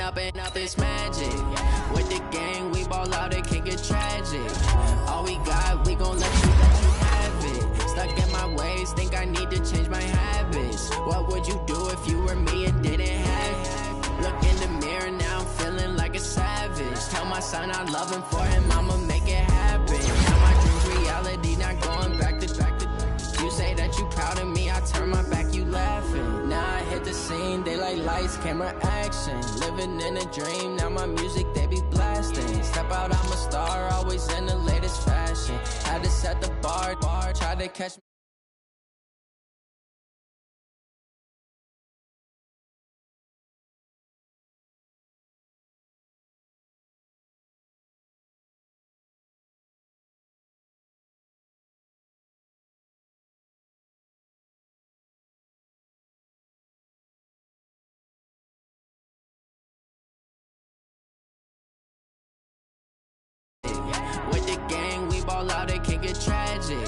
up and up, it's magic. With the gang, we ball out, it can get tragic. All we got, we gon' let you have it. Stuck in my ways, think I need to change my habits. What would you do if you were me and didn't have it? Look in the mirror, now I'm feeling like a savage. Tell my son I love him, for him I'ma make it happen. Now my dreams reality, not going back to You say that you proud of me, I turn my back, you laughing. Now I hit the scene, they like lights, camera, action. Living in a dream, now my music, they be blasting. Step out, I'm a star, always in the latest fashion. Had to set the bar, try to catch me. With the gang, we ball out, it can get tragic.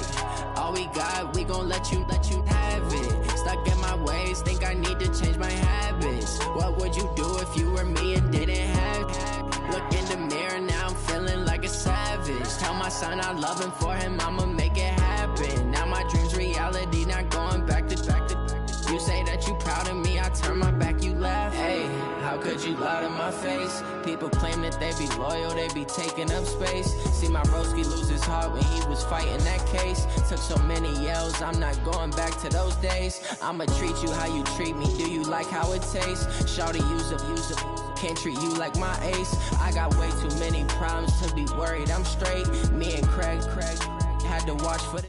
All we got, we gon' let you have it. Stuck in my ways, think I need to change my habits. What would you do if you were me and didn't have it? Look in the mirror, now I'm feeling like a savage. Tell my son I love him, for him I'ma make it happen. Now my dreams reality, not going back to You say that you proud of me, I turn my back, you laugh. Hey, how could you lie to my face? People claim that they be loyal, they be taking up space. See my broski lose his heart when he was fighting that case. Took so many yells, I'm not going back to those days. I'ma treat you how you treat me, do you like how it tastes? Shawty, use up, can't treat you like my ace. I got way too many problems to be worried, I'm straight. Me and Craig had to watch for the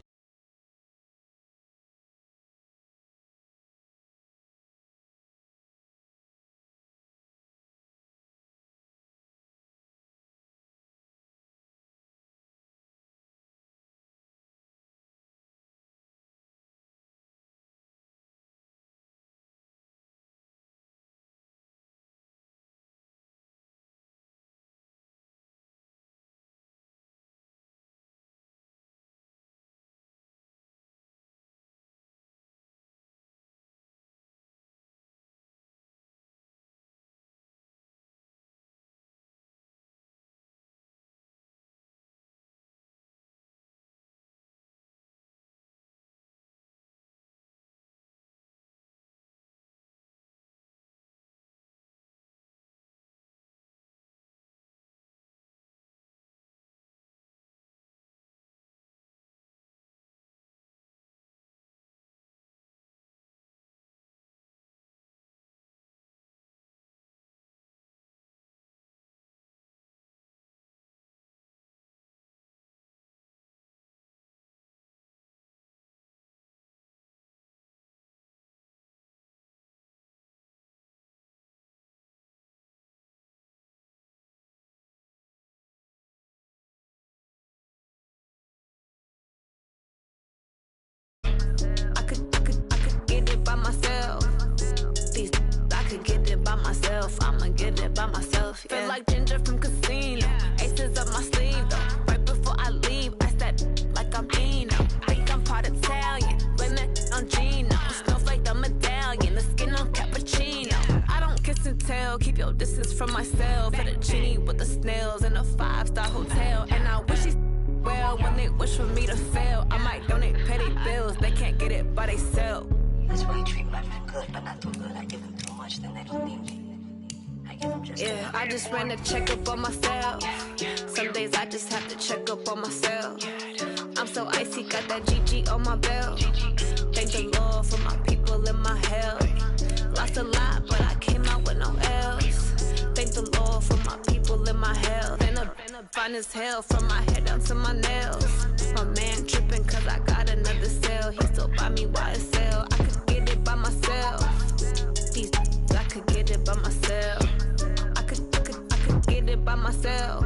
I'ma get it by myself. Yeah. Feel like Ginger from Casino. Aces up my sleeve though. Right before I leave, I step like I'm Eno. Think I'm part Italian. Blame that on Gino. Smells like the medallion. The skin on cappuccino. I don't kiss and tell. Keep your distance from myself. Fettuccine with the snails in a 5-star hotel. And I wish he's well when they wish for me to fail. I might donate petty bills. They can't get it by themselves. That's why you treat my friend good, but not too good. I give them too much, then they don't need me. Yeah, I just ran a checkup on myself. Some days I just have to check up on myself. I'm so icy, got that GG on my belt. Thank the Lord for my people in my health. Lost a lot, but I came out with no else. Thank the Lord for my people in my health. And I'm fine as hell from my head down to my nails. My man tripping cause I got another cell. He still buy me YSL. I could get it by myself. These I could get it by myself. Get it by myself.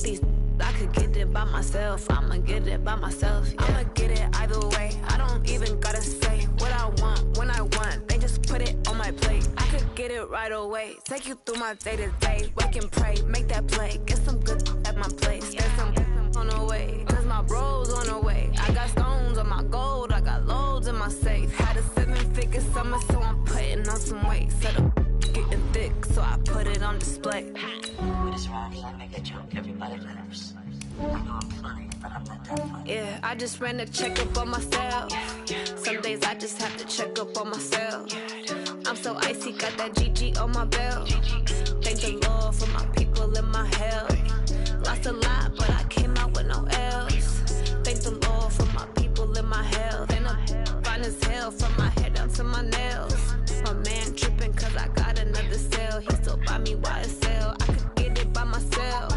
These I could get it by myself. I'ma get it by myself. Yeah. I'ma get it either way. I don't even gotta say what I want when I want. They just put it on my plate. I could get it right away. Take you through my day to day. Wake and pray, make that play. Get some good at my place. There's some on the way. Cause my bros on the way. I got stones on my gold. I got loads in my safe. Had a 7-figure summer, so I'm putting on some weight. Set up, getting thick. so I put it on display. With this rhyme, I make a joke, everybody laughs. I know I'm funny, but I'm not that funny. Yeah, I just ran a checkup on myself. Some days I just have to check up on myself. I'm so icy, got that GG on my belt. Thank the Lord for my people and my health. Lost a lot, but I came out with no L's. Thank the Lord for my people and my health. And I'm fine as hell from my head down to my nails. My man tripping cause I got another cell. He still buy me YSL. I could get it by myself.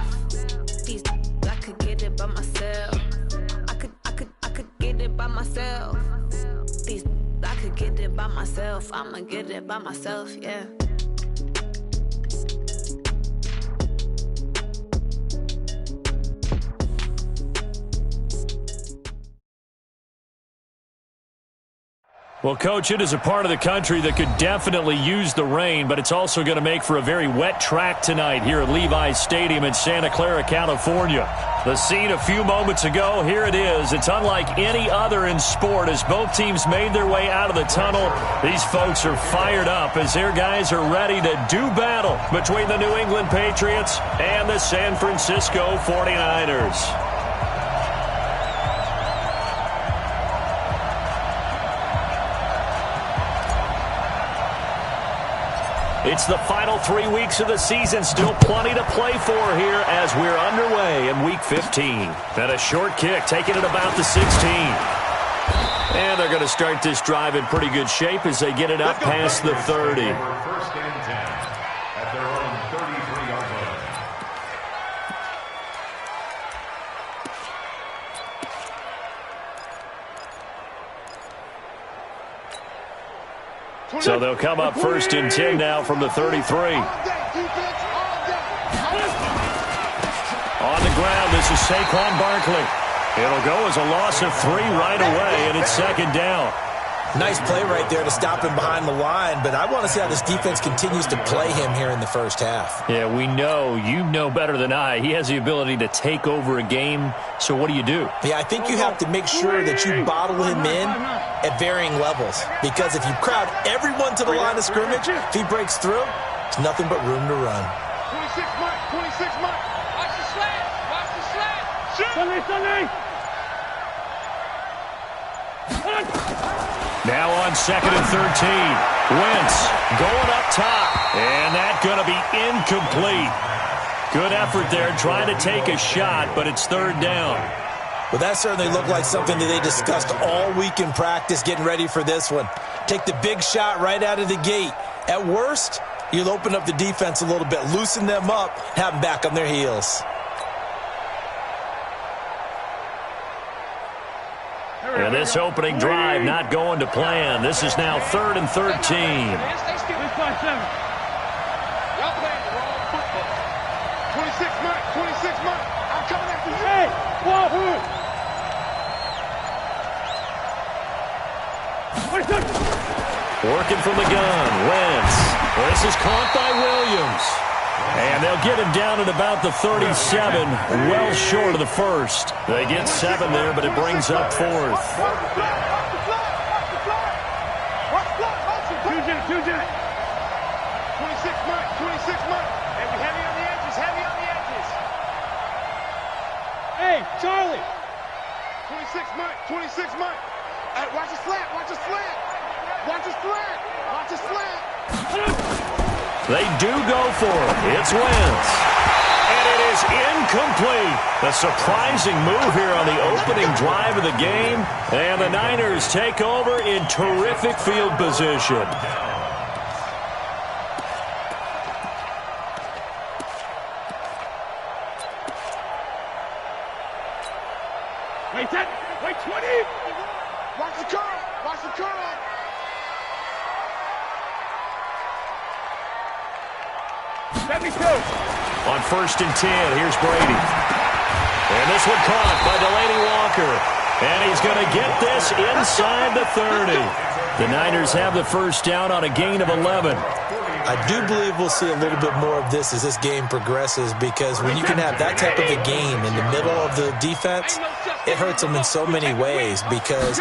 These I could get it by myself. I could get it by myself. These I could get it by myself. I'ma get it by myself, yeah. Well, Coach, it is a part of the country that could definitely use the rain, but it's also going to make for a very wet track tonight here at Levi's Stadium in Santa Clara, California. The scene a few moments ago, here it is. It's unlike any other in sport as both teams made their way out of the tunnel. These folks are fired up as their guys are ready to do battle between the New England Patriots and the San Francisco 49ers. It's the final 3 weeks of the season. Still plenty to play for here as we're underway in Week 15. And a short kick, taking it about the 16. And they're going to start this drive in pretty good shape as they get it up past the 30. First and 10 at their own 33-yard line. So they'll come up first and 10 now from the 33. On the ground, this is Saquon Barkley. It'll go as a loss of 3 right away, and it's second down. Nice play right there to stop him behind the line, but I want to see how this defense continues to play him here in the first half. Yeah, we know. You know better than I. He has the ability to take over a game, so what do you do? Yeah, I think you have to make sure that you bottle him in at varying levels, because if you crowd everyone to the line of scrimmage, if he breaks through, there's nothing but room to run. 26 Mike, 26 Mike. Watch the slant, watch the slant. Sunday. Now on second and 13. Wentz going up top. And that's going to be incomplete. Good effort there trying to take a shot, but it's third down. Well, that certainly looked like something that they discussed all week in practice getting ready for this one. Take the big shot right out of the gate. At worst, you'll open up the defense a little bit, loosen them up, have them back on their heels. And this opening drive not going to plan. This is now third and 13. Y'all playing the wrong football. 26 Mike. I'm coming after you. Hey, Wahoo! Working from the gun. Wentz. This is caught by Williams. And they'll get him down at about the 37, well short of the first. They get 7 there, but it brings up fourth. 26 Mike. Heavy on the edges. Hey, Charlie. 26 Mike. Hey, watch the slant. They do go for it. It's Wentz. And it is incomplete. A surprising move here on the opening drive of the game. And the Niners take over in terrific field position. Wait, 20. Watch the curl. 72. On first and 10, here's Brady. And this one caught by Delaney Walker. And he's going to get this inside the 30. The Niners have the first down on a gain of 11. I do believe we'll see a little bit more of this as this game progresses, because when you can have that type of a game in the middle of the defense, it hurts them in so many ways, because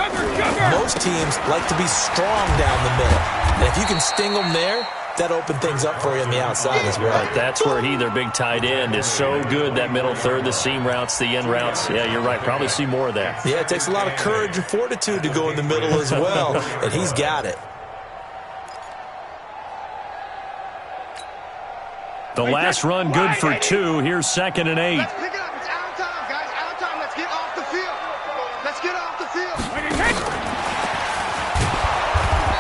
most teams like to be strong down the middle. And if you can sting them there, that opened things up for you on the outside as well. Right, that's where their big tight end, is so good, that middle third, the seam routes, the in routes. Yeah, you're right. Probably see more of that. Yeah, it takes a lot of courage and fortitude to go in the middle as well, and he's got it. The last run good for 2. Here's 2nd and 8. Let's pick it up. It's out of time, guys. Out of time. Let's get off the field. Let's get off the field.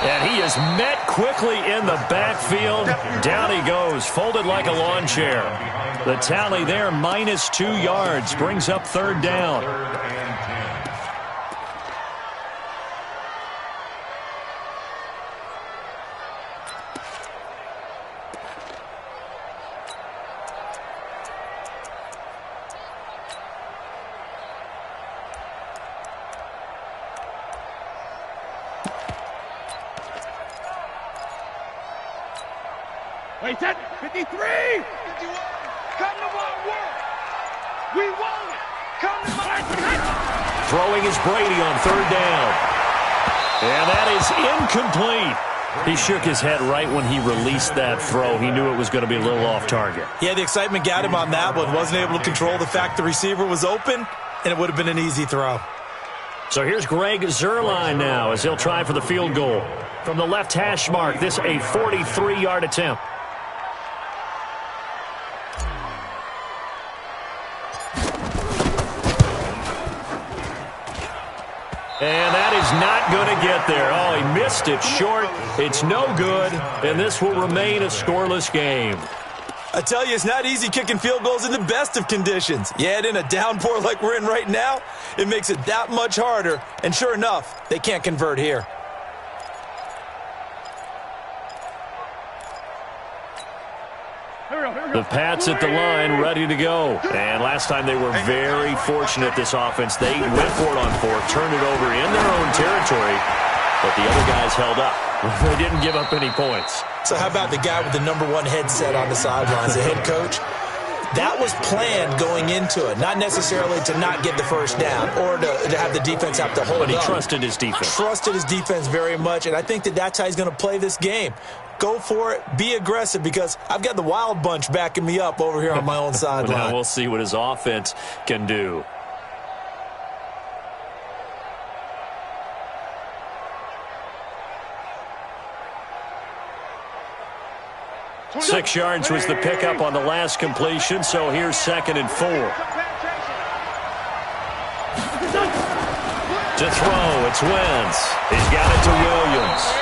And he is met quickly in the backfield. Down he goes, folded like a lawn chair. The tally there, -2 yards, brings up 3rd down. Wait, 10, 53, 51. Come to my work. We want it. Come to my work. Throwing is Brady on 3rd down. And that is incomplete. He shook his head right when he released that throw. He knew it was going to be a little off target. Yeah, the excitement got him on that one. Wasn't able to control the fact the receiver was open, and it would have been an easy throw. So here's Greg Zuerlein now as he'll try for the field goal. From the left hash mark, this a 43-yard attempt. And that is not going to get there. Oh, he missed it short. It's no good, and this will remain a scoreless game. I tell you, it's not easy kicking field goals in the best of conditions. You add in a downpour like we're in right now, it makes it that much harder. And sure enough, they can't convert here. The Pats at the line, ready to go. And last time they were very fortunate, this offense. They went for it on 4th, turned it over in their own territory, but the other guys held up. They didn't give up any points. So how about the guy with the #1 headset on the sidelines, the head coach? That was planned going into it, not necessarily to not get the first down or to have the defense have to hold up. But he trusted his defense. Trusted his defense very much, and I think that's how he's going to play this game. Go for it. Be aggressive, because I've got the wild bunch backing me up over here on my own sideline. Now we'll see what his offense can do. Six yards was the pickup on the last completion, so here's 2nd and 4. To throw, it's Wentz. He's got it to Williams.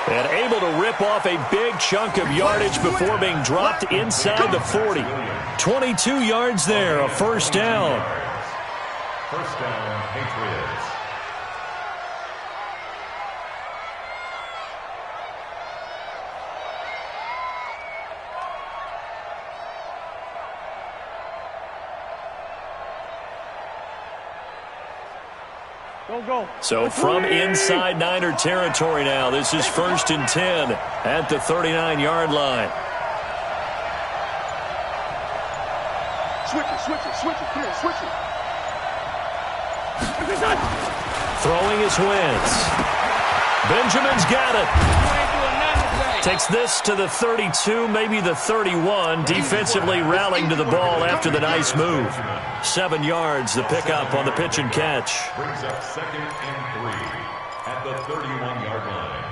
And able to rip off a big chunk of yardage before being dropped inside the 40. 22 yards there, a 1st down. First down, Patriots. Go. So from inside Niner territory now, this is 1st and 10 at the 39-yard line. Switch it. Come here, switch it. Throwing is Wentz. Benjamin's got it. Takes this to the 32, maybe the 31. Defensively rallying to the ball after the nice move. 7 yards, the pickup on the pitch and catch. Brings up 2nd and 3 at the 31-yard line.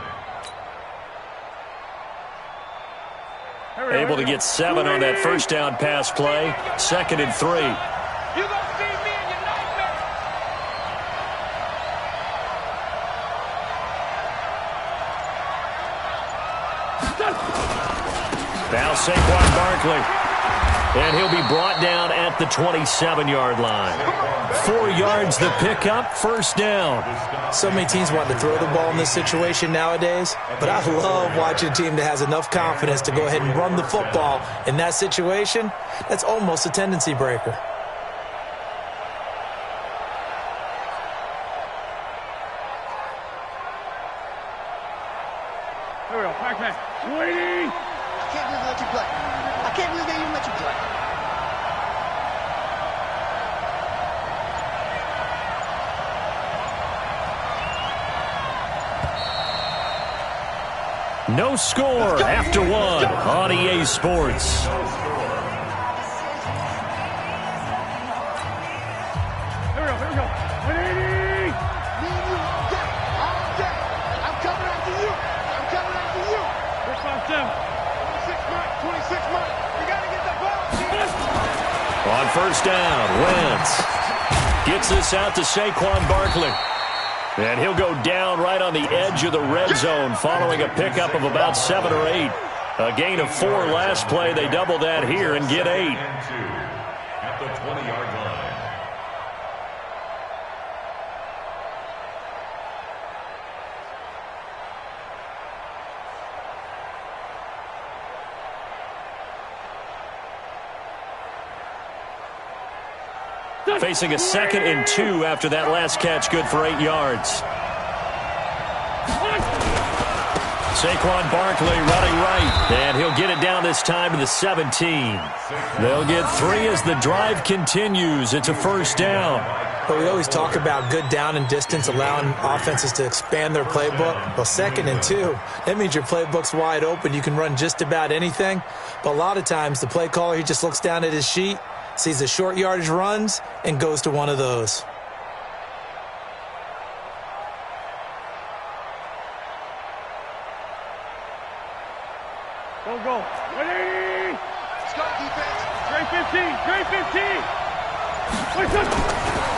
Able to get 7 on that 1st down pass play. 2nd and 3. You gonna see me in your nightmare. Now Saquon Barkley. And he'll be brought down at the 27-yard line. 4 yards the pickup, 1st down. So many teams want to throw the ball in this situation nowadays, but I love watching a team that has enough confidence to go ahead and run the football in that situation. That's almost a tendency breaker. Here we go, pass. Waiting. I can't believe they let you play. I can't believe they even let you play. No score after one on EA Sports. Here we go. 180! I'm coming after you. First off, 26 months. We got to get the ball. On first down, Wentz gets this out to Saquon Barkley. And he'll go down right on the edge of the red zone following a pickup of about 7 or 8. A gain of 4 last play. They double that here and get 8. At the 20-yard line. Facing a 2nd and 2 after that last catch, good for 8 yards. Saquon Barkley running right, and he'll get it down this time to the 17. They'll get 3 as the drive continues. It's a first down. But we always talk about good down and distance, allowing offenses to expand their playbook. Well, 2nd and 2, that means your playbook's wide open. You can run just about anything. But a lot of times, the play caller, he just looks down at his sheet, sees the short yardage runs, and goes to one of those. Go. 180! Let's go, defense. Trey 15.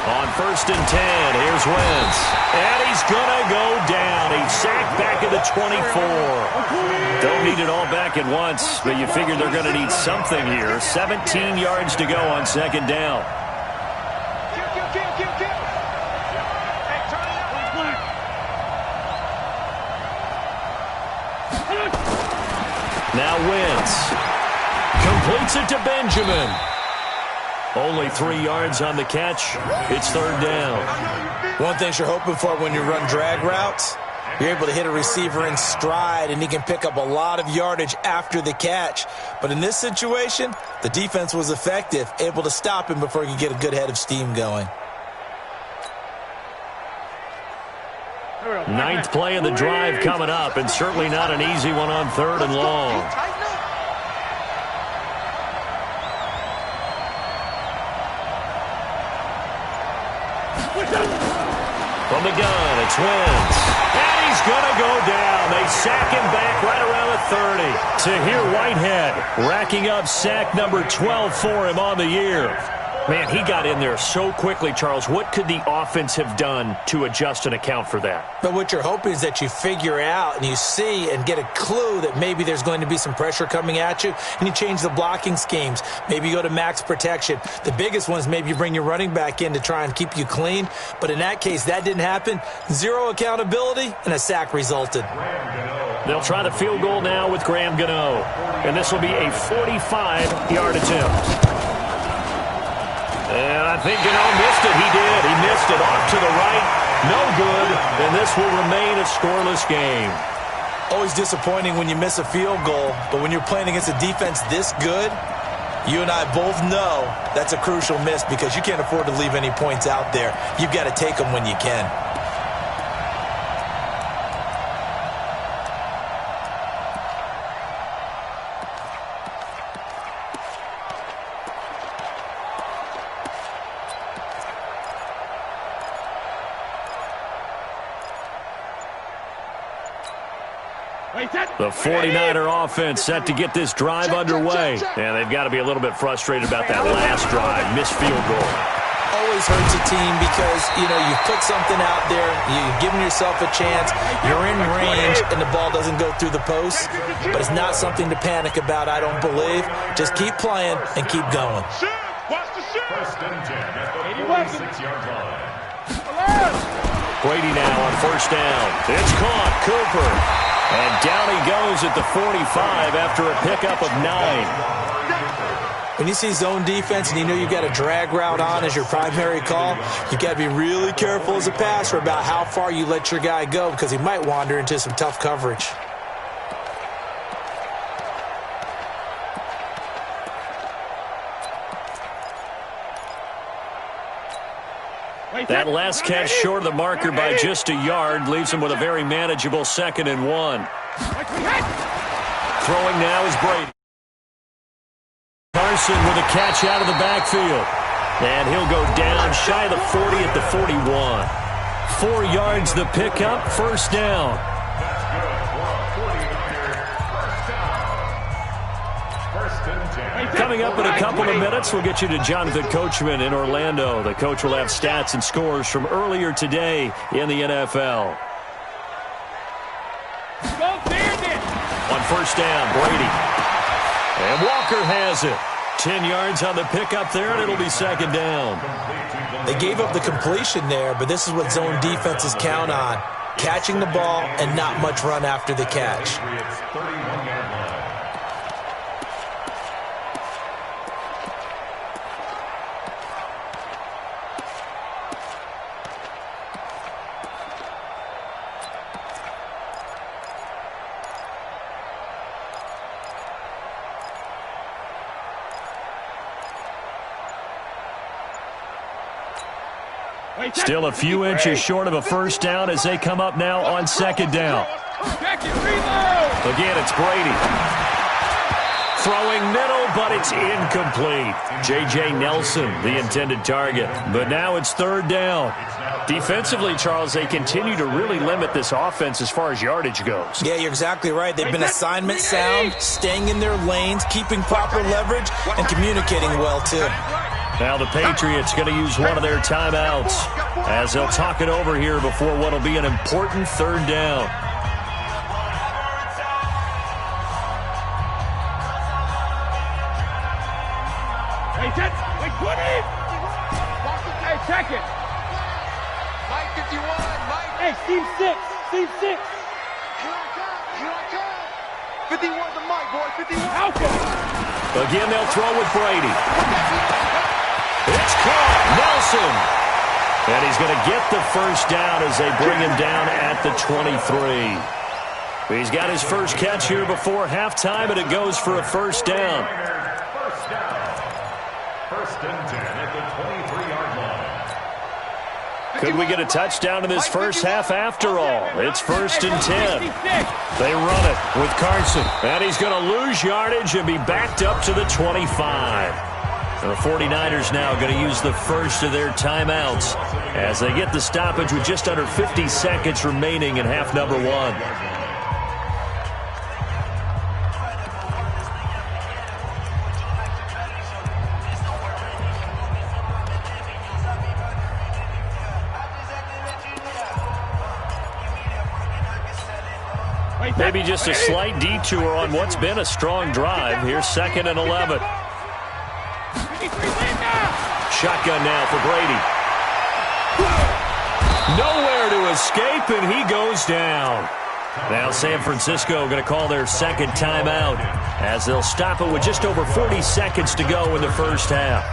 On first and 10, here's Wentz. And he's going to go down. He's sacked back at the 24. Don't need it all back at once, but you figure they're going to need something here. 17 yards to go on 2nd down. Kill. Hey, turn it up. Now Wentz completes it to Benjamin. Only 3 yards on the catch. It's 3rd down. One thing you're hoping for when you run drag routes, you're able to hit a receiver in stride, and he can pick up a lot of yardage after the catch. But in this situation, the defense was effective, able to stop him before he could get a good head of steam going. 9th play of the drive coming up, and certainly not an easy one on 3rd and long. From the gun, it's Wentz. And he's going to go down. They sack him back right around the 30. Tahir Whitehead racking up sack number 12 for him on the year. Man, he got in there so quickly, Charles. What could the offense have done to adjust and account for that? But what you're hoping is that you figure out and you see and get a clue that maybe there's going to be some pressure coming at you, and you change the blocking schemes. Maybe you go to max protection. The biggest one is maybe you bring your running back in to try and keep you clean. But in that case, that didn't happen. 0 accountability, and a sack resulted. They'll try the field goal now with Graham Gano. And this will be a 45-yard attempt. And I think Gano missed it. He did. He missed it off to the right. No good. And this will remain a scoreless game. Always disappointing when you miss a field goal, but when you're playing against a defense this good, you and I both know that's a crucial miss because you can't afford to leave any points out there. You've got to take them when you can. The 49er offense set to get this drive underway. And they've got to be a little bit frustrated about that last drive. Missed field goal. Always hurts a team because, you put something out there, you've given yourself a chance, you're in range, and the ball doesn't go through the post. But it's not something to panic about, I don't believe. Just keep playing and keep going. Watch the shoot. First and 10 at the 36-yard line. Brady now on first down. It's caught. Cooper. And down he goes at the 45 after a pickup of 9. When you see zone defense and you know you've got a drag route on as your primary call, you've got to be really careful as a passer about how far you let your guy go because he might wander into some tough coverage. Wait, That last catch short of the marker by just a yard leaves him with a very manageable 2nd and 1. Throwing now is Brady. Carson with a catch out of the backfield. And he'll go down shy of the 40 at the 41. 4 yards the pickup, 1st down. Coming up in a couple of minutes, we'll get you to Jonathan Coachman in Orlando. The coach will have stats and scores from earlier today in the NFL. On 1st down, Brady. And Walker has it. 10 yards on the pickup there, and it'll be 2nd down. They gave up the completion there, but this is what zone defenses count on. Catching the ball and not much run after the catch. Still a few inches short of a 1st down as they come up now on 2nd down. Again, it's Brady. Throwing middle, but it's incomplete. J.J. Nelson, the intended target. But now it's 3rd down. Defensively, Charles, they continue to really limit this offense as far as yardage goes. Yeah, you're exactly right. They've been assignment sound, staying in their lanes, keeping proper leverage, and communicating well, too. Now the Patriots going to use one of their timeouts as they'll talk it over here before what will be an important 3rd down. Hey, 20! Hey, check it! Mike 51, Mike. Hey, Team 6! Team 6! Here I come. 51 to Mike, boy, 51. Alpha! Again, they'll throw with Brady. It's caught. Nelson. And he's going to get the 1st down as they bring him down at the 23. He's got his first catch here before halftime, and it goes for a 1st down. 1st and 10 at the 23-yard line. Could we get a touchdown in this first half after all? It's 1st and 10. They run it with Carson, and he's going to lose yardage and be backed up to the 25. The 49ers now going to use the first of their timeouts as they get the stoppage with just under 50 seconds remaining in half number 1. Maybe just a slight detour on what's been a strong drive. Here's 2nd and 11. Shotgun now for Brady. Nowhere to escape, and he goes down. Now San Francisco going to call their 2nd timeout as they'll stop it with just over 40 seconds to go in the first half.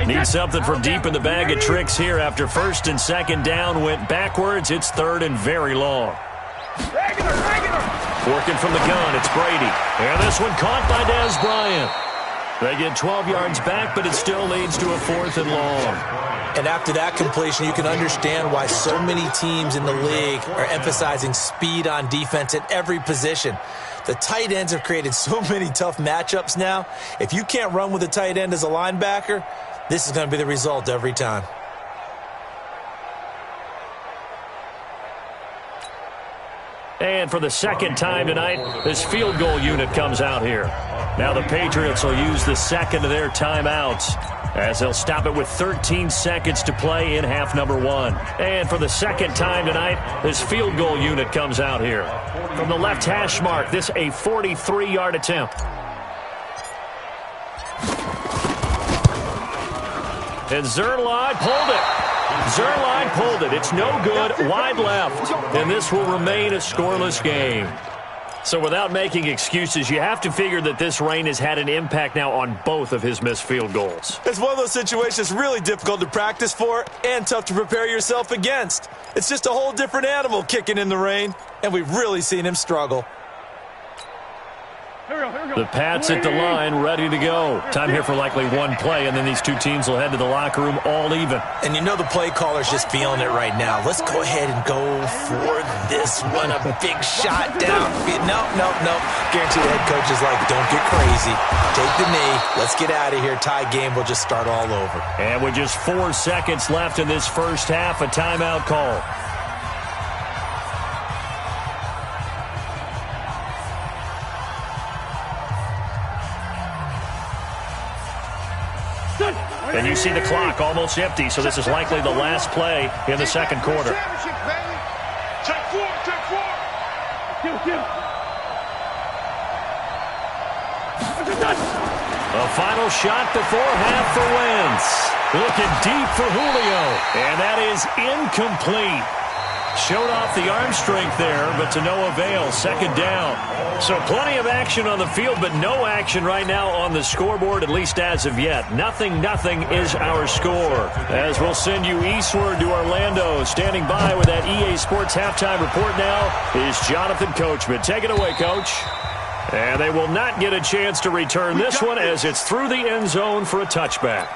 Need something from deep in the bag of tricks here after 1st and 2nd down went backwards. It's 3rd and very long. Working from the gun, it's Brady. And this one caught by Dez Bryant. They get 12 yards back, but it still leads to a 4th and long. And after that completion, you can understand why so many teams in the league are emphasizing speed on defense at every position. The tight ends have created so many tough matchups now. If you can't run with a tight end as a linebacker, this is going to be the result every time. And for the 2nd time tonight, this field goal unit comes out here. Now the Patriots will use the 2nd of their timeouts as they'll stop it with 13 seconds to play in half number 1. And for the 2nd time tonight, this field goal unit comes out here. From the left hash mark, this a 43-yard attempt. And Zerline pulled it. Zerline pulled it. It's no good. Wide left. And this will remain a scoreless game. So without making excuses, you have to figure that this rain has had an impact now on both of his missed field goals. It's one of those situations really difficult to practice for and tough to prepare yourself against. It's just a whole different animal kicking in the rain, and we've really seen him struggle. The Pats at the line, ready to go. Time here for likely one play, and then these two teams will head to the locker room all even. And you know the play caller's just feeling it right now. Let's go ahead and go for this one. A big shot down. No. Guarantee the head coach is like, don't get crazy. Take the knee. Let's get out of here. Tie game. We'll just start all over. And with just 4 seconds left in this first half, a timeout call. And you see the clock almost empty, so this is likely the last play in the second quarter. Take four. A final shot before half for Wentz. Looking deep for Julio, and that is incomplete. Showed off the arm strength there, but to no avail. Second down. So plenty of action on the field, but no action right now on the scoreboard, at least as of yet. Nothing is our score. As we'll send you eastward to Orlando. Standing by with that EA Sports halftime report now is Jonathan Coachman. Take it away, Coach. And they will not get a chance to return this one as it's through the end zone for a touchback.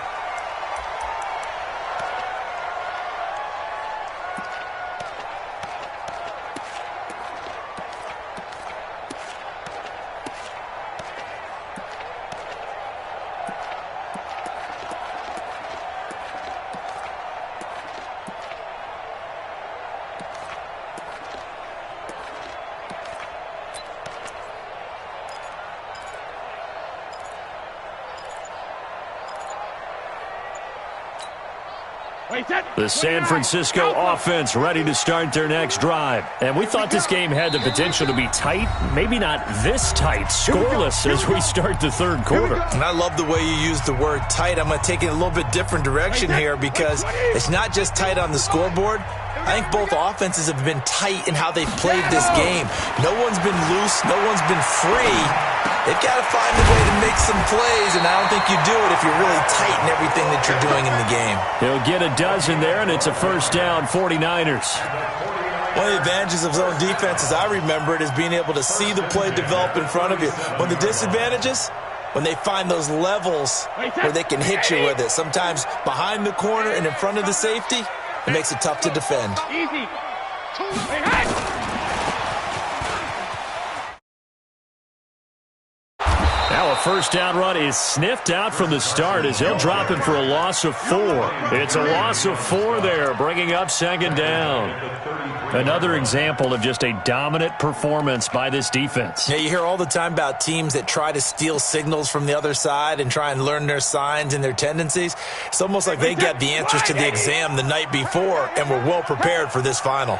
The San Francisco offense ready to start their next drive. And we thought this game had the potential to be tight, maybe not this tight, scoreless as we start the third quarter. And I love the way you use the word tight. I'm going to take it a little bit different direction here because it's not just tight on the scoreboard. I think both offenses have been tight in how they've played this game. No one's been loose. No one's been free. They've got to find a way to make some plays, and I don't think you do it if you're really tight in everything that you're doing in the game. He'll get a dozen there, and it's a first down, 49ers. One of the advantages of zone defense, as I remember it, is being able to see the play develop in front of you. One of the disadvantages, when they find those levels where they can hit you with it, sometimes behind the corner and in front of the safety, it makes it tough to defend. Easy. Now a first down run is sniffed out from the start as they'll drop him for a loss of 4. It's a loss of 4 there, bringing up second down. Another example of just a dominant performance by this defense. Yeah, you hear all the time about teams that try to steal signals from the other side and try and learn their signs and their tendencies. It's almost like they got the answers to the exam the night before and were well prepared for this final.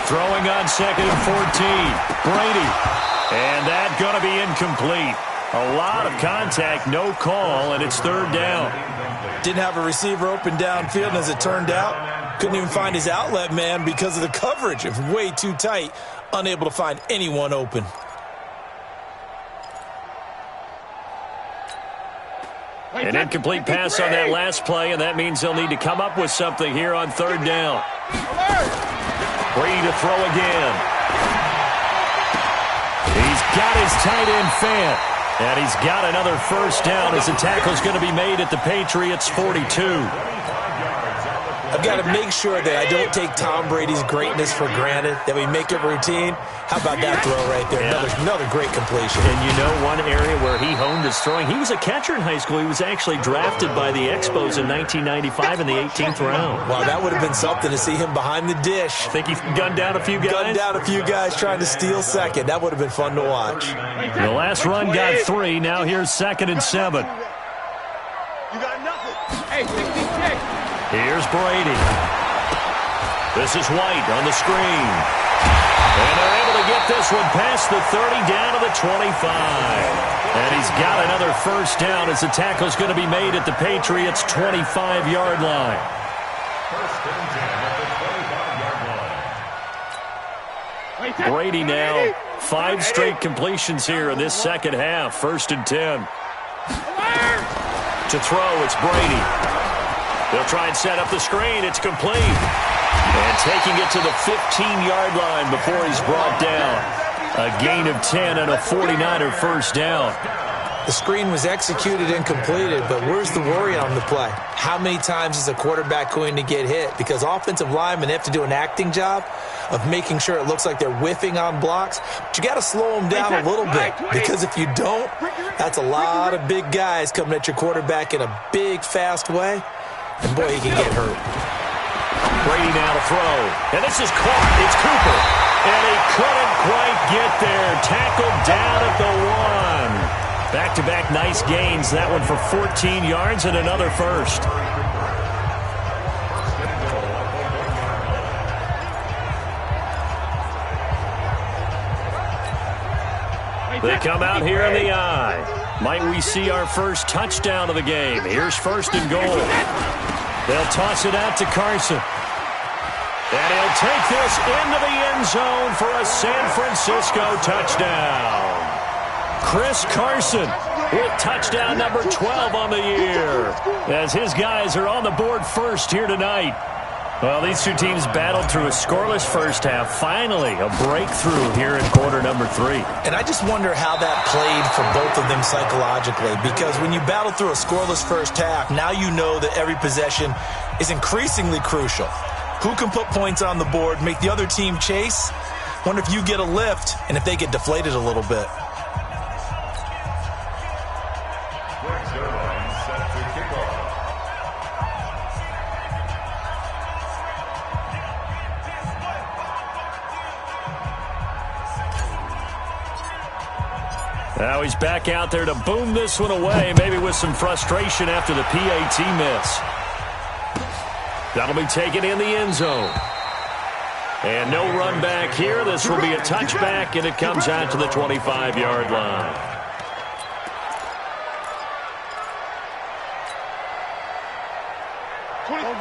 Throwing on second and 14. Brady. And that's going to be incomplete. A lot of contact, no call, and it's third down. Didn't have a receiver open downfield, and as it turned out, couldn't even find his outlet man because of the coverage. It was way too tight, unable to find anyone open. An incomplete pass on that last play, and that means they'll need to come up with something here on third down. Brady to throw again. He's got his tight end Fant, and he's got another first down as the tackle's going to be made at the Patriots' 42. I've got to make sure that I don't take Tom Brady's greatness for granted, that we make it routine. How about that throw right there? Yeah. Another great completion. And you know one area where he honed his throwing, he was a catcher in high school. He was actually drafted by the Expos in 1995 in the 18th round. Wow, that would have been something to see him behind the dish. Think he gunned down a few guys? Gunned down a few guys trying to steal second. That would have been fun to watch. The last run got 3. Now here's second and 7. You got nothing. Hey, 66. Here's Brady. This is White on the screen. And they're able to get this one past the 30 down to the 25. And he's got another first down as the tackle's going to be made at the Patriots' 25-yard line. First and 10 at the 25-yard line. Brady now 5 straight completions here in this second half. 1st and 10. To throw, it's Brady. They'll try and set up the screen. It's complete. And taking it to the 15-yard line before he's brought down. A gain of 10 and a 49er first down. The screen was executed and completed, but where's the worry on the play? How many times is a quarterback going to get hit? Because offensive linemen have to do an acting job of making sure it looks like they're whiffing on blocks. But you got to slow them down a little bit, because if you don't, that's a lot of big guys coming at your quarterback in a big, fast way. And boy, he can get hurt. Brady now to throw. And this is caught. It's Cooper. And he couldn't quite get there. Tackled down at the 1. Back-to-back nice gains. That one for 14 yards and another first. They come out here in the eye. Might we see our first touchdown of the game? Here's 1st and goal. They'll toss it out to Carson. And he'll take this into the end zone for a San Francisco touchdown. Chris Carson with touchdown number 12 on the year, as his guys are on the board first here tonight. Well, these two teams battled through a scoreless first half. Finally, a breakthrough here in quarter number 3. And I just wonder how that played for both of them psychologically, because when you battle through a scoreless first half, now you know that every possession is increasingly crucial. Who can put points on the board, make the other team chase? Wonder if you get a lift and if they get deflated a little bit. Now he's back out there to boom this one away, maybe with some frustration after the PAT miss. That'll be taken in the end zone. And no run back here. This will be a touchback, and it comes out to the 25-yard line.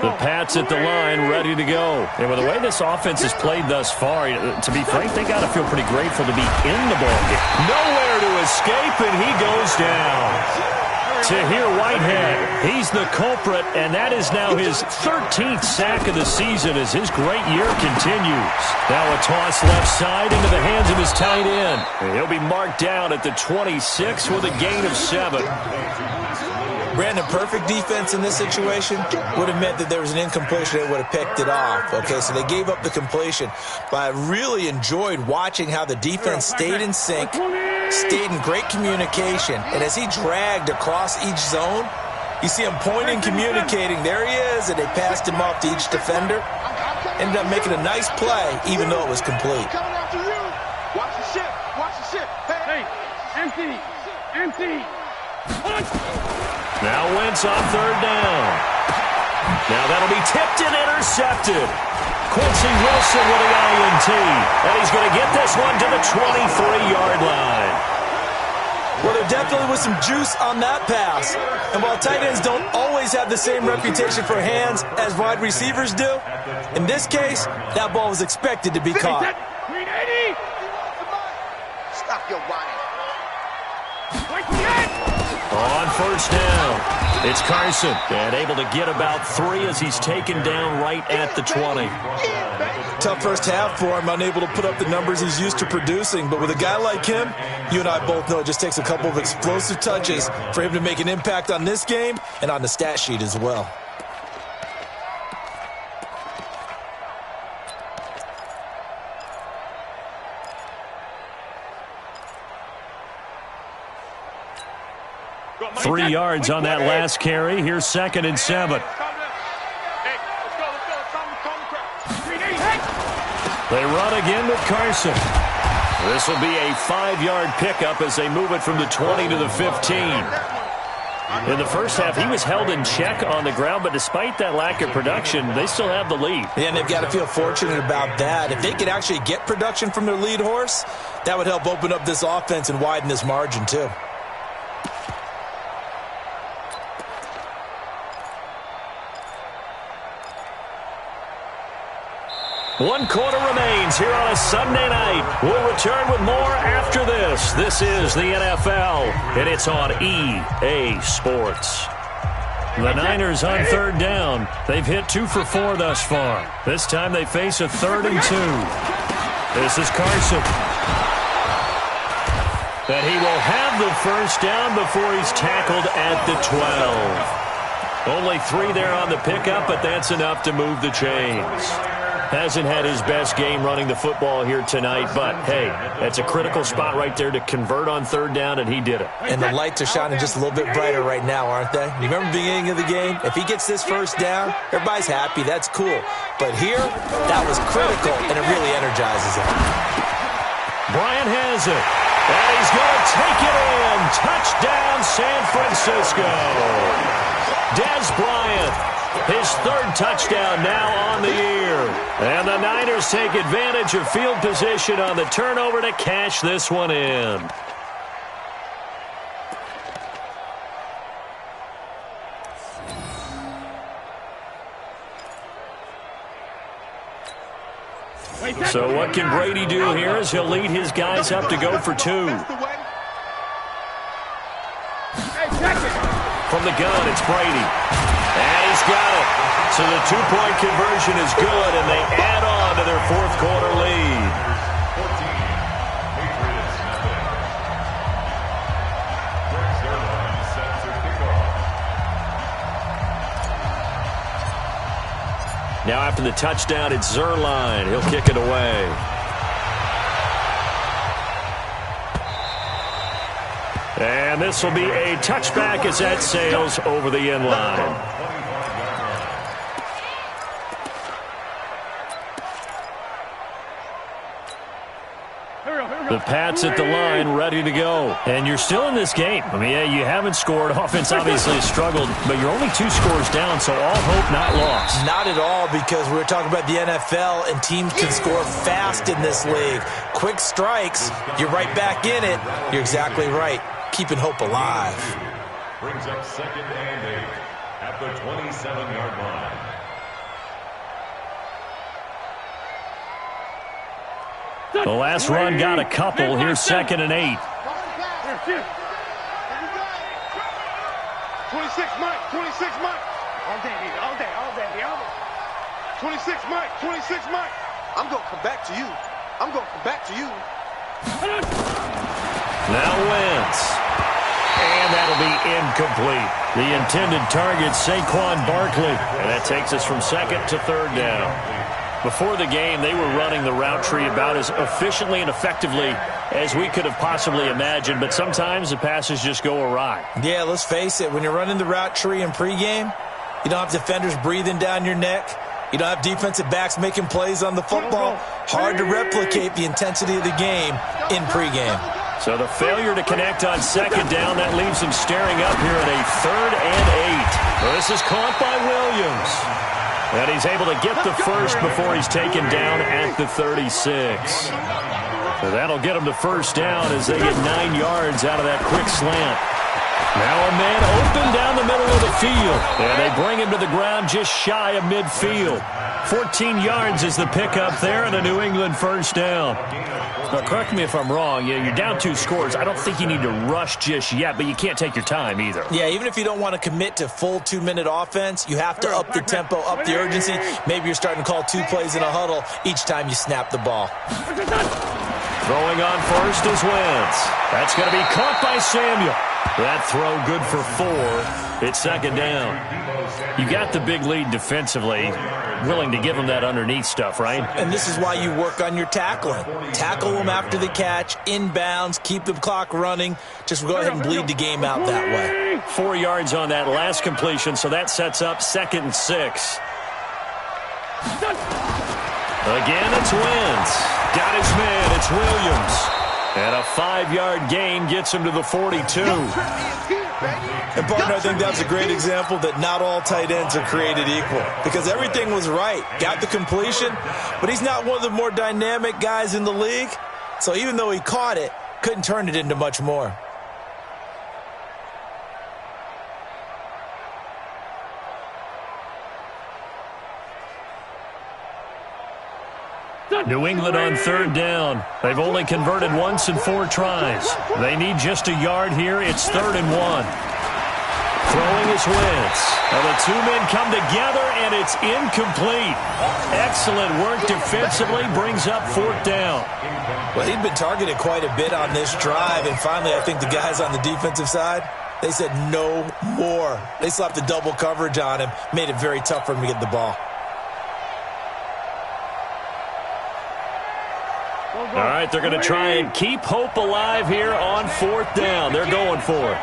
The Pats at the line, ready to go. And with the way this offense has played thus far, to be frank, they got to feel pretty grateful to be in the ballgame. Nowhere to escape, and he goes down. Tahir Whitehead, he's the culprit, and that is now his 13th sack of the season as his great year continues. Now a toss left side into the hands of his tight end. And he'll be marked down at the 26 with a gain of 7. Brandon, perfect defense in this situation would have meant that there was an incompletion. They would have picked it off. Okay, so they gave up the completion. But I really enjoyed watching how the defense stayed in sync, stayed in great communication. And as he dragged across each zone, you see him pointing, communicating. There he is, and they passed him off to each defender. Ended up making a nice play, even though it was complete. Watch the ship. Watch the ship. Hey, empty. Empty. Now Wentz on 3rd down. Now that'll be tipped and intercepted. Quincy Wilson with the INT. And he's going to get this one to the 23-yard line. Well, there definitely was some juice on that pass. And while tight ends don't always have the same reputation for hands as wide receivers do, in this case, that ball was expected to be caught. Stop your whining. On 1st down, it's Carson, and able to get about 3 as he's taken down right at the 20. Tough first half for him, unable to put up the numbers he's used to producing. But with a guy like him, you and I both know it just takes a couple of explosive touches for him to make an impact on this game and on the stat sheet as well. Three yards on that last carry. Here's 2nd and 7. They run again with Carson. This will be a 5-yard pickup as they move it from the 20 to the 15. In the first half, he was held in check on the ground, but despite that lack of production, they still have the lead. Yeah, and they've got to feel fortunate about that. If they could actually get production from their lead horse, that would help open up this offense and widen this margin too. 1 quarter remains here on a Sunday night. We'll return with more after this. This is the NFL, and it's on EA Sports. The Niners on 3rd down. They've hit 2 for 4 thus far. This time they face a 3rd and 2. This is Carson. And he will have the first down before he's tackled at the 12. Only 3 there on the pickup, but that's enough to move the chains. Hasn't had his best game running the football here tonight, but, hey, that's a critical spot right there to convert on 3rd down, and he did it. And the lights are shining just a little bit brighter right now, aren't they? You remember the beginning of the game? If he gets this first down, everybody's happy. That's cool. But here, that was critical, and it really energizes him. Bryant has it, and he's going to take it in. Touchdown, San Francisco. Dez Bryant, his 3rd touchdown now on the year. And the Niners take advantage of field position on the turnover to cash this one in. So what can Brady do here as he'll lead his guys up to go for 2. From the gun, it's Brady. And he's got it. So the 2-point conversion is good, and they add on to their 4th quarter lead. 14, Patriots nothing. Greg Zerline set to kickoff. Now after the touchdown, it's Zerline. He'll kick it away. And this will be a touchback as that sails over the end line. The Pats at the line, ready to go. And you're still in this game. I mean, yeah, you haven't scored. Offense obviously has struggled, but you're only 2 scores down, so all hope not lost. Not at all, because we were talking about the NFL, and teams can score fast in this league. Quick strikes, you're right back in it. You're exactly right. Keeping hope alive. Brings up 2nd and 8 at the 27-yard line. The last run got a couple. Here's 2nd and 8. 26 Mike, 26 Mike. All day, baby, all day, all day, all day. 26 Mike, 26 Mike. I'm going to come back to you. I'm going to come back to you. Now Wentz. And that'll be incomplete. The intended target, Saquon Barkley. And that takes us from 2nd to 3rd down. Before the game, they were running the route tree about as efficiently and effectively as we could have possibly imagined, but sometimes the passes just go awry. Yeah, let's face it. When you're running the route tree in pregame, you don't have defenders breathing down your neck. You don't have defensive backs making plays on the football. Hard to replicate the intensity of the game in pregame. So the failure to connect on 2nd down, that leaves him staring up here at a 3rd and 8. Well, this is caught by Williams. And he's able to get the first before he's taken down at the 36. So that'll get him to first down as they get 9 yards out of that quick slant. Now a man open down the middle of the field. And they bring him to the ground just shy of midfield. 14 yards is the pickup there and a New England first down. Now, correct me if I'm wrong. You're down 2 scores. I don't think you need to rush just yet, but you can't take your time either. Yeah, even if you don't want to commit to full 2-minute offense, you have to up the tempo, up the urgency. Maybe you're starting to call 2 plays in a huddle each time you snap the ball. Throwing on first is Wentz. That's going to be caught by Samuel. That throw good for 4. It's 2nd down. You got the big lead defensively. Willing to give them that underneath stuff, right? And this is why you work on your tackling. Tackle them after the catch, inbounds, keep the clock running. Just go ahead and bleed the game out that way. 4 yards on that last completion, so that sets up 2nd and 6. Again, it's Wentz. Got his man, it's Williams. And a 5-yard gain gets him to the 42. And, partner, I think that's a great example that not all tight ends are created equal. Because everything was right. Got the completion, but he's not one of the more dynamic guys in the league. So even though he caught it, couldn't turn it into much more. New England on third down. They've only converted once in 4 tries. They need just a yard here. It's 3rd and 1. Throwing is Wentz. Now the 2 men come together, and it's incomplete. Excellent work defensively. Brings up 4th down. Well, he'd been targeted quite a bit on this drive, and finally I think the guys on the defensive side, they said no more. They slapped the double coverage on him, made it very tough for him to get the ball. All right, they're going to try and keep hope alive here on 4th down. They're going for it.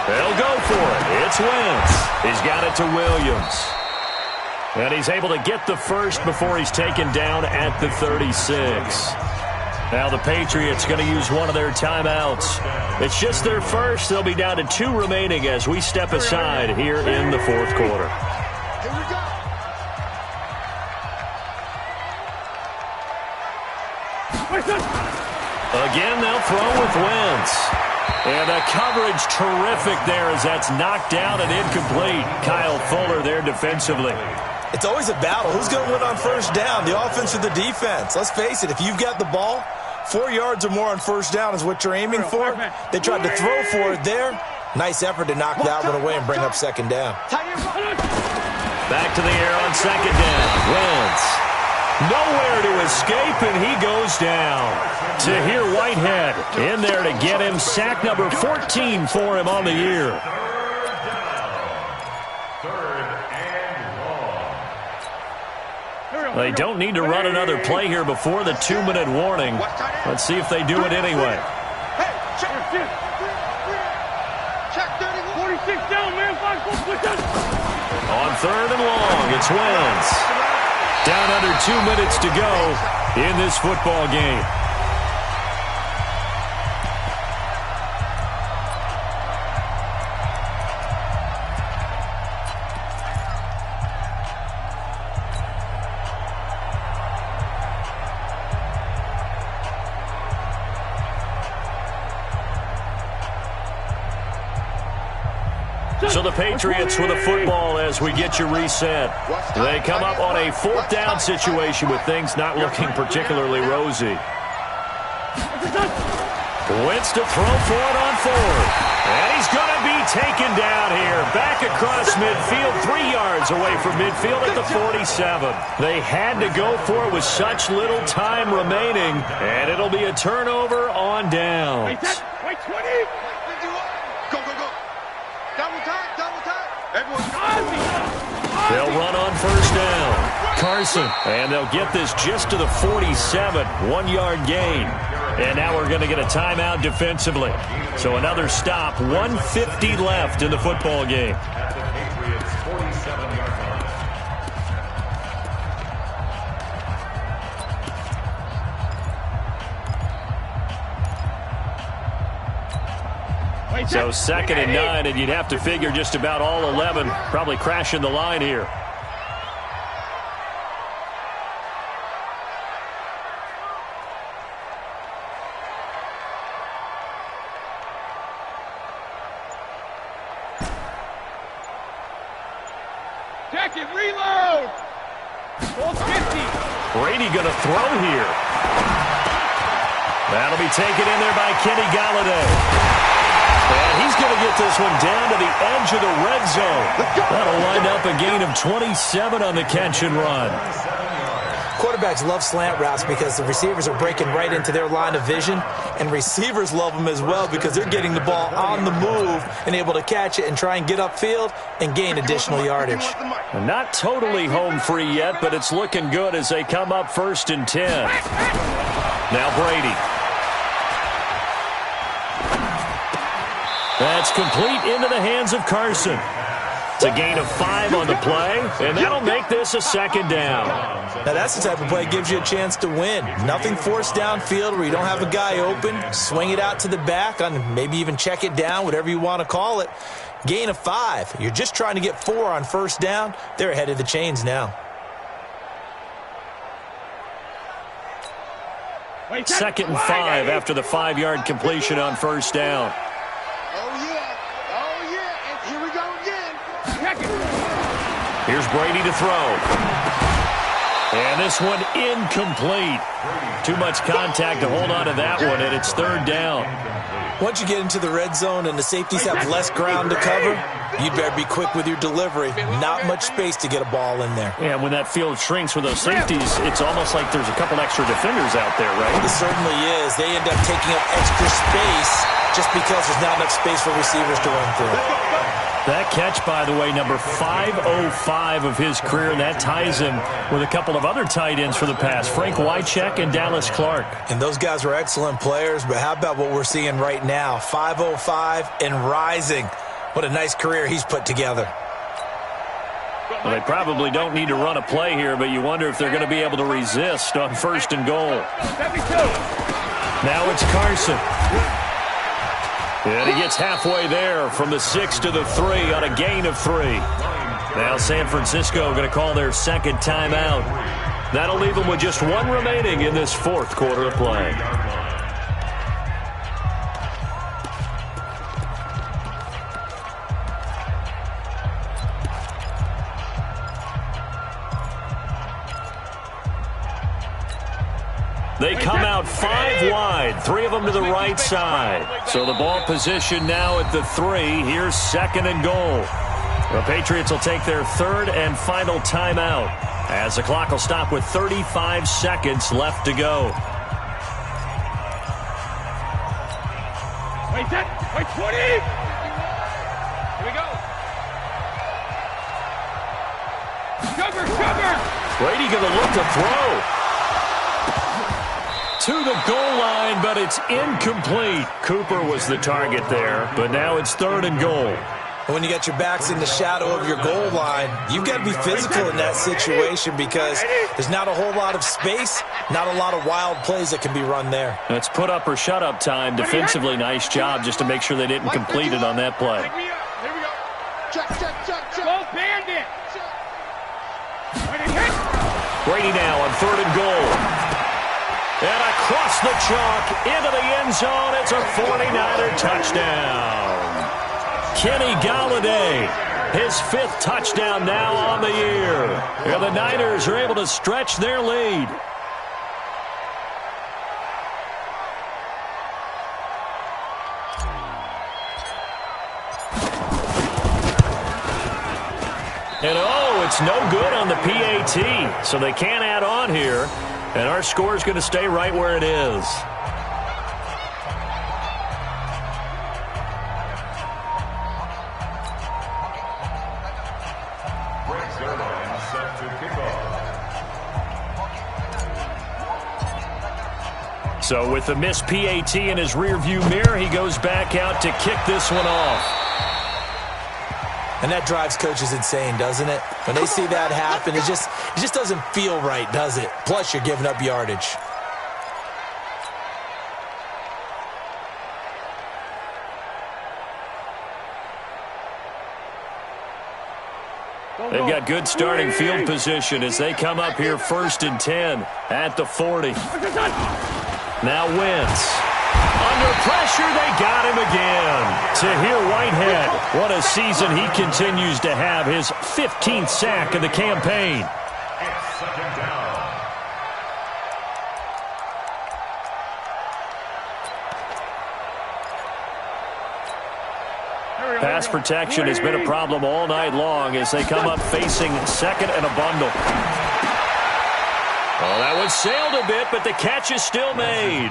They'll go for it. It's Wentz. He's got it to Williams. And he's able to get the first before he's taken down at the 36. Now the Patriots going to use one of their timeouts. It's just their first. They'll be down to 2 remaining as we step aside here in the 4th quarter. Here we go. Again, they'll throw with Wentz. And the coverage terrific there as that's knocked out and incomplete. Kyle Fuller there defensively. It's always a battle. Who's going to win on 1st down, the offense or the defense? Let's face it, if you've got the ball, 4 yards or more on 1st down is what you're aiming for. They tried to throw for it there. Nice effort to knock that one away and bring up 2nd down. Back to the air on 2nd down. Wentz. Nowhere to escape, and he goes down. Tahir Whitehead in there to get him. Sack number 14 for him on the year. They don't need to run another play here before the 2-minute warning. Let's see if they do it anyway. Hey, check 46 down, man. On 3rd and long, it's Wentz. Down under 2 minutes to go in this football game. So the Patriots with a football as we get you reset. They come up on a 4th down situation with things not looking particularly rosy. Wentz to throw for it on 4th. And he's going to be taken down here. Back across midfield, 3 yards away from midfield at the 47. They had to go for it with such little time remaining. And it'll be a turnover on downs. Wait, 20. Go. Double time. They'll run on 1st down. Carson, and they'll get this just to the 47, 1-yard gain. And now we're going to get a timeout defensively. So another stop, 1:50 left in the football game. So 2nd and 9, and you'd have to figure just about all 11 probably crashing the line here. Check it, reload. 50. Brady going to throw here. That'll be taken in there by Kenny Galladay. And he's going to get this one down to the edge of the red zone. That'll wind up a gain of 27 on the catch and run. Quarterbacks love slant routes because the receivers are breaking right into their line of vision, and receivers love them as well because they're getting the ball on the move and able to catch it and try and get upfield and gain additional yardage. Not totally home free yet, but it's looking good as they come up 1st and 10. Now Brady. That's complete into the hands of Carson. It's a gain of 5 on the play, and that'll make this a 2nd down. Now that's the type of play that gives you a chance to win. Nothing forced downfield where you don't have a guy open. Swing it out to the back, on maybe even check it down, whatever you want to call it. Gain of 5. You're just trying to get 4 on 1st down. They're ahead of the chains now. 2nd and 5 after the 5-yard completion on 1st down. Here we go again. Here's Brady to throw. And this one incomplete. Too much contact to hold on to that one, and it's third down. Once you get into the red zone and the safeties have less ground to cover, you'd better be quick with your delivery. Not much space to get a ball in there. Yeah, when that field shrinks with those safeties, it's almost like there's a couple extra defenders out there, right? It certainly is. They end up taking up extra space just because there's not enough space for receivers to run through. That catch, by the way, number 505 of his career, and that ties him with a couple of other tight ends for the pass, Frank Wycheck and Dallas Clark. And those guys were excellent players, but how about what we're seeing right now? 505 and rising. What a nice career he's put together. Well, they probably don't need to run a play here, but you wonder if they're going to be able to resist on first and goal. Now it's Carson. And he gets halfway there from the 6 to the 3 on a gain of 3. Now San Francisco going to call their second timeout. That'll leave them with just one remaining in this fourth quarter of play. They come out 5 wide, 3 of them to the right side. So the ball position now at the 3. Here's second and goal. The Patriots will take their third and final timeout as the clock will stop with 35 seconds left to go. Wait, 10, wait, 20. Here we go. Cover. Brady going to look to throw. To the goal line, but it's incomplete. Cooper was the target there, but now it's third and goal. When you got your backs in the shadow of your goal line, you've got to be physical in that situation because there's not a whole lot of space, not a lot of wild plays that can be run there. It's put up or shut up time. Defensively, nice job just to make sure they didn't complete it on that play. Here we go. Check. Go bandit. Brady now on third and goal. And across the chalk into the end zone, it's a 49er touchdown. Kenny Golladay, his 5th touchdown now on the year. And the Niners are able to stretch their lead. And it's no good on the PAT, so they can't add on here. And our score is going to stay right where it is. So with the missed PAT in his rearview mirror, he goes back out to kick this one off. And that drives coaches insane, doesn't it? When they see that happen, it just doesn't feel right, does it? Plus, you're giving up yardage. They've got good starting field position as they come up here first and 10 at the 40. Now Wentz. Under pressure, they got him again. Tahir Whitehead, what a season he continues to have, his 15th sack of the campaign. Pass protection has been a problem all night long as they come up facing second and a bundle. Oh, that one sailed a bit, but the catch is still made.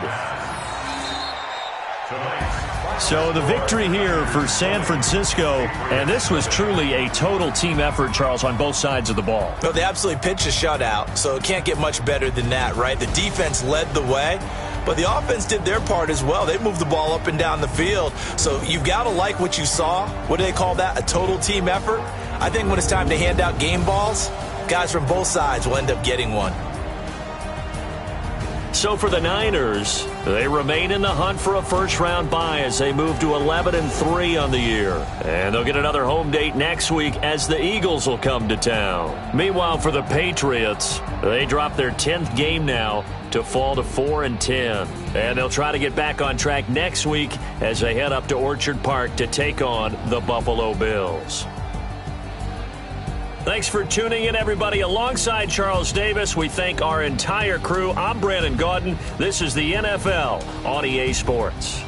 So the victory here for San Francisco, and this was truly a total team effort, Charles, on both sides of the ball. Well, they absolutely pitched a shutout, so it can't get much better than that, right? The defense led the way, but the offense did their part as well. They moved the ball up and down the field, so you've got to like what you saw. What do they call that? A total team effort? I think when it's time to hand out game balls, guys from both sides will end up getting one. So for the Niners, they remain in the hunt for a first-round bye as they move to 11-3 on the year. And they'll get another home date next week as the Eagles will come to town. Meanwhile, for the Patriots, they drop their 10th game now to fall to 4-10. And they'll try to get back on track next week as they head up to Orchard Park to take on the Buffalo Bills. Thanks for tuning in, everybody. Alongside Charles Davis, we thank our entire crew. I'm Brandon Gaudin. This is the NFL on EA Sports.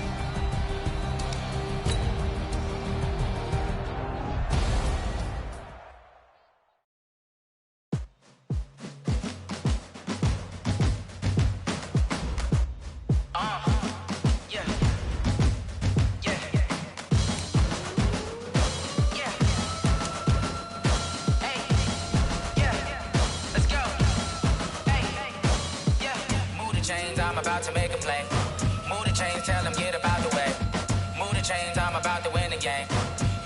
I'm about to make a play. Move the chains, tell them get about the way. Move the chains, I'm about to win the game.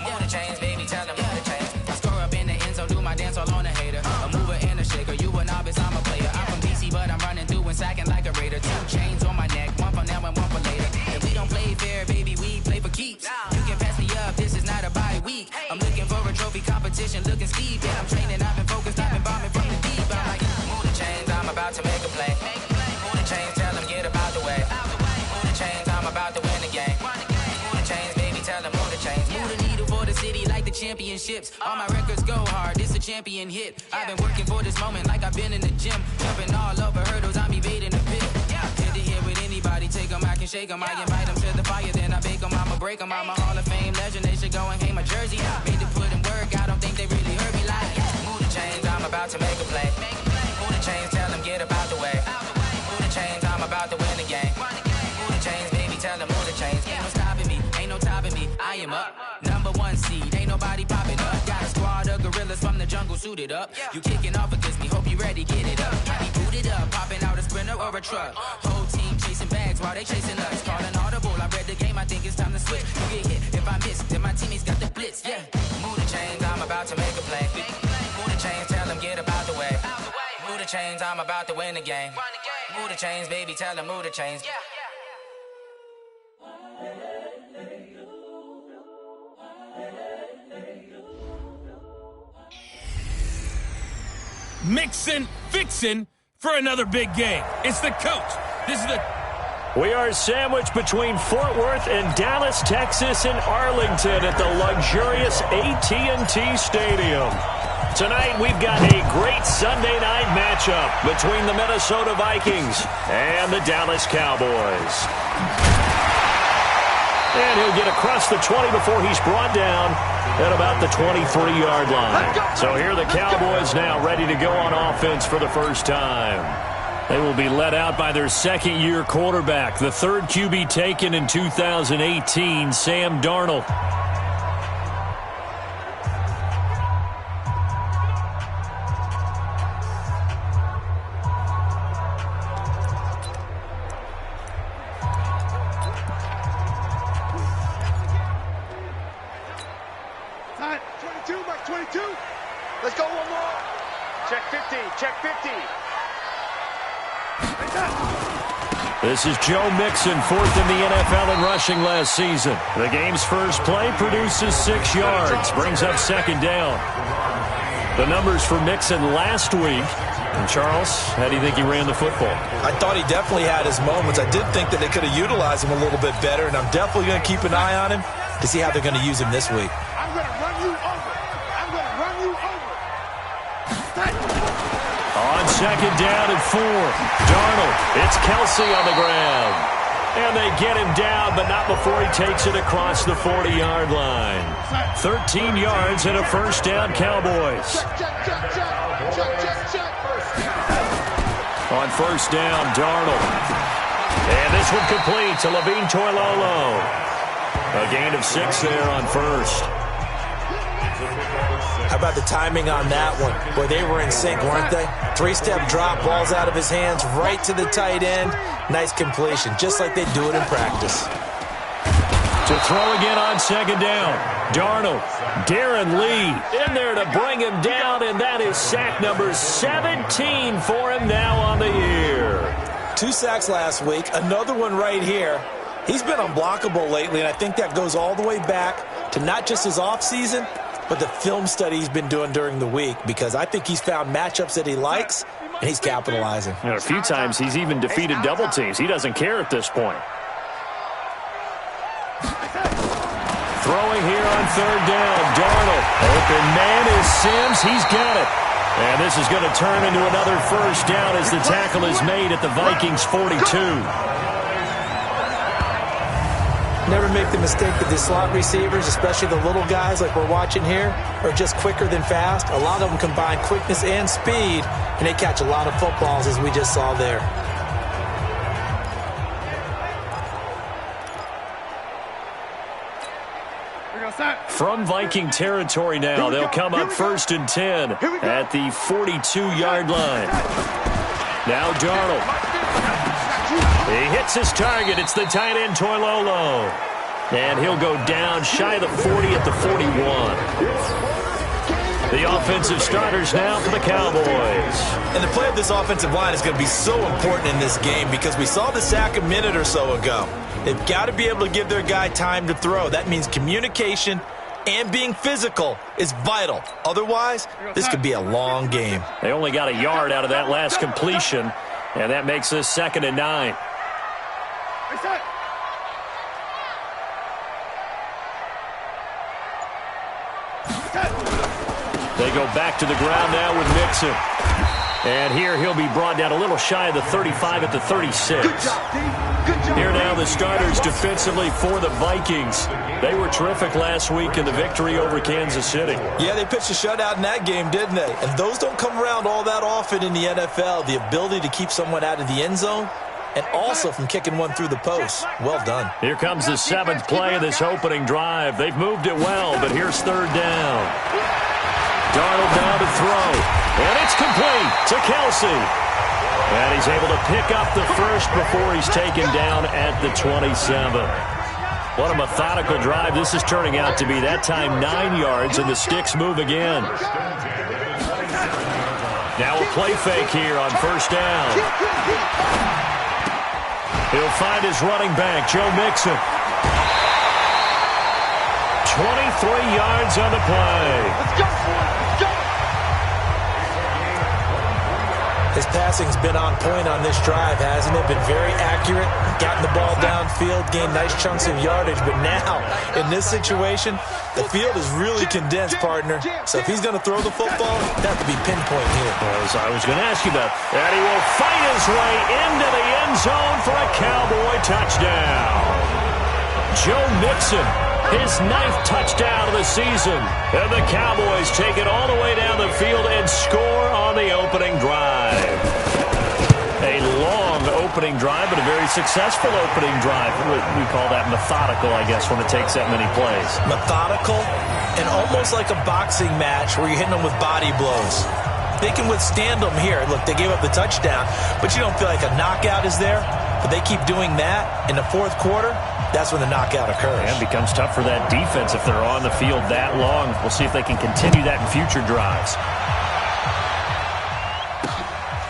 Move the chains, baby, tell them move the chains. I score up in the end zone, do my dance all on a hater. A mover and a shaker, you a novice, I'm a player. I'm from DC, but I'm running through and sacking like a raider. 2 chains on my neck, one for now and one for later. If we don't play fair, baby, we play for keeps. You can pass me up, this is not a bye week. I'm looking for a trophy competition, looking steep. Yeah, I'm training, I've been focused, I've been bombing from the deep. I'm like, move the chains, I'm about to make a play. Move the chains, tell them get about the way. Move the chains, I'm about to win the game. Move the chains, baby, tell them move the chains. Move the needle for the city like the championships. All my records go hard, this a champion hit. I've been working for this moment like I've been in the gym. Jumping all over hurdles, I'm evading the pit. Head to head with anybody, take them, I can shake them. I invite them to the fire, then I bake them, I'ma break them. I'm a Hall of Fame legend, they should go and hang my jersey. Made to put in work, I don't think they really heard me like. Move the chains, I'm about to make a play. Move the chains, tell them get about the way. Move the chains, I'm about to win the game. Move the chains, baby, tell them move the chains. Ain't no stopping me, ain't no topping me. I am up, #1 seed, ain't nobody popping up. Got a squad of gorillas from the jungle suited up. You kicking off against me, hope you ready, get it up. I be booted up, popping out a sprinter or a truck. Whole team chasing bags while they chasing us. Calling audible, I read the game, I think it's time to switch. You get hit, if I miss, then my teammates got the blitz, yeah. Move the chains, I'm about to make a play. Move the chains, tell them get about the way. Move the chains, I'm about to win the game. Move the chains, baby, tell them move the chains. Mixin', fixin' for another big game. It's the coach. This is the... We are sandwiched between Fort Worth and Dallas, Texas, and Arlington at the luxurious AT&T Stadium. Tonight, we've got a great Sunday night matchup between the Minnesota Vikings and the Dallas Cowboys. And he'll get across the 20 before he's brought down at about the 23-yard line. So here are the Cowboys now ready to go on offense for the first time. They will be led out by their second-year quarterback, the third QB taken in 2018, Sam Darnold. Time, 22, Mike, 22. Let's go one more. Check 50, check 50. This is Joe Mixon, fourth in the NFL in rushing last season. The game's first play produces 6 yards, brings up second down. The numbers for Mixon last week. And Charles, how do you think he ran the football? I thought he definitely had his moments. I did think that they could have utilized him a little bit better, and I'm definitely going to keep an eye on him to see how they're going to use him this week. I'm going to run you over. I'm going to run you over. On second down and 4, Darnold. It's Kelsey on the ground. And they get him down, but not before he takes it across the 40-yard line. 13 yards and a first down, Cowboys. On first down, Darnold. And this one complete to Levine Toilolo. A gain of 6 there on first. How about the timing on that one? Boy, they were in sync, weren't they? 3-step drop, balls out of his hands, right to the tight end. Nice completion, just like they do it in practice. To throw again on second down. Darnold, Darren Lee in there to bring him down, and that is sack number 17 for him now on the year. 2 sacks last week, another one right here. He's been unblockable lately, and I think that goes all the way back to not just his offseason, but the film study he's been doing during the week, because I think he's found matchups that he likes, and he's capitalizing. And a few times he's even defeated double teams. He doesn't care at this point. Throwing here on third down. Darnold. Open man is Sims. He's got it. And this is going to turn into another first down as the tackle is made at the Vikings 42. Never make the mistake that the slot receivers, especially the little guys like we're watching here, are just quicker than fast. A lot of them combine quickness and speed, and they catch a lot of footballs, as we just saw there. From Viking territory now, they'll come up 1st and 10 at the 42-yard line. Now Darnold. He hits his target. It's the tight end, Toilolo. And he'll go down shy of the 40 at the 41. The offensive starters now for the Cowboys. And the play of this offensive line is going to be so important in this game because we saw the sack a minute or so ago. They've got to be able to give their guy time to throw. That means communication and being physical is vital. Otherwise, this could be a long game. They only got a yard out of that last completion, and that makes this 2nd and 9. They go back to the ground now with Mixon. And here he'll be brought down a little shy of the 35 at the 36. Here now the starters defensively for the Vikings. They were terrific last week in the victory over Kansas City. Yeah, they pitched a shutout in that game, didn't they? And those don't come around all that often in the NFL. The ability to keep someone out of the end zone and also from kicking one through the post. Well done. Here comes the 7th play of this opening drive. They've moved it well, but here's 3rd down. Darnold down to throw. And it's complete to Kelsey. And he's able to pick up the first before he's taken down at the 27. What a methodical drive this is turning out to be. That time 9 yards, and the sticks move again. Now a play fake here on 1st down. He'll find his running back, Joe Mixon. 23 yards on the play. Let's go. His passing's been on point on this drive, hasn't it? Been very accurate, gotten the ball downfield, gained nice chunks of yardage. But now, in this situation, the field is really condensed, partner. So if he's going to throw the football, that could be pinpoint here. As I was going to ask you about. And he will fight his way into the end zone for a Cowboy touchdown. Joe Mixon, his 9th touchdown of the season. And the Cowboys take it all the way down the field and score on the opening drive. A long opening drive, but a very successful opening drive. We call that methodical, I guess, when it takes that many plays. Methodical and almost like a boxing match where you're hitting them with body blows. They can withstand them here. Look, they gave up the touchdown, but you don't feel like a knockout is there. But they keep doing that in the 4th quarter. That's when the knockout occurs. And it becomes tough for that defense if they're on the field that long. We'll see if they can continue that in future drives.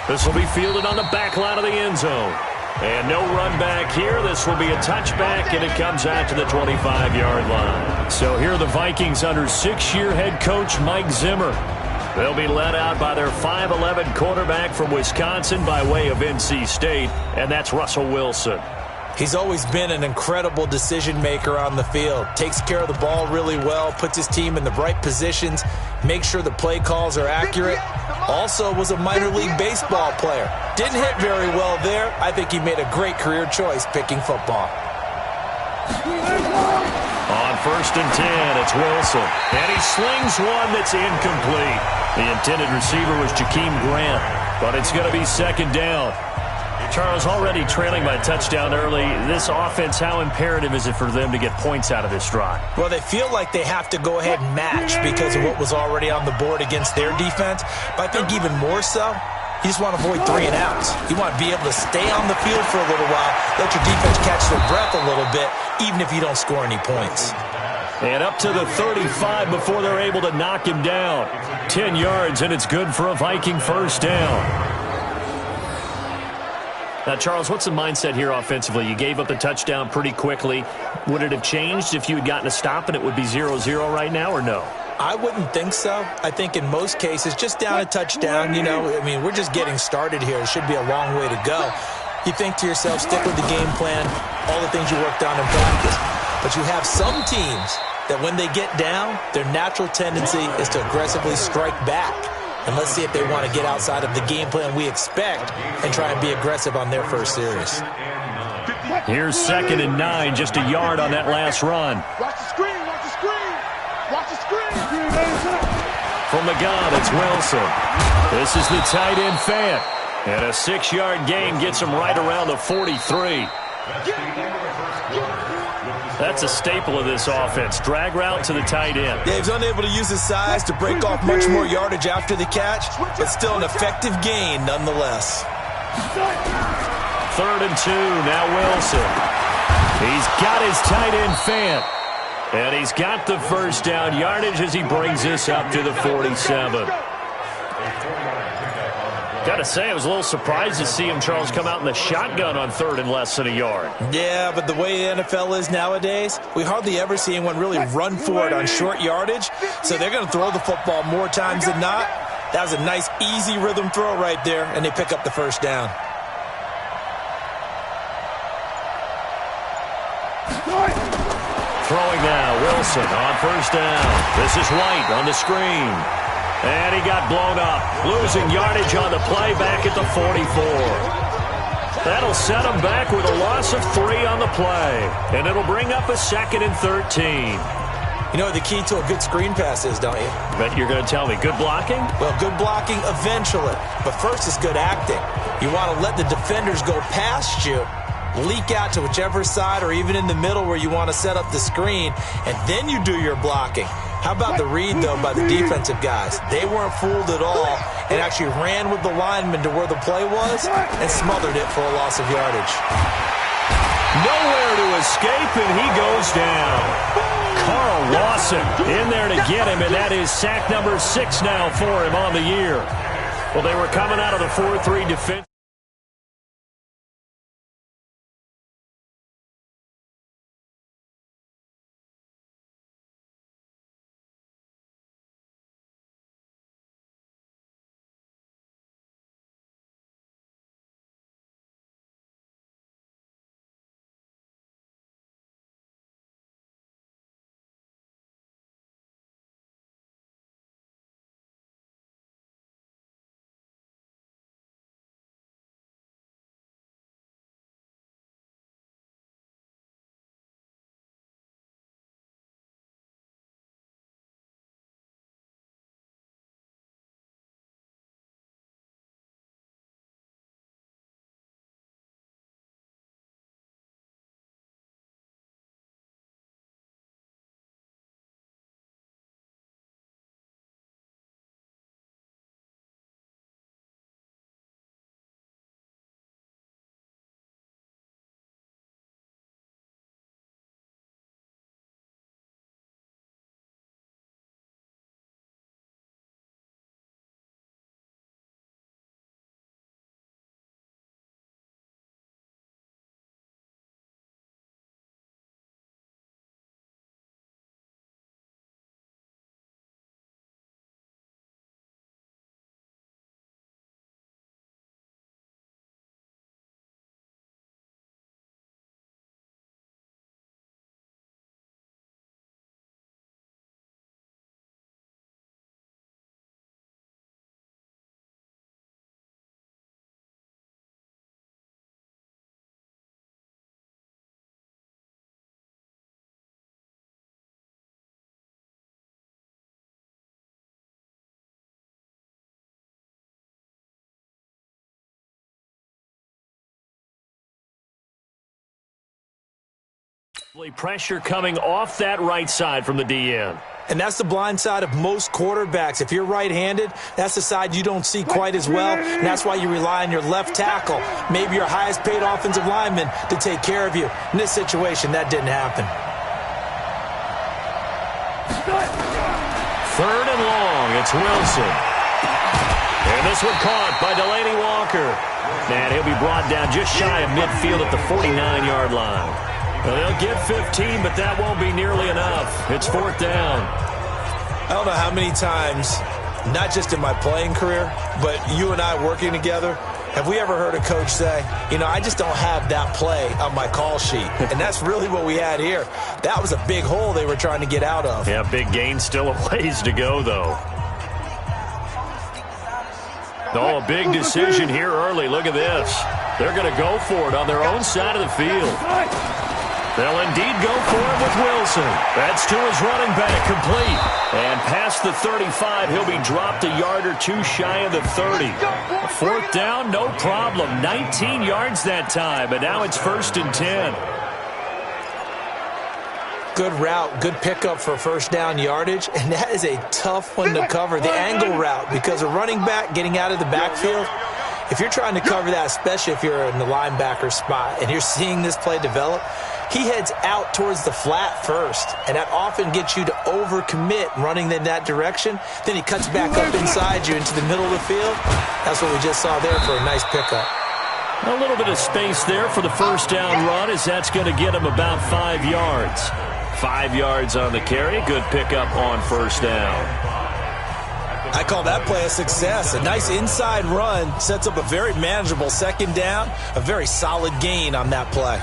This will be fielded on the back line of the end zone. And no run back here. This will be a touchback, and it comes out to the 25-yard line. So here are the Vikings under 6-year head coach Mike Zimmer. They'll be led out by their 5'11" quarterback from Wisconsin by way of NC State, and that's Russell Wilson. He's always been an incredible decision maker on the field. Takes care of the ball really well, puts his team in the right positions, makes sure the play calls are accurate. Also was a minor league baseball player. Didn't hit very well there. I think he made a great career choice picking football. On 1st and 10, it's Wilson. And he slings one that's incomplete. The intended receiver was Jakeem Grant, but it's going to be 2nd down. Charles, already trailing by touchdown early. This offense, how imperative is it for them to get points out of this drive? Well, they feel like they have to go ahead and match because of what was already on the board against their defense. But I think even more so, you just want to avoid 3 and outs. You want to be able to stay on the field for a little while, let your defense catch their breath a little bit, even if you don't score any points. And up to the 35 before they're able to knock him down. 10 yards, and it's good for a Viking 1st down. Now, Charles, what's the mindset here offensively? You gave up the touchdown pretty quickly. Would it have changed if you had gotten a stop and it would be 0-0 right now, or no? I wouldn't think so. I think in most cases, just down a touchdown, you know, I mean, we're just getting started here. It should be a long way to go. You think to yourself, stick with the game plan, all the things you worked on in practice. But you have some teams that when they get down, their natural tendency is to aggressively strike back. And let's see if they want to get outside of the game plan we expect and try and be aggressive on their first series. Here's 2nd and 9, just a yard on that last run. Watch the screen, watch the screen. Watch the screen. From the gun, it's Wilson. This is the tight end Fant. And a 6-yard gain gets him right around the 43. That's a staple of this offense. Drag route to the tight end. Yeah, he's unable to use his size to break off much more yardage after the catch, but still an effective gain nonetheless. 3rd and 2, now Wilson. He's got his tight end Fant. And he's got the first down yardage as he brings this up to the 47. Got to say, I was a little surprised to see him, Charles, come out in the shotgun on 3rd and less than a yard. Yeah, but the way the NFL is nowadays, we hardly ever see anyone really run for it on short yardage, so they're going to throw the football more times than not. That was a nice, easy rhythm throw right there, and they pick up the first down. Throwing now, Wilson on first down. This is White on the screen. And he got blown up, losing yardage on the play back at the 44. That'll set him back with a loss of 3 on the play. And it'll bring up a 2nd and 13. You know what the key to a good screen pass is, don't you? Bet you're going to tell me. Good blocking? Well, good blocking eventually. But first is good acting. You want to let the defenders go past you, leak out to whichever side or even in the middle where you want to set up the screen, and then you do your blocking. How about the read, though, by the defensive guys? They weren't fooled at all and actually ran with the lineman to where the play was and smothered it for a loss of yardage. Nowhere to escape, and he goes down. Carl Lawson in there to get him, and that is sack number 6 now for him on the year. Well, they were coming out of the 4-3 defense. Pressure coming off that right side from the DN. And that's the blind side of most quarterbacks. If you're right-handed, that's the side you don't see quite as well, and that's why you rely on your left tackle, maybe your highest-paid offensive lineman, to take care of you. In this situation, that didn't happen. 3rd and long, it's Wilson. And this one caught by Delaney Walker. And he'll be brought down just shy of midfield at the 49-yard line. Well, they'll get 15, but that won't be nearly enough. It's 4th down. I don't know how many times, not just in my playing career, but you and I working together, Have we ever heard a coach say, I just don't have that play on my call sheet? And that's really what we had here. That was a big hole they were trying to get out of. Yeah, big gain, still a ways to go, though. Oh, a big decision here early. Look at this. They're going to go for it on their own side of the field. They'll indeed go for it with Wilson. That's to his running back, complete. And past the 35, he'll be dropped a yard or two shy of the 30. Fourth down, no problem. 19 yards that time, but now it's 1st and 10. Good route, good pickup for first down yardage, and that is a tough one to cover, the angle route, because a running back getting out of the backfield, if you're trying to cover that, especially if you're in the linebacker spot and you're seeing this play develop, he heads out towards the flat first, and that often gets you to overcommit running in that direction. Then he cuts back up inside you into the middle of the field. That's what we just saw there for a nice pickup. A little bit of space there for the first down run, as that's going to get him about 5 yards. 5 yards on the carry. Good pickup on first down. I call that play a success. A nice inside run sets up a very manageable second down. A very solid gain on that play.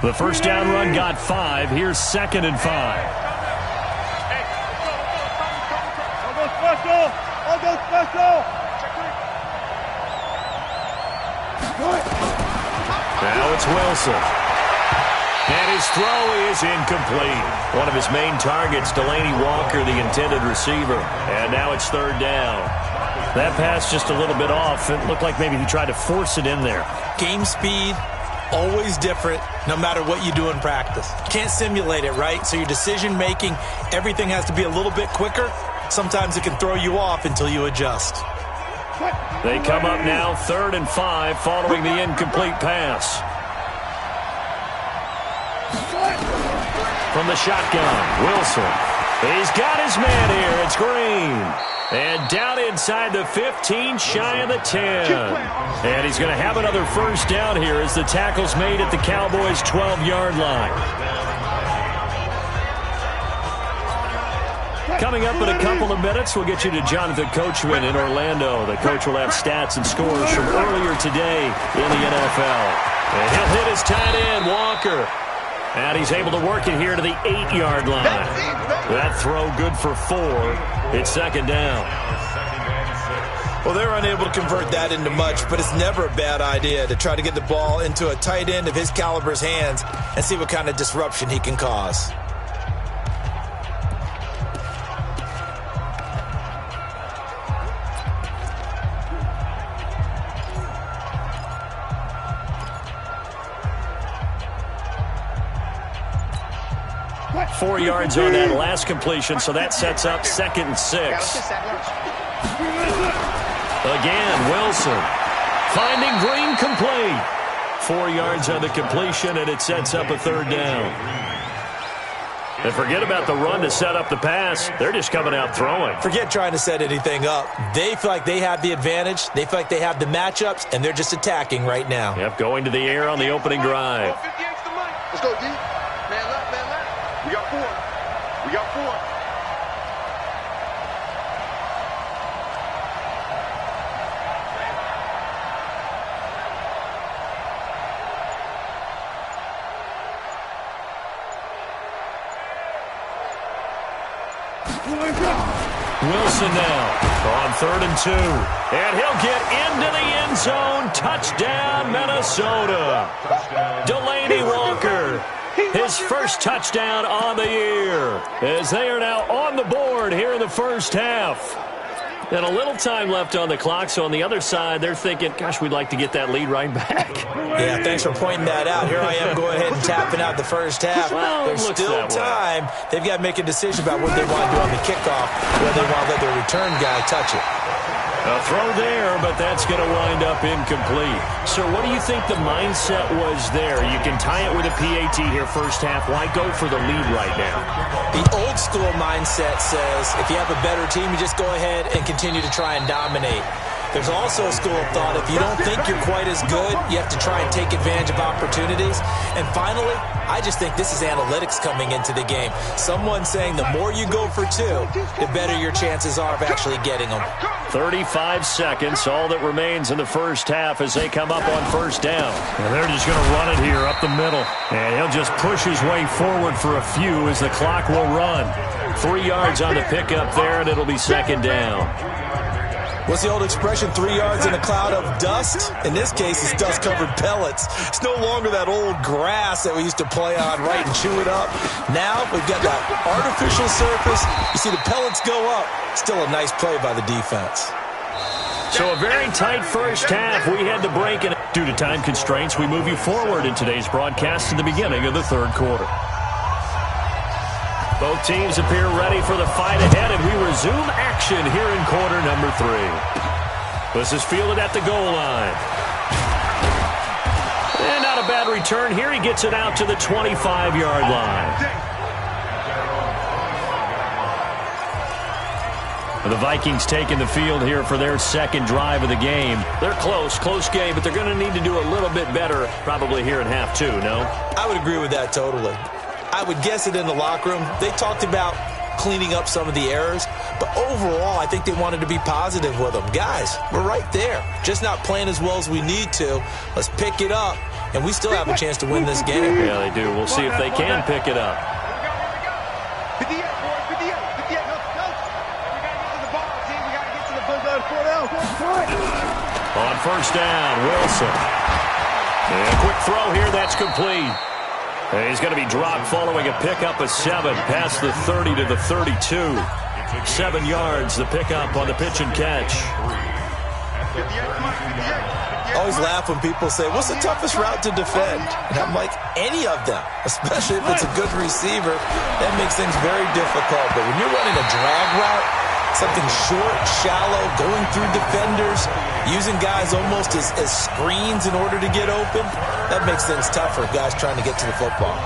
The first down run got 5. Here's 2nd and 5. I'll go special. I'll go special. Now it's Wilson. And his throw is incomplete. One of his main targets, Delaney Walker, the intended receiver. And now it's 3rd down. That pass just a little bit off. It looked like maybe he tried to force it in there. Game speed, always different, no matter what you do in practice. Can't simulate it, right? So your decision-making, everything has to be a little bit quicker. Sometimes it can throw you off until you adjust. They come up now, 3rd and 5, following the incomplete pass. From the shotgun, Wilson. He's got his man here. It's Green. And down inside the 15, shy of the 10. And he's going to have another first down here as the tackle's made at the Cowboys' 12-yard line. Coming up in a couple of minutes, we'll get you to Jonathan Coachman in Orlando. The coach will have stats and scores from earlier today in the NFL. And he'll hit his tight end, Walker. And he's able to work it here to the 8-yard line. That throw good for 4. It's 2nd down. Well, they're unable to convert that into much, but it's never a bad idea to try to get the ball into a tight end of his caliber's hands and see what kind of disruption he can cause. Four yards on that last completion, so that sets up 2nd and 6. Again, Wilson finding Green complete. 4 yards on the completion, and it sets up a 3rd down. And forget about the run to set up the pass. They're just coming out throwing. Forget trying to set anything up. They feel like they have the advantage. They feel like they have the matchups, and they're just attacking right now. Yep, going to the air on the opening drive. Let's go, D. Man left, man left. We got 4. We got 4. Wilson now on 3rd and 2. And he'll get into the end zone. Touchdown, Minnesota. Delaney Walker, his first touchdown on the year, as they are now on the board here in the first half. And a little time left on the clock, so on the other side, they're thinking, gosh, we'd like to get that lead right back. Yeah, thanks for pointing that out. Here I am going ahead and tapping out the first half. Well, there's still time. They've got to make a decision about what they want to do on the kickoff, whether they want to let their return guy touch it. A throw there, but that's going to wind up incomplete. So what do you think the mindset was there? You can tie it with a PAT here first half. Why go for the lead right now? The old school mindset says if you have a better team, you just go ahead and continue to try and dominate. There's also a school of thought, if you don't think you're quite as good, you have to try and take advantage of opportunities. And finally, I just think this is analytics coming into the game. Someone saying the more you go for two, the better your chances are of actually getting them. 35 seconds, all that remains in the first half as they come up on first down. And they're just going to run it here up the middle. And he'll just push his way forward for a few as the clock will run. 3 yards on the pickup there, and it'll be second down. What's the old expression, 3 yards in a cloud of dust? In this case, it's dust-covered pellets. It's no longer that old grass that we used to play on, right, and chew it up. Now we've got that artificial surface. You see the pellets go up. Still a nice play by the defense. So a very tight first half. We had to break it. Due to time constraints, we move you forward in today's broadcast to the beginning of the third quarter. Both teams appear ready for the fight ahead, and we resume action here in quarter number 3. This is fielded at the goal line. And not a bad return here. He gets it out to the 25-yard line. The Vikings taking the field here for their second drive of the game. They're close game, but they're going to need to do a little bit better probably here in half 2, no? I would agree with that totally. I would guess it in the locker room. They talked about cleaning up some of the errors, but overall, I think they wanted to be positive with them. Guys, we're right there. Just not playing as well as we need to. Let's pick it up, and we still have a chance to win this game. Yeah, they do. We'll see if they can pick it up. 58, boys, 58, 58. No. We got to get to the ball, team. We got to get to the first down. On first down, Wilson. And a quick throw here. That's complete. He's going to be dropped following a pickup of 7 past the 30 to the 32. 7 yards, the pickup on the pitch and catch. I always laugh when people say, what's the toughest route to defend? And I'm like, any of them, especially if it's a good receiver. That makes things very difficult. But when you're running a drag route, something short, shallow, going through defenders, using guys almost as screens in order to get open, that makes things tough for guys trying to get to the football.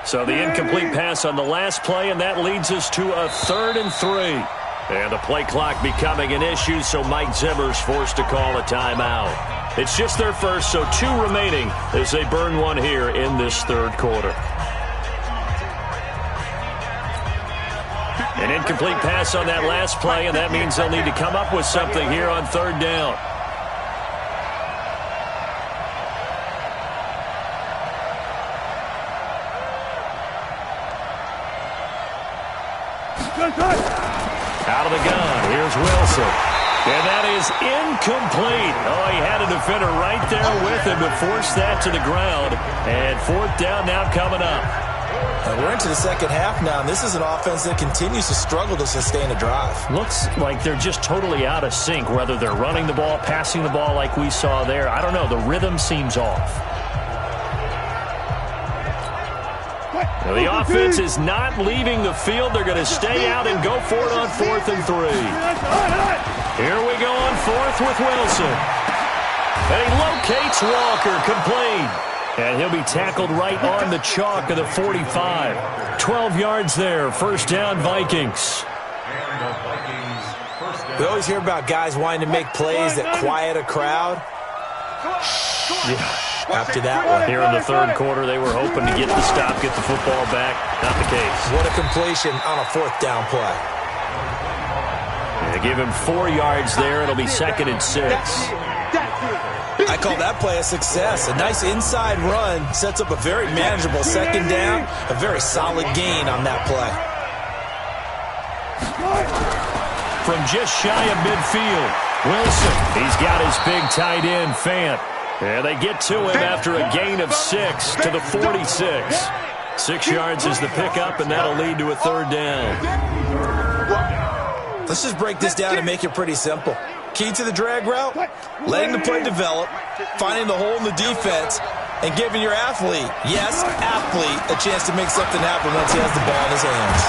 So the incomplete pass on the last play, and that leads us to a 3rd and 3. And the play clock becoming an issue, so Mike Zimmer's forced to call a timeout. It's just their first, so 2 remaining as they burn one here in this third quarter. An incomplete pass on that last play, and that means they'll need to come up with something here on 3rd down. Out of the gun, here's Wilson. And that is incomplete. Oh, he had a defender right there with him to force that to the ground. And 4th down now coming up. We're into the second half now, and this is an offense that continues to struggle to sustain a drive. Looks like they're just totally out of sync, whether they're running the ball, passing the ball like we saw there. I don't know, the rhythm seems off. Now the offense is not leaving the field. They're going to stay out and go for it on 4th and 3. Here we go on 4th with Wilson. And he locates Walker, complete. And he'll be tackled right on the chalk of the 45. 12 yards there, first down Vikings. We always hear about guys wanting to make plays that quiet a crowd. Yeah. After that one. Here in the third quarter, they were hoping to get the stop, get the football back. Not the case. What a completion on a 4th down play. They give him 4 yards there. It'll be 2nd and 6. I call that play a success. A nice inside run sets up a very manageable 2nd down. A very solid gain on that play. From just shy of midfield, Wilson. He's got his big tight end, Fant. And they get to him after a gain of 6 to the 46. 6 yards is the pickup, and that'll lead to a 3rd down. Let's just break this down and make it pretty simple. Key to the drag route, letting the play develop, finding the hole in the defense, and giving your athlete, yes, athlete, a chance to make something happen once he has the ball in his hands.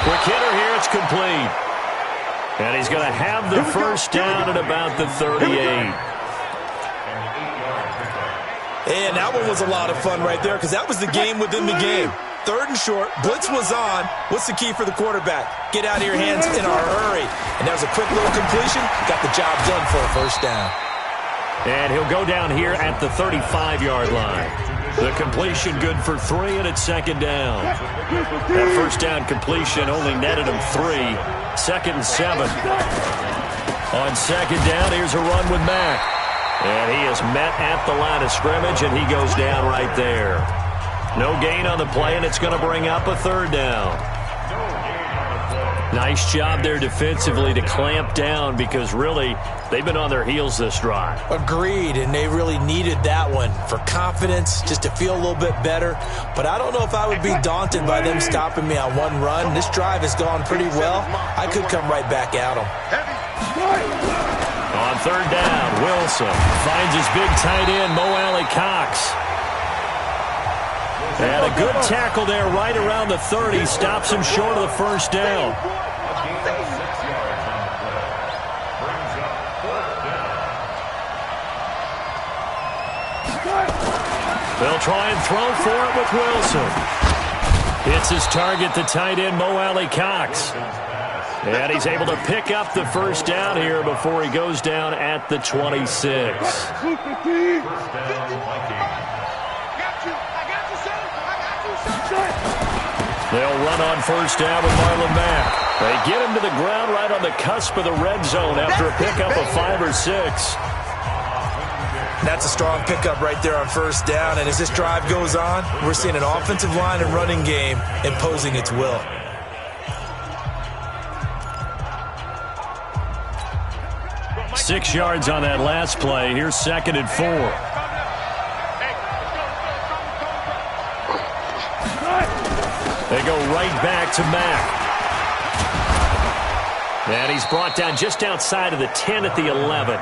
Quick hitter here, it's complete. And he's going to have the first down at about the 38. And that one was a lot of fun right there because that was the game within the game. 3rd and short, blitz was on. What's the key for the quarterback? Get out of your hands in a hurry. And that was a quick little completion. Got the job done for a first down. And he'll go down here at the 35-yard line. The completion good for 3, and it's 2nd down. That first down completion only netted him 3. 2nd and 7. On 2nd down, here's a run with Mack. And he is met at the line of scrimmage, and he goes down right there. No gain on the play, and it's going to bring up a 3rd down. Nice job there defensively to clamp down because really they've been on their heels this drive. Agreed, and they really needed that one for confidence, just to feel a little bit better. But I don't know if I would be daunted by them stopping me on one run. This drive has gone pretty well. I could come right back at them. On 3rd down, Wilson finds his big tight end, Mo Alley Cox. And a good tackle there right around the 30. Stops him short of the first down. They'll try and throw for it with Wilson. Hits his target, the tight end, Mo Alley Cox. And he's able to pick up the first down here before he goes down at the 26. They'll run on first down with Marlon Mack. They get him to the ground right on the cusp of the red zone after a pickup of 5 or 6. That's a strong pickup right there on first down. And as this drive goes on, we're seeing an offensive line and running game imposing its will. Six yards on that last play. Here's 2nd and 4. They go right back to Mack. And he's brought down just outside of the 10 at the 11.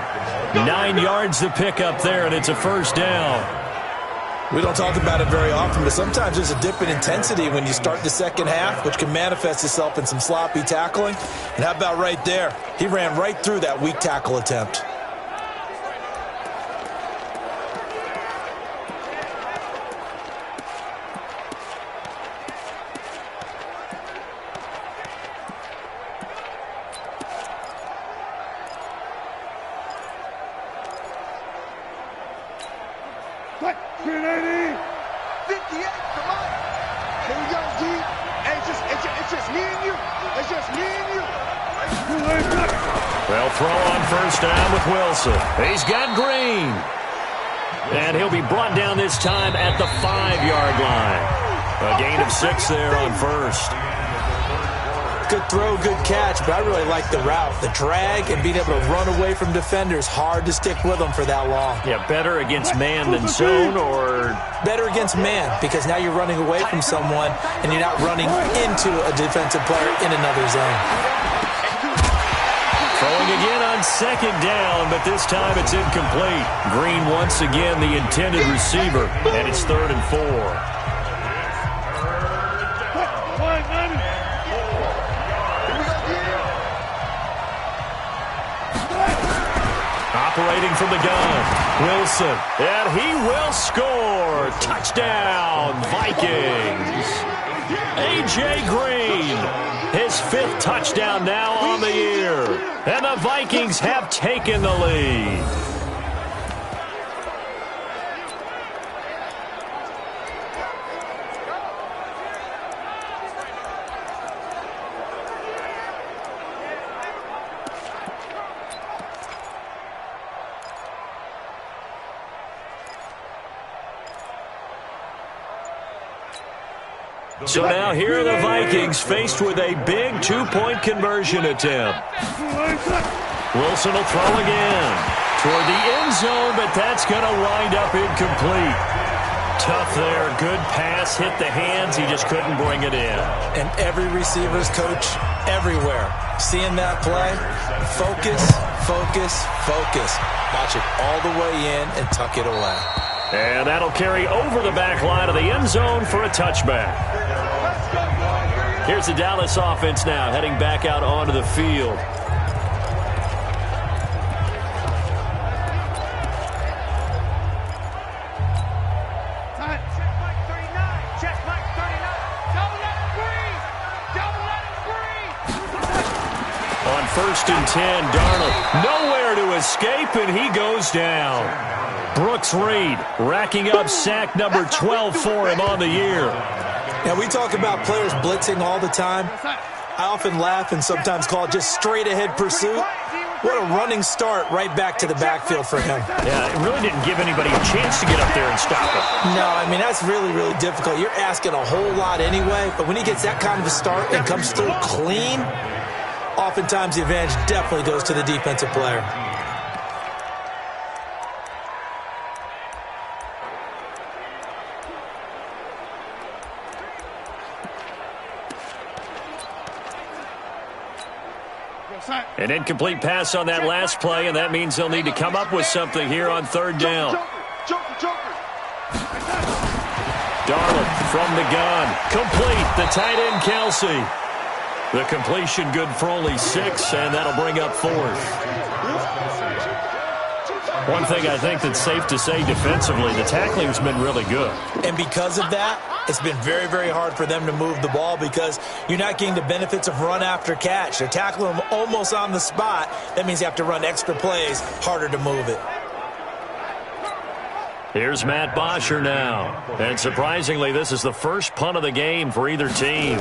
9 yards to pick up there, and it's a first down. We don't talk about it very often, but sometimes there's a dip in intensity when you start the second half, which can manifest itself in some sloppy tackling. And how about right there? He ran right through that weak tackle attempt. They'll throw on first down with Wilson. He's got Green. And he'll be brought down this time at the 5-yard line. A gain of 6 there on first. Good throw, good catch, but I really like the route. The drag and being able to run away from defenders, hard to stick with them for that long. Yeah, better against man than zone, or? Better against man, because now you're running away from someone and you're not running into a defensive player in another zone. Throwing again on second down, but this time it's incomplete. Green once again the intended receiver, and it's 3rd and 4. Operating from the gun, Wilson, and he will score. Touchdown, Vikings. A.J. Green, his 5th touchdown now on the year. And the Vikings have taken the lead. So now here are the Vikings faced with a big 2-point conversion attempt. Wilson will throw again toward the end zone, but that's going to wind up incomplete. Tough there. Good pass. Hit the hands. He just couldn't bring it in. And every receiver's coach everywhere. Seeing that play, focus, focus, focus. Watch it all the way in and tuck it away. And that'll carry over the back line of the end zone for a touchback. Here's the Dallas offense now, heading back out onto the field. On 1st and 10, Darnold nowhere to escape, and he goes down. Brooks Reed racking up sack number 12 for him on the year. Now, we talk about players blitzing all the time. I often laugh and sometimes call it just straight-ahead pursuit. What a running start right back to the backfield for him. Yeah, it really didn't give anybody a chance to get up there and stop him. No, I mean, that's really, really difficult. You're asking a whole lot anyway, but when he gets that kind of a start and comes through clean, oftentimes the advantage definitely goes to the defensive player. An incomplete pass on that last play, and that means they'll need to come up with something here on 3rd down. Darnold from the gun. Complete. The tight end, Kelsey. The completion good for only 6, and that'll bring up 4th. One thing I think that's safe to say defensively, the tackling's been really good. And because of that, it's been very, very hard for them to move the ball because you're not getting the benefits of run after catch. They're tackling them almost on the spot. That means you have to run extra plays, harder to move it. Here's Matt Bosher now. And surprisingly, this is the first punt of the game for either team.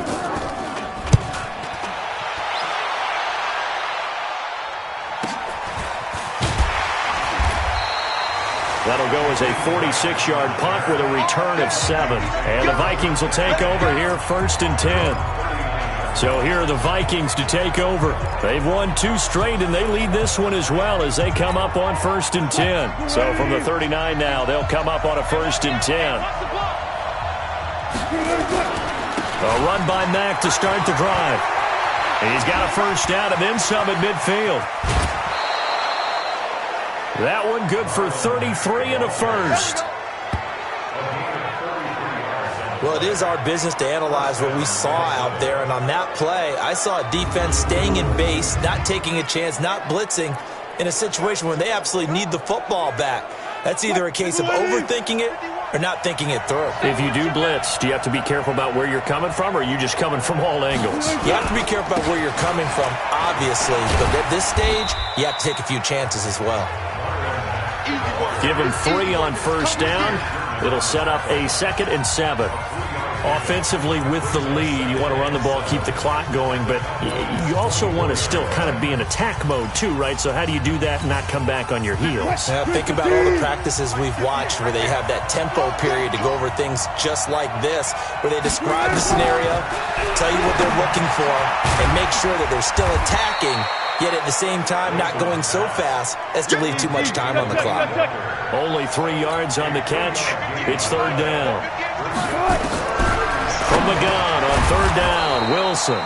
That'll go as a 46-yard punt with a return of 7. And the Vikings will take over here 1st and 10. So here are the Vikings to take over. They've won 2 straight, and they lead this one as well as they come up on 1st and 10. So from the 39 now, they'll come up on a 1st and 10. A run by Mack to start the drive. He's got a 1st down and then some at midfield. That one good for 33 and a 1st. Well, it is our business to analyze what we saw out there, and on that play, I saw a defense staying in base, not taking a chance, not blitzing, in a situation where they absolutely need the football back. That's either a case of overthinking it or not thinking it through. If you do blitz, do you have to be careful about where you're coming from, or are you just coming from all angles? You have to be careful about where you're coming from, obviously, but at this stage, you have to take a few chances as well. Give him 3 on 1st down. It'll set up a 2nd and 7. Offensively with the lead, you want to run the ball, keep the clock going, but you also want to still kind of be in attack mode too, right? So how do you do that and not come back on your heels? Yeah, think about all the practices we've watched where they have that tempo period to go over things just like this, where they describe the scenario, tell you what they're looking for, and make sure that they're still attacking, yet at the same time not going so fast as to leave too much time on the clock. Only 3 yards on the catch. It's 3rd down. From the gun on 3rd down, Wilson.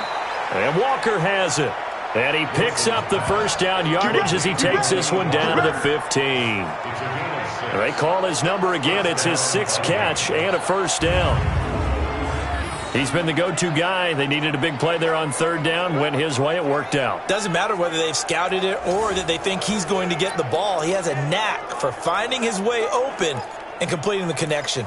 And Walker has it. And he picks up the 1st down yardage as he takes this one down to the 15. They call his number again. It's his 6th catch and a 1st down. He's been the go-to guy. They needed a big play there on 3rd down. Went his way. It worked out. Doesn't matter whether they've scouted it or that they think he's going to get the ball. He has a knack for finding his way open and completing the connection.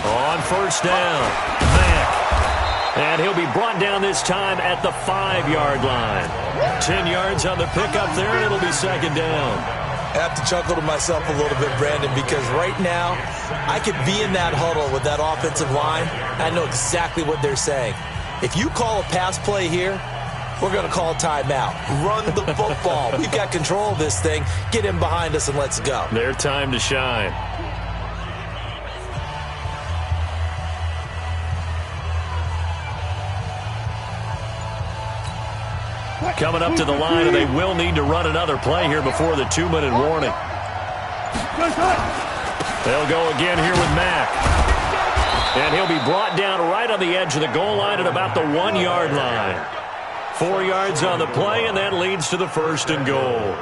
On 1st down, Mack. And he'll be brought down this time at the 5-yard line. 10 yards on the pickup there, and it'll be 2nd down. I have to chuckle to myself a little bit, Brandon, because right now I could be in that huddle with that offensive line. I know exactly what they're saying. If you call a pass play here, we're going to call timeout. Run the football. We've got control of this thing. Get him behind us and let's go. Their time to shine. Coming up to the line, and they will need to run another play here before the 2-minute warning. They'll go again here with Mack. And he'll be brought down right on the edge of the goal line at about the 1-yard line. 4 yards on the play, and that leads to the 1st and goal.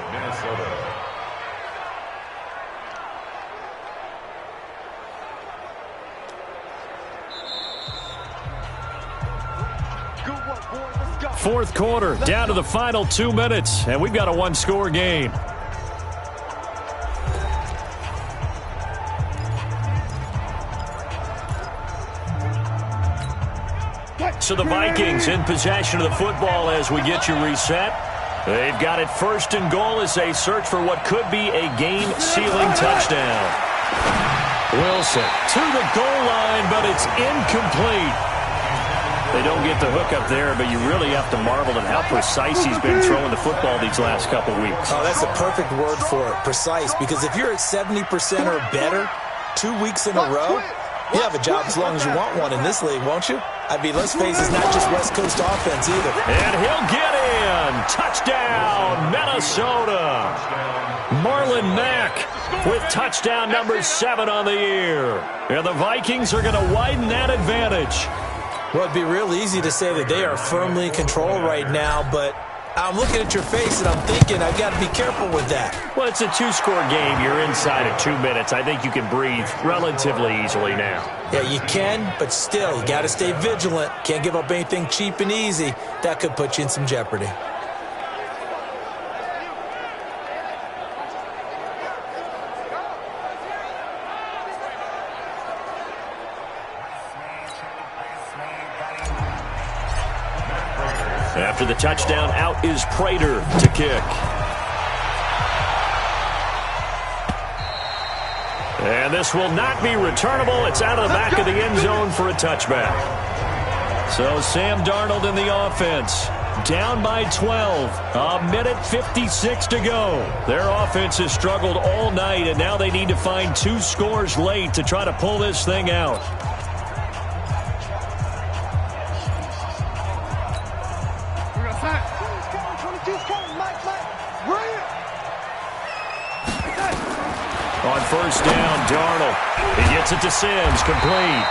Fourth quarter, down to the final 2 minutes, and we've got a 1-score game. So the Vikings in possession of the football as we get you reset. They've got it 1st and goal as they search for what could be a game-sealing touchdown. Wilson to the goal line, but it's incomplete. They don't get the hook up there, but you really have to marvel at how precise he's been throwing the football these last couple weeks. Oh, that's a perfect word for it, precise, because if you're at 70% or better 2 weeks in a row, you have a job as long as you want one in this league, won't you? I mean, let's face it, it's not just West Coast offense either. And he'll get in. Touchdown, Minnesota. Marlon Mack with touchdown number 7 on the year. And the Vikings are going to widen that advantage. Well, it'd be real easy to say that they are firmly in control right now, but I'm looking at your face and I'm thinking I've got to be careful with that. Well, it's a 2-score game. You're inside of 2 minutes. I think you can breathe relatively easily now. Yeah, you can, but still, you got to stay vigilant. Can't give up anything cheap and easy. That could put you in some jeopardy. After the touchdown, out is Prater to kick. And this will not be returnable. It's out of the back of the end zone for a touchback. So Sam Darnold in the offense. Down by 12. 1:56 to go. Their offense has struggled all night, and now they need to find 2 scores late to try to pull this thing out. On 1st down, Darnold. He gets it to Sims, complete.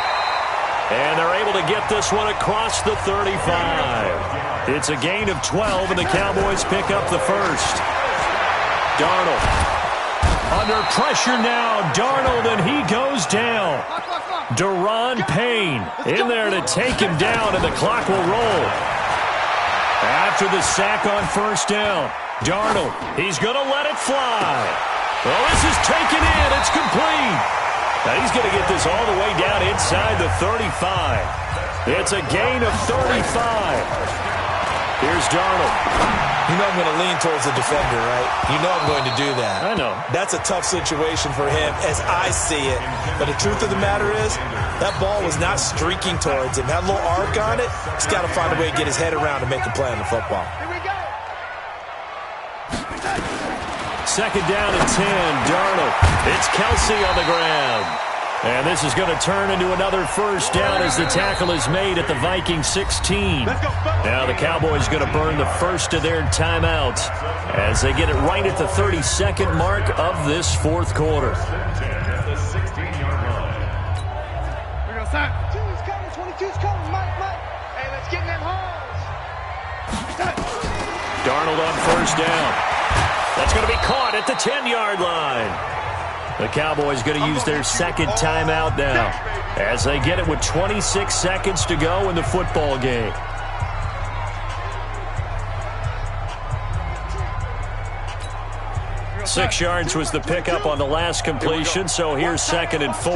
And they're able to get this one across the 35. It's a gain of 12, and the Cowboys pick up the 1st. Darnold. Under pressure now, Darnold, and he goes down. Deron Payne in there to take him down, and the clock will roll. After the sack on 1st down, Darnold, he's going to let it fly. Well, this is taken in. It's complete. Now he's going to get this all the way down inside the 35. It's a gain of 35. Here's Darnold. You know I'm going to lean towards the defender, right? You know I'm going to do that. I know. That's a tough situation for him as I see it. But the truth of the matter is, that ball was not streaking towards him. That little arc on it, he's got to find a way to get his head around and make a play on the football. 2nd down and 10, Darnold. It's Kelsey on the ground. And this is going to turn into another 1st down as the tackle is made at the Vikings 16. Now the Cowboys going to burn the 1st of their timeouts as they get it right at the 32nd mark of this 4th quarter. The 16-yard line. We're going to start. 22's coming, 22's coming, Mike. Hey, let's get in them holes. Darnold on 1st down. That's going to be caught at the 10-yard line. The Cowboys going to use their 2nd timeout now as they get it with 26 seconds to go in the football game. Six yards was the pickup on the last completion, so here's 2nd and 4.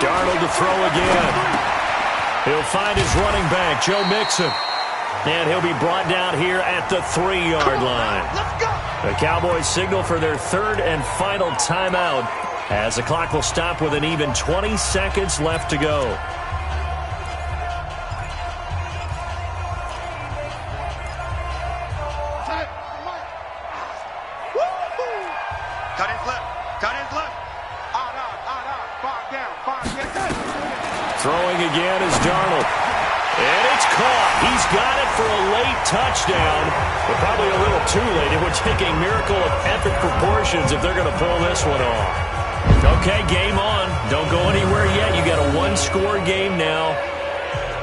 Darnold to throw again. He'll find his running back, Joe Mixon. And he'll be brought down here at the 3-yard line. The Cowboys signal for their 3rd and final timeout as the clock will stop with an even 20 seconds left to go. Cut his left. Cut his left. Out. 5 down. 5 down. Throwing again is Darnold. And it's caught. He's got it for a late touchdown, but probably a little too late. It would take a miracle of epic proportions if they're going to pull this one off. Okay, game on. Don't go anywhere yet. You got a one-score game now.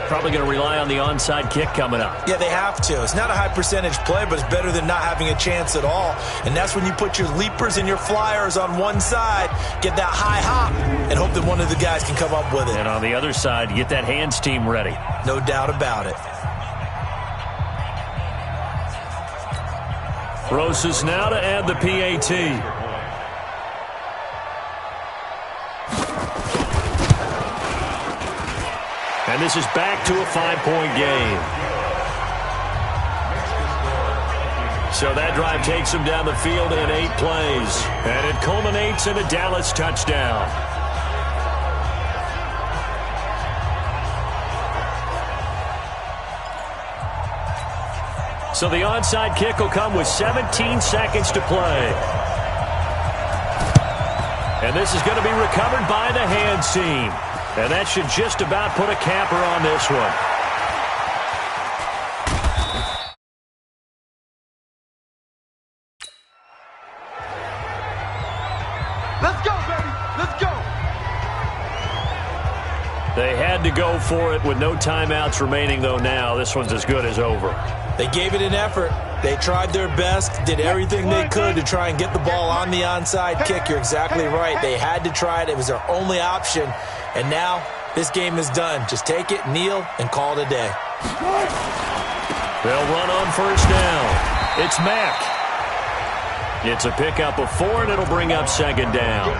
Probably going to rely on the onside kick coming up. Yeah, they have to. It's not a high percentage play, but it's better than not having a chance at all. And that's when you put your leapers and your flyers on one side, get that high hop, and hope that one of the guys can come up with it. And on the other side, get that hands team ready. No doubt about it. Rosas now to add the PAT. And this is back to a 5-point game. So that drive takes them down the field in 8 plays. And it culminates in a Dallas touchdown. So the onside kick will come with 17 seconds to play. And this is going to be recovered by the hands team. And that should just about put a capper on this one. Let's go, baby. Let's go. They had to go for it with no timeouts remaining, though, now. This one's as good as over. They gave it an effort. They tried their best, did everything they could to try and get the ball on the onside kick. You're exactly right. They had to try it. It was their only option. And now this game is done. Just take it, kneel, and call it a day. They'll run on first down. It's Mack. It's a pickup of 4, and it'll bring up second down.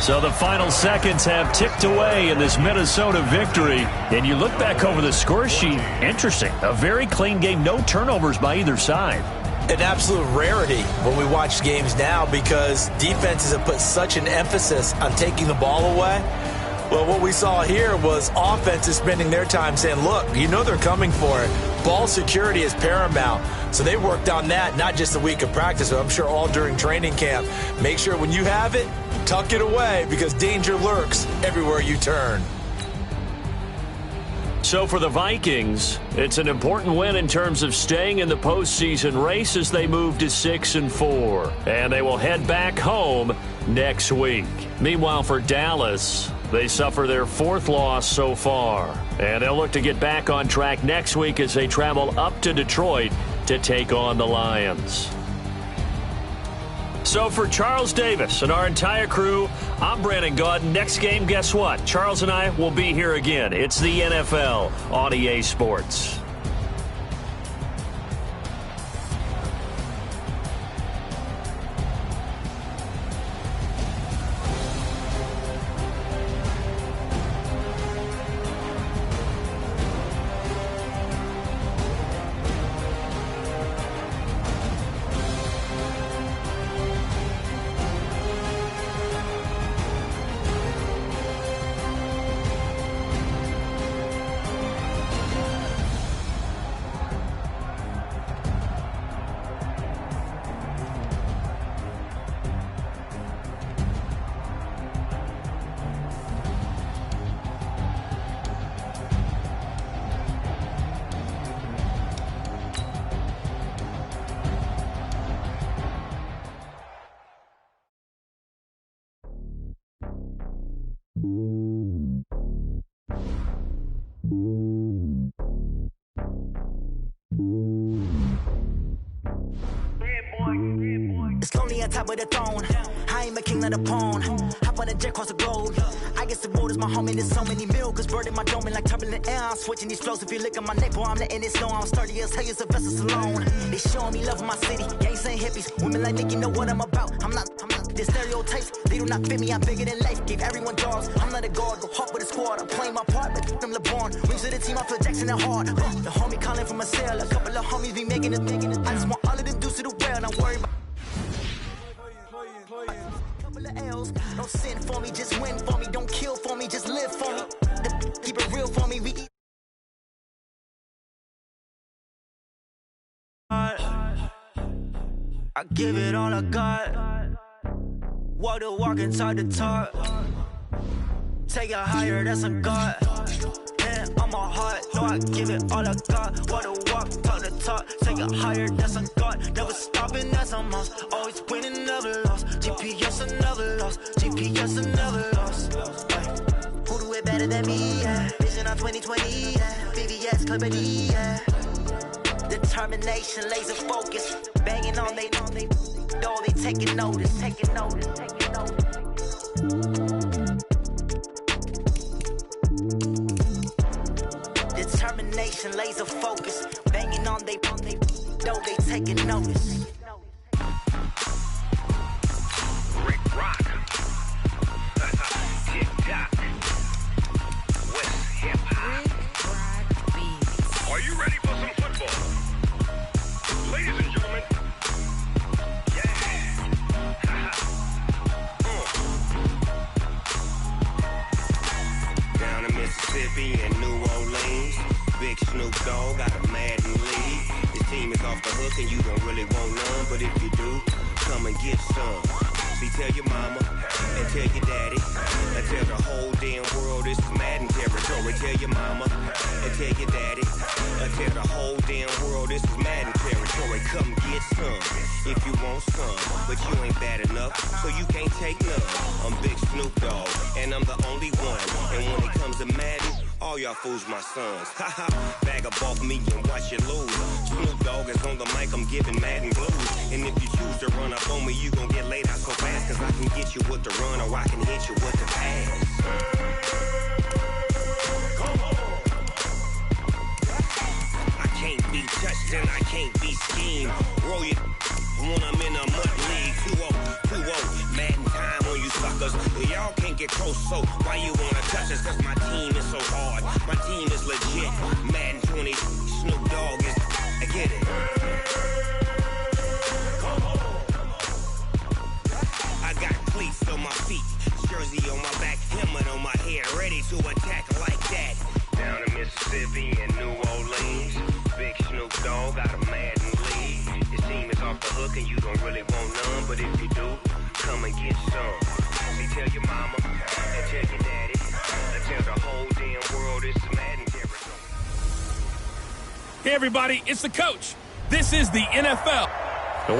So the final seconds have ticked away in this Minnesota victory. And you look back over the score sheet, interesting. A very clean game, no turnovers by either side. An absolute rarity when we watch games now because defenses have put such an emphasis on taking the ball away. Well, what we saw here was offenses spending their time saying, look, you know they're coming for it. Ball security is paramount. So they worked on that, not just a week of practice, but I'm sure all during training camp. Make sure when you have it, tuck it away because danger lurks everywhere you turn. So for the Vikings, it's an important win in terms of staying in the postseason race as they move to 6-4. And they will head back home next week. Meanwhile, for Dallas, they suffer their 4th loss so far. And they'll look to get back on track next week as they travel up to Detroit to take on the Lions. So for Charles Davis and our entire crew, I'm Brandon Gaudin. Next game, guess what? Charles and I will be here again. It's the NFL on EA Sports. It's lonely on top of the throne. I ain't a king of the pawn. Hop on a jet across the globe. I guess the road is my home and there's so many milk. Bird in my dome and like turbulent air. I'm switching these flows. If you look at my neck, boy, I'm letting it slow. I'm sturdy as hell, as a vessel alone. They showing me love in my city. Gangs and hippies. Women like Nick, you know what I'm about. I'm not the stereotypes. They do not fit me. I'm bigger than life. Gave everyone jobs. I'm not a guard. Go hard with a squad. I'm playing my part, but them LeBron. Wings of the team, I feel Jackson and hard. The homie calling from a cell. A couple of homies be making it. I just want all of them dudes to do well. Not worry about. Couple of L's, don't sin for me, just win for me. Don't kill for me, just live for me. Keep it real for me. We eat. I give it all I got. Walk the walk and talk the talk. Take it higher, that's a God. Hand on my heart, no, I give it all I got. Walk the walk, talk the talk. Take it higher, that's a God. Never stopping, that's a must. Always winning, never lost. GPS, I never lost. GPS, I never lost. Who do it better than me? Yeah. Vision on 2020. Yeah. VVS, Clippity. Yeah. Determination, laser focus. Banging on they door, they taking notice. Taking notice, taking notice. Determination, laser focus. Banging on they door, they taking notice. Rick Rock. Tick-tock. West hip-hop. Are you ready for some football? Ladies and gentlemen. Yeah. Down in Mississippi and New Orleans, Big Snoop Dogg got a Madden lead. His team is off the hook and you don't really want none, but if you do, come and get some. See, tell your mama and tell your daddy and tell the whole damn world this is Madden territory. Tell your mama and tell your daddy and tell the whole damn world this is Madden territory. Come get some if you want some, but you ain't bad enough, so you can't take none. I'm Big Snoop Dogg and I'm the only one. And when it comes to Madden, all y'all fools my sons. Haha, bag up off me and watch you lose. Snoop Dogg is on the mic, I'm giving Madden blues. And if you choose to run up on me, you gon' get laid out so fast. Cause I can get you with the run or I can hit you with the pass. I can't be touched and I can't be schemed. Roll it when I'm in a mud league. 2-0, Madden time on you suckers. Y'all can't get close, so why you wanna touch us? Cause my team is so hard, my team is legit. Madden 20, Snoop Dogg is, I get it. I got cleats on my feet, jersey on my back, helmet on my head, ready to attack like that. Down in Mississippi and New Orleans, Big Snoop Dogg got a Madden lead. His team is off the hook and you don't really want none, but if you do, come and get some. See, tell your mama and tell your daddy and tell the whole damn world it's Madden territory. Hey, everybody, it's the coach. This is the NFL.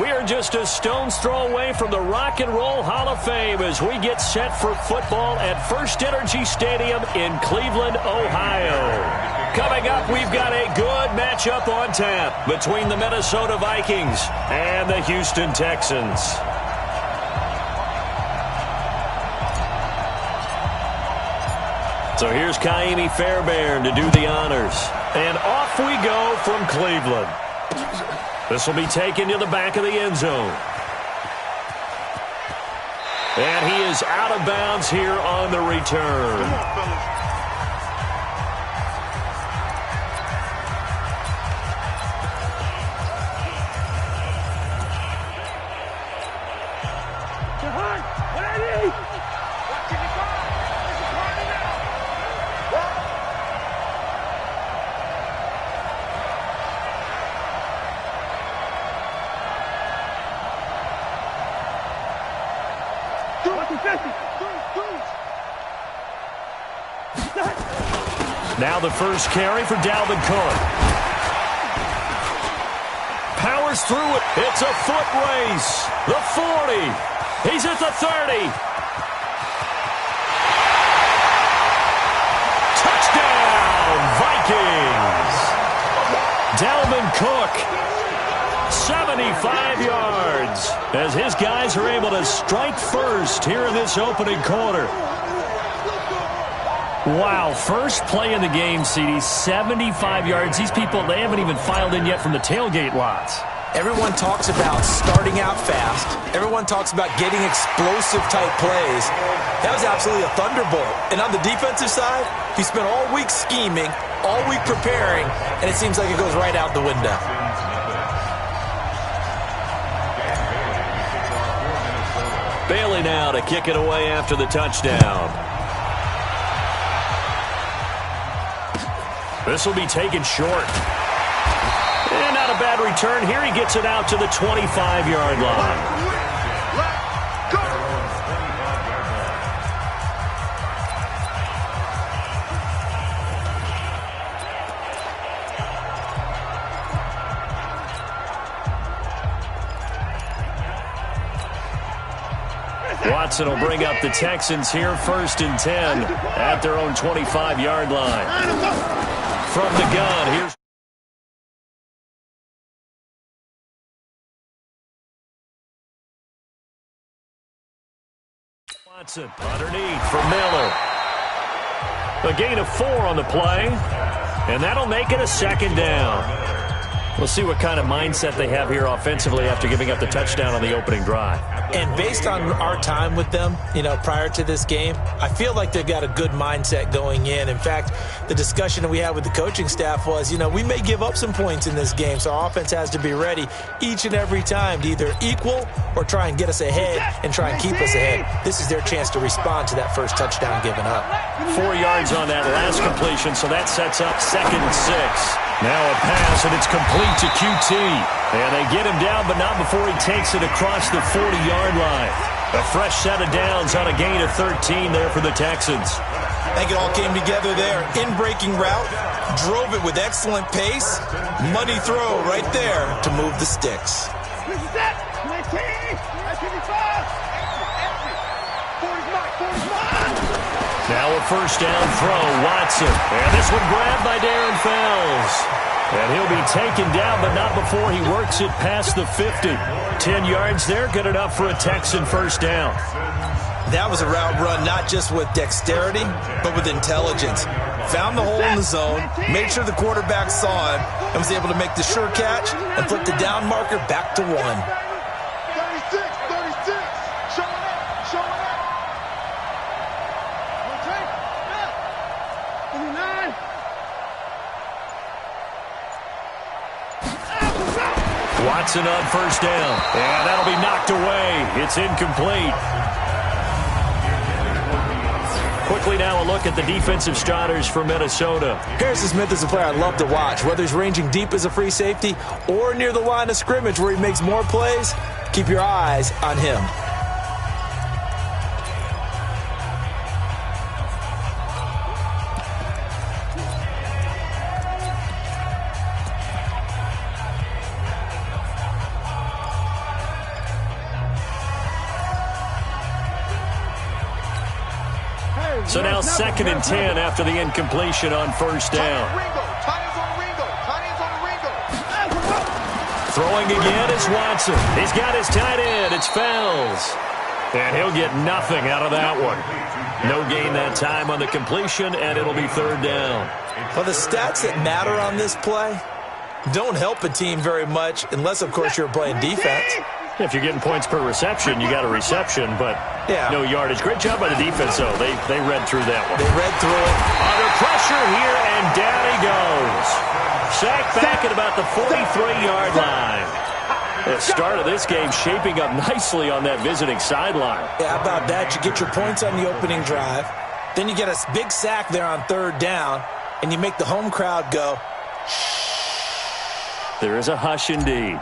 We are just a stone's throw away from the Rock and Roll Hall of Fame as we get set for football at First Energy Stadium in Cleveland, Ohio. Coming up, we've got a good matchup on tap between the Minnesota Vikings and the Houston Texans. So here's Kaimi Fairbairn to do the honors. And off we go from Cleveland. This will be taken to the back of the end zone. And he is out of bounds here on the return. Come on, fellas. What I need? Watch it go. It's a party now. Now the first carry for Dalvin Cook. Powers through it. It's a foot race. The 40. He's at the 30. Touchdown, Vikings. Dalvin Cook. 75 yards as his guys are able to strike first here in this opening quarter. Wow, first play in the game, CD, 75 yards. These people, they haven't even filed in yet from the tailgate lots. Everyone talks about starting out fast. Everyone talks about getting explosive-type plays. That was absolutely a thunderbolt. And on the defensive side, he spent all week scheming, all week preparing, and it seems like it goes right out the window. Bailey now to kick it away after the touchdown. This will be taken short. And out of a bad return here. He gets it out to the 25-yard line. Watson will bring up the Texans here, 1st and 10 at their own 25-yard line. From the gun, here's Watson underneath for Miller. A gain of 4 on the play, and that'll make it a 2nd down. We'll see what kind of mindset they have here offensively after giving up the touchdown on the opening drive. And based on our time with them, prior to this game, I feel like they've got a good mindset going in. In fact, the discussion that we had with the coaching staff was, we may give up some points in this game, so our offense has to be ready each and every time to either equal or try and get us ahead and try and keep us ahead. This is their chance to respond to that first touchdown given up. 4 yards on that last completion, so that sets up 2nd and 6. Now a pass, and it's complete to QT. And they get him down, but not before he takes it across the 40-yard line. A fresh set of downs on a gain of 13 there for the Texans. I think it all came together there. In-breaking route, drove it with excellent pace. Money throw right there to move the sticks. Now a 1st down throw, Watson. And this one grabbed by Darren Fells. And he'll be taken down, but not before he works it past the 50. 10 yards there, good enough for a Texan 1st down. That was a route run not just with dexterity, but with intelligence. Found the hole in the zone, made sure the quarterback saw him, and was able to make the sure catch and flip the down marker back to 1. 36, 36. Showing up, showing up. 29. Watson on 1st down. And that'll be knocked away. It's incomplete. Quickly now a look at the defensive starters for Minnesota. Harrison Smith is a player I love to watch. Whether he's ranging deep as a free safety or near the line of scrimmage where he makes more plays, keep your eyes on him. So now 2nd and 10 after the incompletion on 1st down. Throwing again is Watson. He's got his tight end. It's Fells. And he'll get nothing out of that one. No gain that time on the completion, and it'll be 3rd down. Well, the stats that matter on this play don't help a team very much unless, of course, you're playing defense. If you're getting points per reception, you got a reception, but no yardage. Great job by the defense, though. They read through that one. They read through it. Under pressure here, and down he goes. Sacked back at about the 43-yard line. The start of this game shaping up nicely on that visiting sideline. Yeah, how about that? You get your points on the opening drive. Then you get a big sack there on 3rd down, and you make the home crowd go, shh. There is a hush indeed.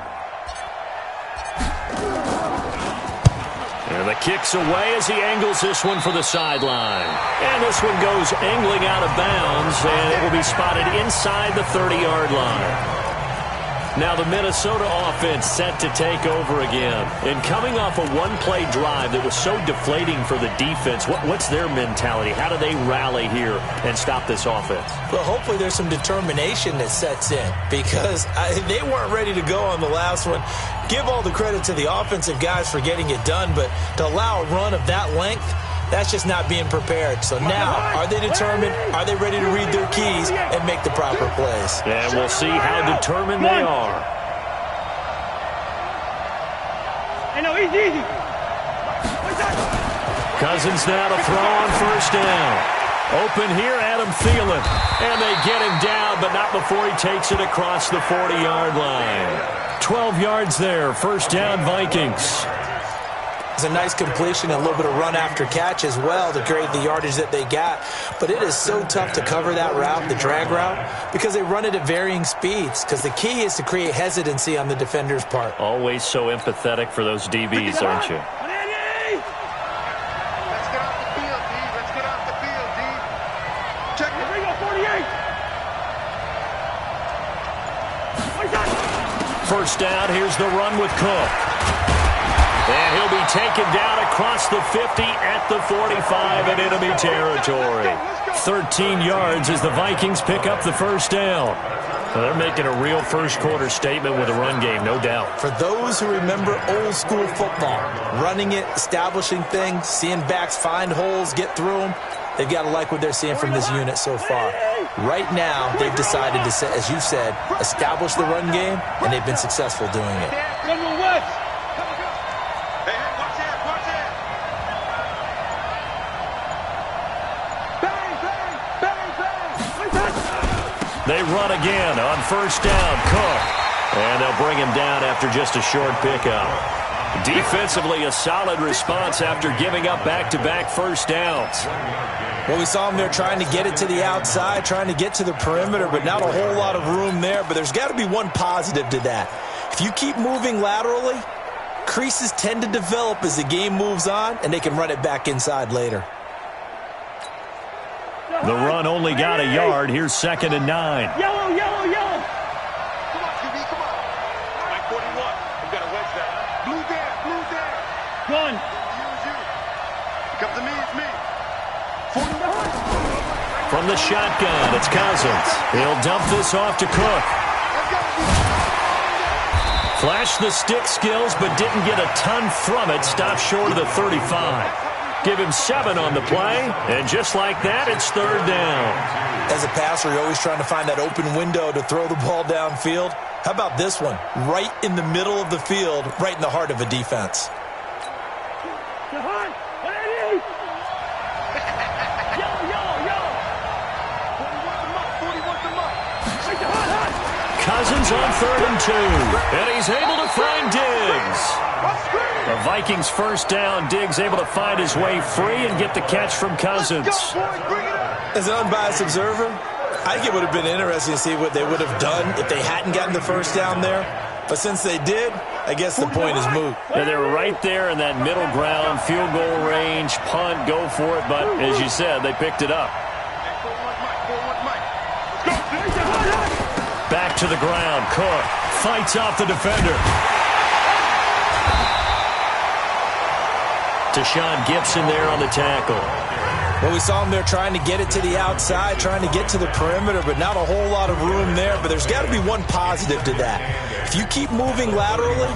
And the kick's away as he angles this one for the sideline. And this one goes angling out of bounds, and it will be spotted inside the 30-yard line. Now the Minnesota offense set to take over again. And coming off a one-play drive that was so deflating for the defense, what's their mentality? How do they rally here and stop this offense? Well, hopefully there's some determination that sets in because they weren't ready to go on the last one. Give all the credit to the offensive guys for getting it done, but to allow a run of that length, that's just not being prepared. So now, are they determined? Are they ready to read their keys and make the proper plays? And we'll see how determined they are. Cousins now to throw on 1st down. Open here, Adam Thielen. And they get him down, but not before he takes it across the 40-yard line. 12 yards there, 1st down Vikings. It's a nice completion and a little bit of run after catch as well to create the yardage that they got. But it is so tough to cover that route, the drag route, because they run it at varying speeds. Because the key is to create hesitancy on the defender's part. Always so empathetic for those DBs, aren't you? Let's get off the field, D. Let's get off the field, D. Check the ring on 48. First down, here's the run with Cook. And he'll be taken down across the 50 at the 45 in enemy territory. 13 yards as the Vikings pick up the first down. Well, they're making a real first-quarter statement with a run game, no doubt. For those who remember old-school football, running it, establishing things, seeing backs find holes, get through them, they've got to like what they're seeing from this unit so far. Right now, they've decided to, as you said, establish the run game, and they've been successful doing it. They run again on first down. Cook. And they'll bring him down after just a short pickup. Defensively, a solid response after giving up back-to-back first downs. Well, we saw them there trying to get it to the outside, trying to get to the perimeter, but not a whole lot of room there. But there's got to be one positive to that. If you keep moving laterally, creases tend to develop as the game moves on, and they can run it back inside later. The run only got a yard. Here's 2nd and 9. Yellow, yellow, yellow. Come on, QB, come on. Right 41. We got to wedge that. Blue there, blue there. Gun. You. Come to me, it's me. 40. From the shotgun, it's Cousins. He'll dump this off to Cook. Flashed the stick skills, but didn't get a ton from it. Stopped short of the 35. Give him 7 on the play, and just like that, it's 3rd down. As a passer, you're always trying to find that open window to throw the ball downfield. How about this one? Right in the middle of the field, right in the heart of a defense. Cousins on 3rd and 2, and he's able to find Diggs. The Vikings first down. Diggs able to find his way free and get the catch from Cousins. As an unbiased observer, I think it would have been interesting to see what they would have done if they hadn't gotten the first down there. But since they did, I guess the point is moot. Yeah, they were right there in that middle ground, field goal range, punt, go for it. But as you said, they picked it up. Back to the ground. Cook fights off the defender. Deshaun Gibson there on the tackle. Well, we saw him there trying to get it to the outside, trying to get to the perimeter, but not a whole lot of room there. But there's got to be one positive to that. If you keep moving laterally,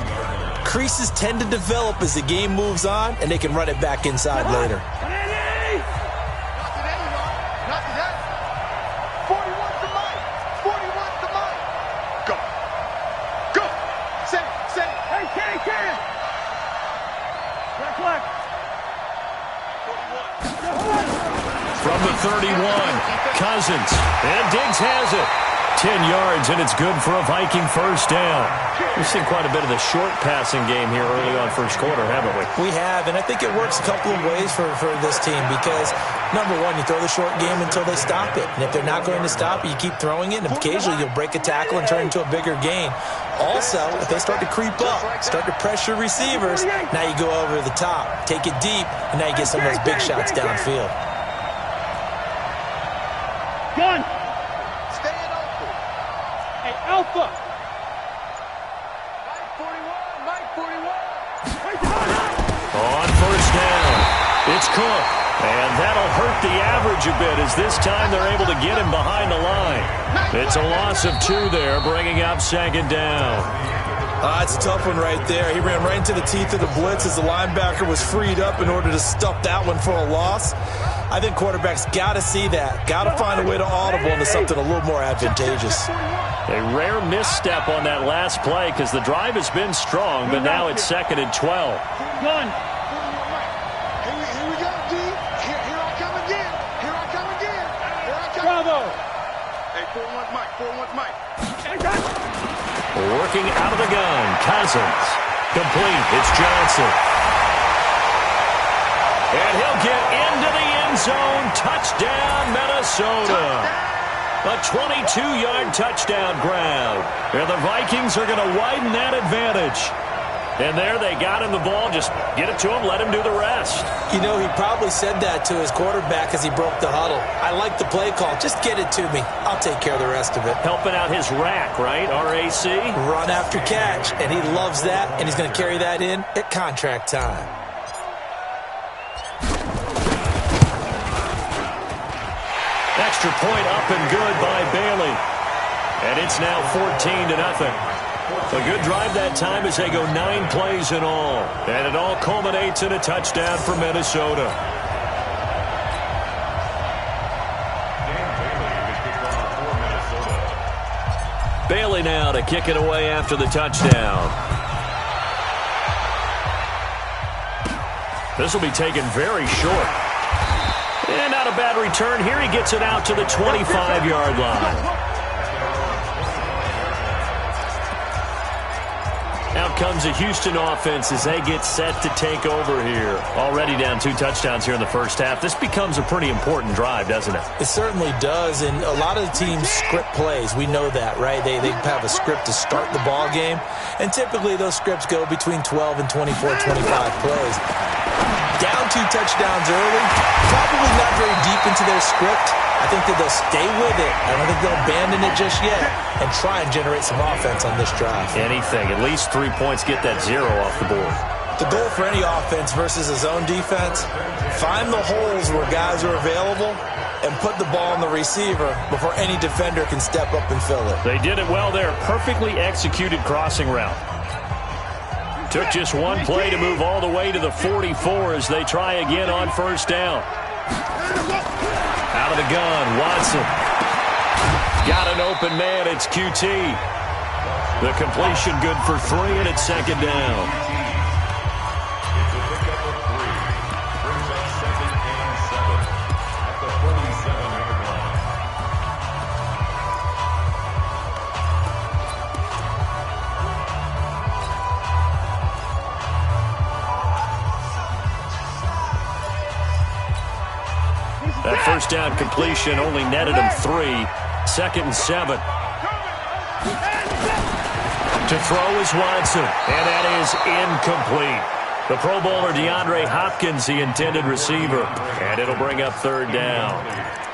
creases tend to develop as the game moves on, and they can run it back inside later. From the 31, Cousins, and Diggs has it. 10 yards, and it's good for a Viking first down. We've seen quite a bit of the short passing game here early on first quarter, haven't we? We have, and I think it works a couple of ways for this team because, number one, you throw the short game until they stop it. And if they're not going to stop it, you keep throwing it, and occasionally you'll break a tackle and turn it into a bigger gain. Also, if they start to creep up, start to pressure receivers, now you go over the top, take it deep, and now you get some of those big shots downfield. Gun. Stay in alpha. Hey, alpha. Mike 41. On first down, it's Cook. And that'll hurt the average a bit as this time they're able to get him behind the line. It's a loss of 2 there, bringing up 2nd down. It's a tough one right there. He ran right into the teeth of the blitz as the linebacker was freed up in order to stuff that one for a loss. I think quarterbacks got to see that. Got to find a way to audible into something a little more advantageous. A rare misstep on that last play because the drive has been strong, but now it's 2nd and 12. Gun. Here we go, D. Here I come again. Here I come again. Here I come. Bravo. Hey, 4-1 Mike. 4-1 Mike. Working out of the gun, Cousins. Complete, it's Johnson. And he'll get into the end zone. Touchdown, Minnesota. A 22-yard touchdown grab. And the Vikings are going to widen that advantage. And there they got him the ball. Just get it to him, let him do the rest. You know, he probably said that to his quarterback as he broke the huddle. I like the play call. Just get it to me. I'll take care of the rest of it. Helping out his rack, right? RAC? Run after catch. And he loves that, and he's going to carry that in at contract time. Extra point up and good by Bailey. And it's now 14-0. A good drive that time as they go 9 plays in all. And it all culminates in a touchdown for Minnesota. Bailey now to kick it away after the touchdown. This will be taken very short. And not a bad return here. He gets it out to the 25-yard line. Out comes the Houston offense as they get set to take over here. Already down 2 touchdowns here in the first half. This becomes a pretty important drive, doesn't it? It certainly does, and a lot of the teams script plays. We know that, right? They have a script to start the ball game, and typically those scripts go between 12 and 24, 25 plays. Down 2 touchdowns early, probably not very deep into their script. I think that they'll stay with it. I don't think they'll abandon it just yet and try and generate some offense on this drive. Anything. At least 3 points, get that 0 off the board. The goal for any offense versus a zone defense, find the holes where guys are available and put the ball on the receiver before any defender can step up and fill it. They did it well there. Perfectly executed crossing route. Took just 1 play to move all the way to the 44 as they try again on first down. Out of the gun, Watson. Got an open man, it's QT. The completion good for 3, and it's second down. That first down completion only netted him 3. 2nd and 7. To throw is Watson, and that is incomplete. The Pro Bowler DeAndre Hopkins, the intended receiver, and it'll bring up 3rd down.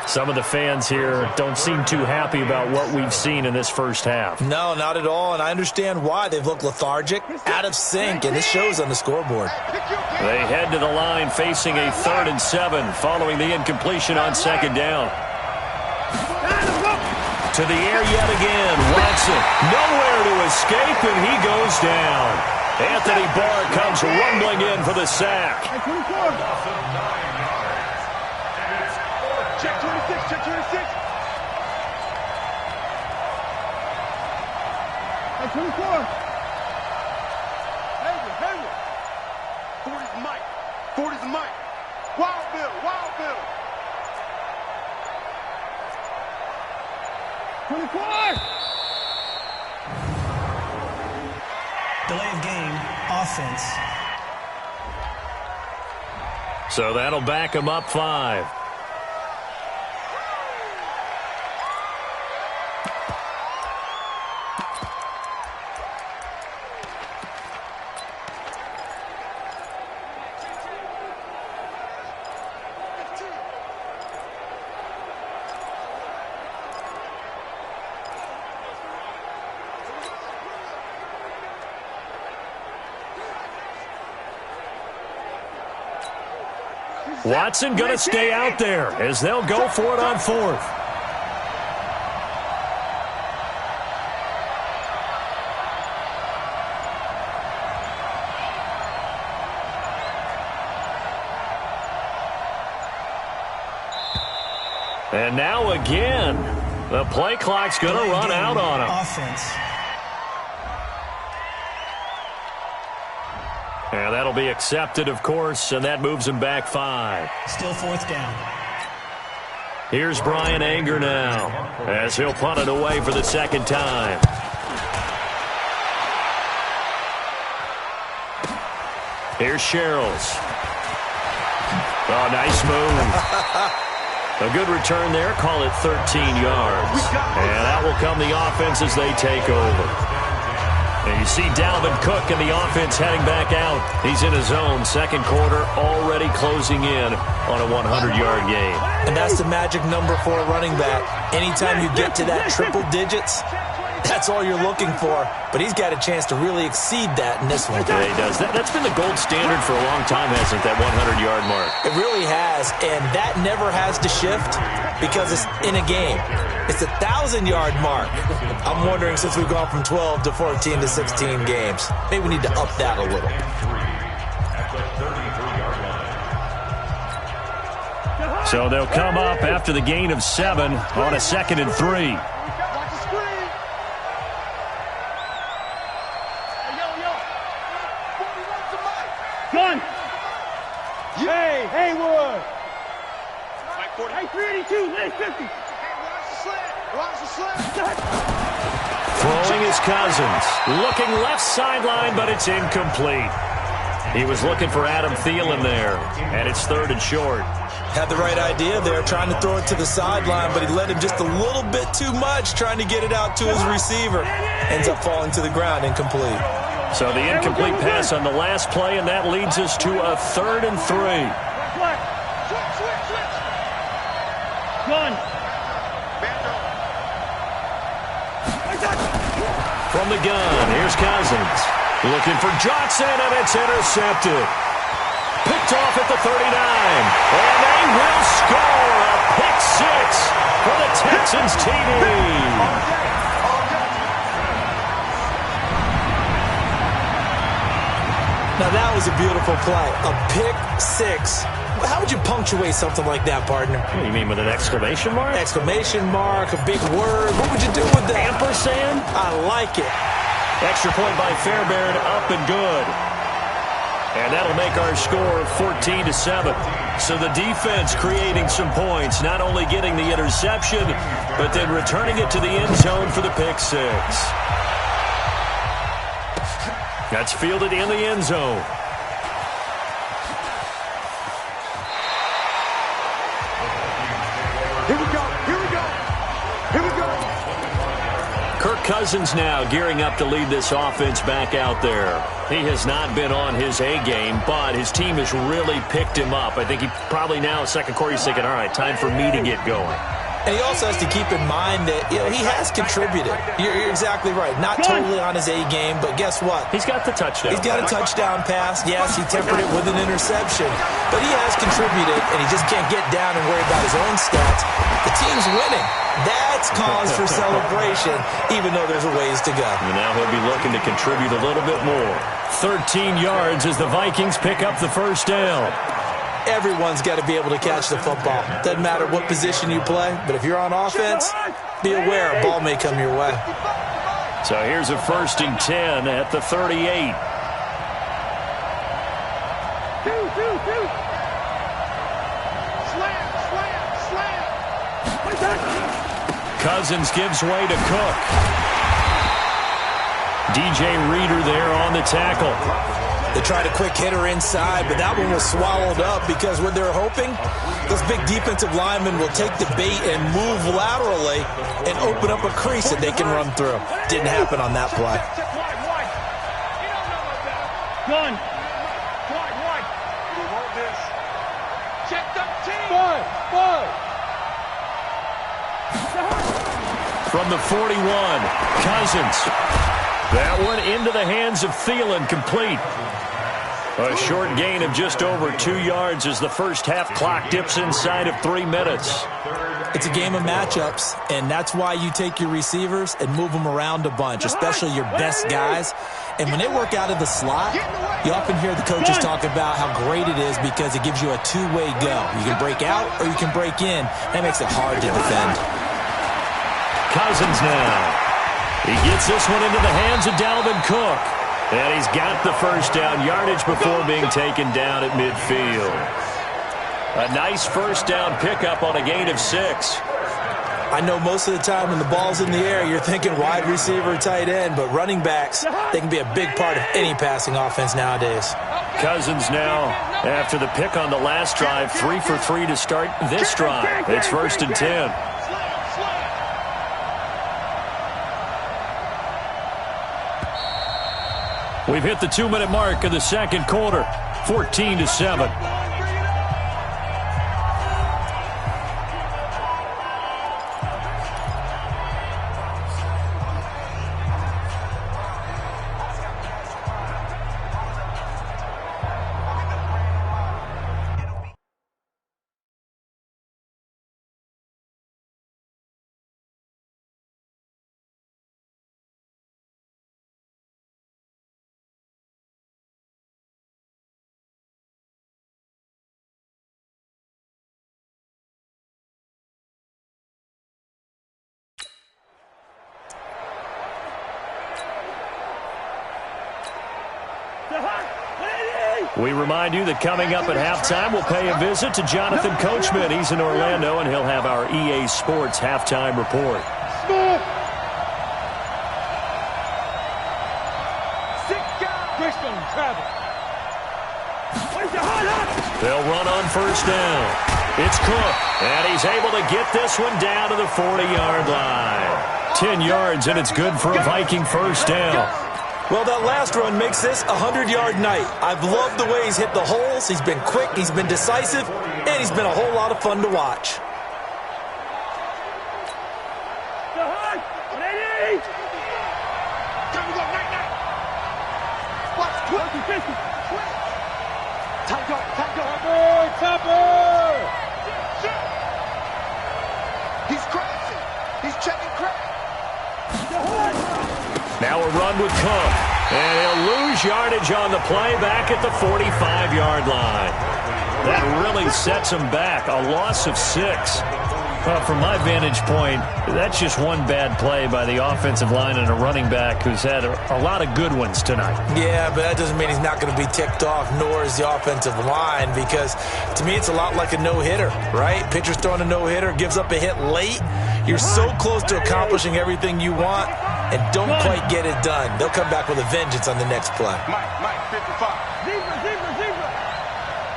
Some of the fans here don't seem too happy about what we've seen in this first half. No, not at all, and I understand why. They've looked lethargic, out of sync, and this shows on the scoreboard. They head to the line facing a 3rd and 7 following the incompletion on 2nd down. To the air yet again, Watson. Nowhere to escape, and he goes down. Anthony Barr comes rumbling in for the sack. Check 26, check 26. Hey, 24. Hayward. 40's Mike. 40's Mike. Wild Bill. 24. Delay of game, offense. So that'll back him up 5. Watson going to stay out there as they'll go for it on 4th. And now again, the play clock's going to run out on him. Offense. And that'll be accepted, of course, and that moves him back 5. Still 4th down. Here's Brian Anger now as he'll punt it away for the 2nd time. Here's Sherrills. Oh, nice move. A good return there. Call it 13 yards. And that will come the offense as they take over. And you see Dalvin Cook and the offense heading back out. He's in his zone. Second quarter already closing in on a 100-yard game. And that's the magic number for a running back. Anytime you get to that triple digits, that's all you're looking for. But he's got a chance to really exceed that in this one. Yeah, he does. That's been the gold standard for a long time, hasn't it, that 100-yard mark? It really has, and that never has to shift because it's in a game. It's a 1,000-yard mark. I'm wondering, since we've gone from 12 to 14 to 16 games, maybe we need to up that a little. So they'll come up after the gain of 7 on a 2nd and 3. Gun! Hey, Haywood! Hey, 382, lane 50. Throwing is Cousins. Looking left sideline, but it's incomplete. He was looking for Adam Thielen there, and it's 3rd and short. Had the right idea there, trying to throw it to the sideline, but he led him just a little bit too much, trying to get it out to his receiver. Ends up falling to the ground, incomplete. So the incomplete pass on the last play, and that leads us to a 3rd and 3. Gun. From the gun, here's Cousins. Looking for Johnson, and it's intercepted. Picked off at the 39. And they will score a pick 6 for the Texans TD. Now, that was a beautiful play. A pick 6. How would you punctuate something like that, partner? What do you mean, with an exclamation mark? Exclamation mark, a big word. What would you do with that? Ampersand? I like it. Extra point by Fairbairn, up and good. And that'll make our score 14-7. So the defense creating some points, not only getting the interception, but then returning it to the end zone for the pick 6. That's fielded in the end zone. Here we go. Here we go. Here we go. Kirk Cousins now gearing up to lead this offense back out there. He has not been on his A game, but his team has really picked him up. I think he probably now, second quarter, he's thinking, all right, time for me to get going. And he also has to keep in mind that, he has contributed. You're exactly right. Not totally on his A game, but guess what? He's got the touchdown. He's got a touchdown pass. Yes, he tempered it with an interception. But he has contributed, and he just can't get down and worry about his own stats. The team's winning. That's cause for celebration, even though there's a ways to go. And now he'll be looking to contribute a little bit more. 13 yards as the Vikings pick up the first down. Everyone's got to be able to catch the football. Doesn't matter what position you play, but if you're on offense, be aware a ball may come your way. So here's a 1st and 10 at the 38. Cousins gives way to Cook. DJ Reader there on the tackle. They tried a quick hitter inside, but that one was swallowed up because what they're hoping, those big defensive linemen will take the bait and move laterally and open up a crease that they can run through. Didn't happen on that play. Gun. Check the team. From the 41, Cousins. That one into the hands of Thielen, complete. A short gain of just over 2 yards as the first half clock dips inside of 3 minutes. It's a game of matchups, and that's why you take your receivers and move them around a bunch, especially your best guys. And when they work out of the slot, you often hear the coaches talk about how great it is because it gives you a two-way go. You can break out or you can break in. That makes it hard to defend. Cousins now. He gets this one into the hands of Dalvin Cook. And he's got the first down yardage before being taken down at midfield. A nice first down pickup on a gain of 6. I know most of the time when the ball's in the air, you're thinking wide receiver, tight end, but running backs, they can be a big part of any passing offense nowadays. Cousins now, after the pick on the last drive, 3 for 3 to start this drive. It's 1st and 10. We've hit the 2-minute mark of the second quarter, 14-7. We remind you that coming up at halftime, we'll pay a visit to Jonathan Coachman. He's in Orlando, and he'll have our EA Sports halftime report. They'll run on 1st down. It's Cook, and he's able to get this one down to the 40-yard line. 10 yards, and it's good for a Viking 1st down. Well, that last run makes this a 100-yard night. I've loved the way he's hit the holes. He's been quick, he's been decisive, and he's been a whole lot of fun to watch. He's crashing. He's checking crack. Now a run with Cook, and he'll lose yardage on the play back at the 45-yard line. That really sets him back, a loss of 6. Well, from my vantage point, that's just one bad play by the offensive line and a running back who's had a lot of good ones tonight. Yeah, but that doesn't mean he's not going to be ticked off, nor is the offensive line, because to me it's a lot like a no-hitter, right? Pitcher's throwing a no-hitter, gives up a hit late. You're so close to accomplishing everything you want and don't quite get it done. They'll come back with a vengeance on the next play. Mike, 55. Zebra.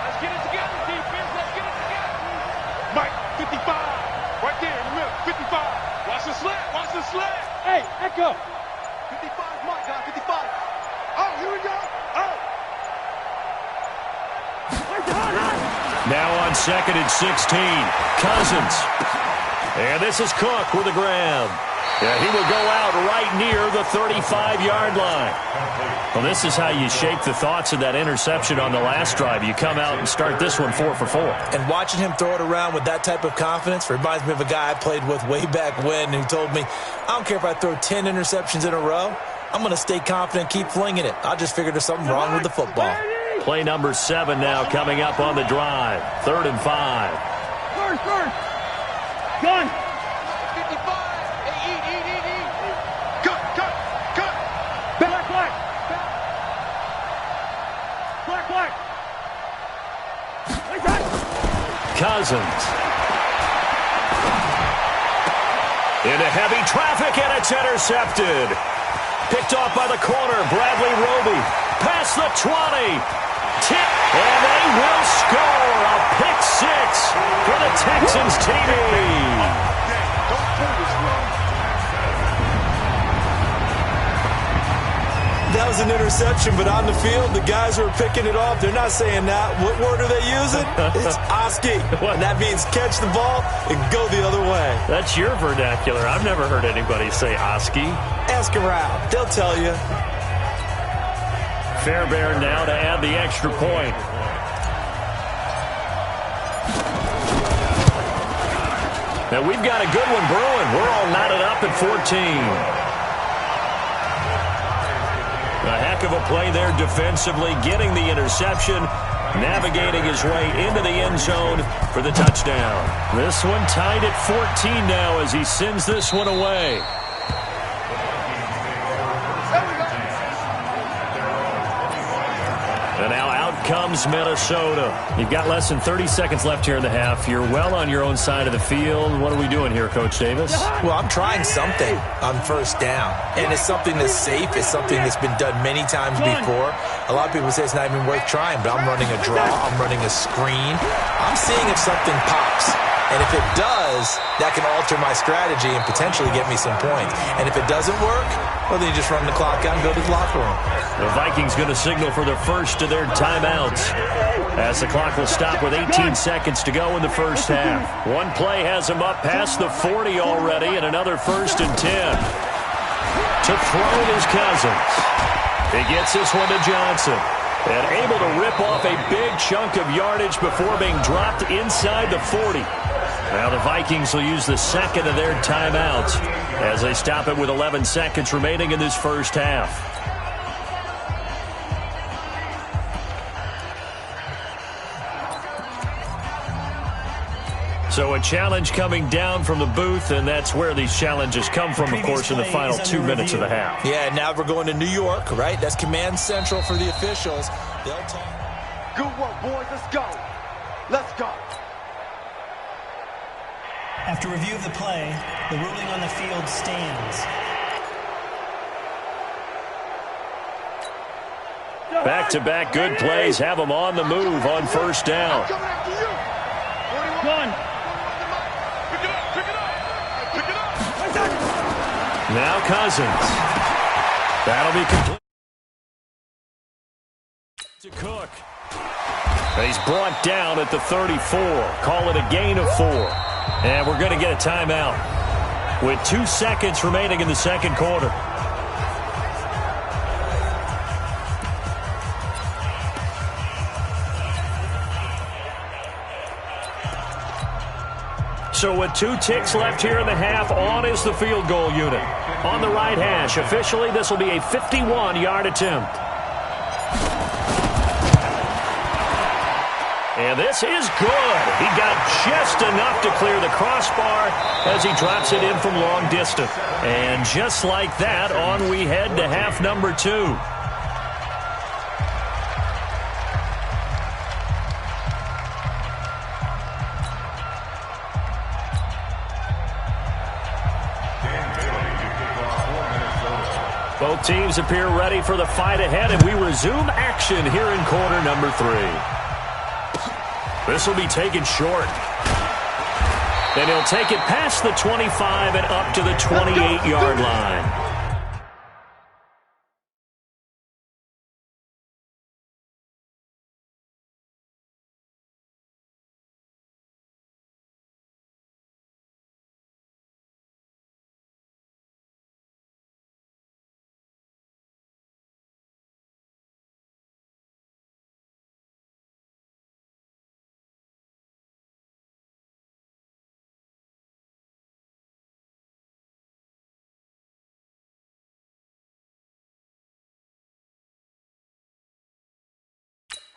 Let's get it together, defense. Let's get it together. Mike, 55. Right there in the middle, 55. Watch the slant. Hey, Echo. 55, Mike, guy, 55. Oh, here we go. Oh. Now on 2nd and 16, Cousins. And this is Cook with the grab. Yeah, he will go out right near the 35-yard line. Well, this is how you shape the thoughts of that interception on the last drive. You come out and start this one 4 for 4. And watching him throw it around with that type of confidence reminds me of a guy I played with way back when who told me, I don't care if I throw 10 interceptions in a row. I'm going to stay confident, keep flinging it. I just figured there's something wrong with the football. Play number 7 now coming up on the drive. 3rd and 5. First. Gun. 55. Hey, eat. Cut. Black. Cousins. Into heavy traffic, and it's intercepted. Picked off by the corner, Bradley Roby. Past the 20. Tip, and they will score. A pick 6 for the Texans TV. That was an interception, but on the field, the guys who are picking it off, they're not saying that. What word are they using? It's Oski. And that means catch the ball and go the other way. That's your vernacular. I've never heard anybody say Oski. Ask around. They'll tell you. Fairbairn now to add the extra point. Now we've got a good one brewing. We're all knotted up at 14. A heck of a play there defensively, getting the interception, navigating his way into the end zone for the touchdown. This one tied at 14 now as he sends this one away. And now out comes Minnesota. You've got less than 30 seconds left here in the half. You're well on your own side of the field. What are we doing here, Coach Davis? Well, I'm trying something on first down, and it's something that's safe. It's something that's been done many times before. A lot of people say it's not even worth trying, but I'm running a draw. I'm running a screen. I'm seeing if something pops. And if it does, that can alter my strategy and potentially get me some points. And if it doesn't work, well, then you just run the clock out and go to the locker room. The Vikings going to signal for the first of their timeouts, as the clock will stop with 18 seconds to go in the first half. One play has him up past the 40 already, and another 1st and 10. To throw it is Cousins. He gets this one to Johnson. And able to rip off a big chunk of yardage before being dropped inside the 40. Now the Vikings will use the second of their timeouts as they stop it with 11 seconds remaining in this first half. So a challenge coming down from the booth, and that's where these challenges come from, of course, in the final 2 minutes of the half. Yeah, now we're going to New York, right? That's command central for the officials. They'll talk. Good work, boys. Let's go. Let's go. After review of the play, the ruling on the field stands. Back-to-back good plays have them on the move on first down. Gun. Now Cousins. That'll be complete. To Cook. He's brought down at the 34. Call it a gain of 4. And we're going to get a timeout with 2 seconds remaining in the second quarter. So with 2 ticks left here in the half, on is the field goal unit. On the right hash, officially this will be a 51-yard attempt. And this is good. He got just enough to clear the crossbar as he drops it in from long distance. And just like that, on we head to half number 2. Both teams appear ready for the fight ahead, and we resume action here in quarter number 3. This will be taken short. And he'll take it past the 25 and up to the 28-yard line.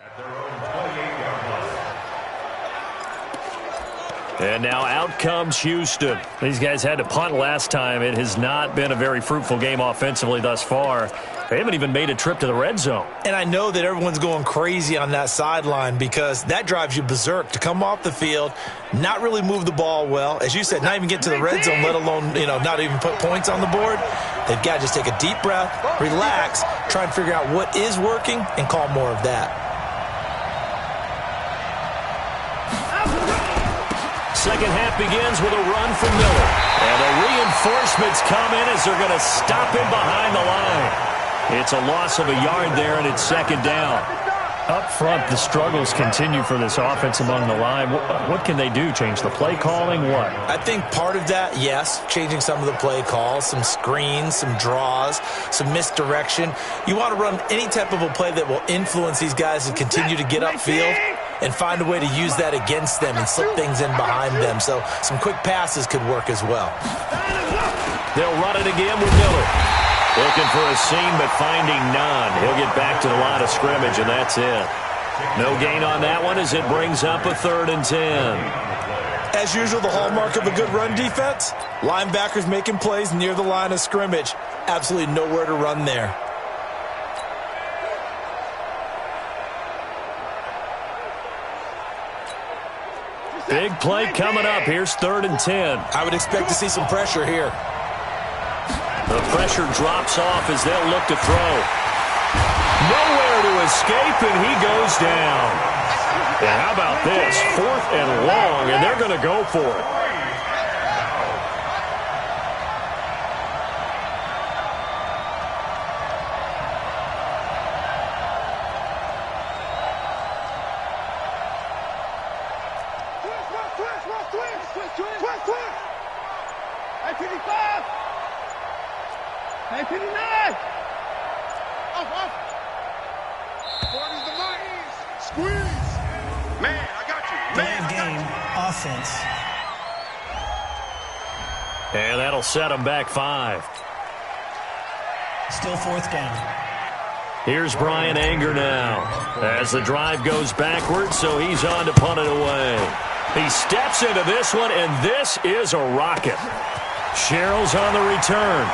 At their own 28-yard line. And now out comes Houston. These guys had to punt last time. It has not been a very fruitful game offensively thus far. They haven't even made a trip to the red zone. And I know that everyone's going crazy on that sideline because that drives you berserk to come off the field, not really move the ball well. As you said, not even get to the red zone, let alone, not even put points on the board. They've got to just take a deep breath, relax, try and figure out what is working, and call more of that. Second half begins with a run from Miller. And the reinforcements come in as they're going to stop him behind the line. It's a loss of a yard there, and it's second down. Up front, the struggles continue for this offense among the line. What can they do? Change the play calling? What? I think part of that, yes, changing some of the play calls, some screens, some draws, some misdirection. You want to run any type of a play that will influence these guys and continue to get upfield and find a way to use that against them and slip things in behind them. So some quick passes could work as well. They'll run it again with Miller. Looking for a seam, but finding none. He'll get back to the line of scrimmage, and that's it. No gain on that one as it brings up a 3rd and 10. As usual, the hallmark of a good run defense, linebackers making plays near the line of scrimmage. Absolutely nowhere to run there. Big play coming up. Here's 3rd and 10. I would expect to see some pressure here. The pressure drops off as they'll look to throw. Nowhere to escape, and he goes down. And how about this? 4th and long, and they're going to go for it. And that'll set them back 5. Still 4th down. Here's Brian Anger now as the drive goes backwards, so he's on to punt it away. He steps into this one, and this is a rocket. Sherrill's on the return.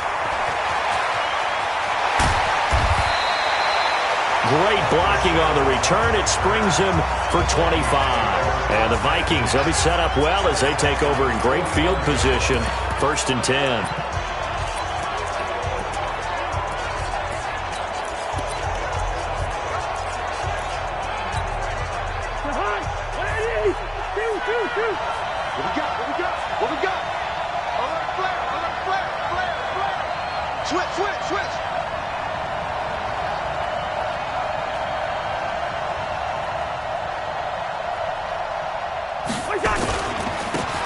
Great blocking on the return. It springs him for 25. And the Vikings will be set up well as they take over in great field position. 1st and 10. What we got? Alert flare. Switch.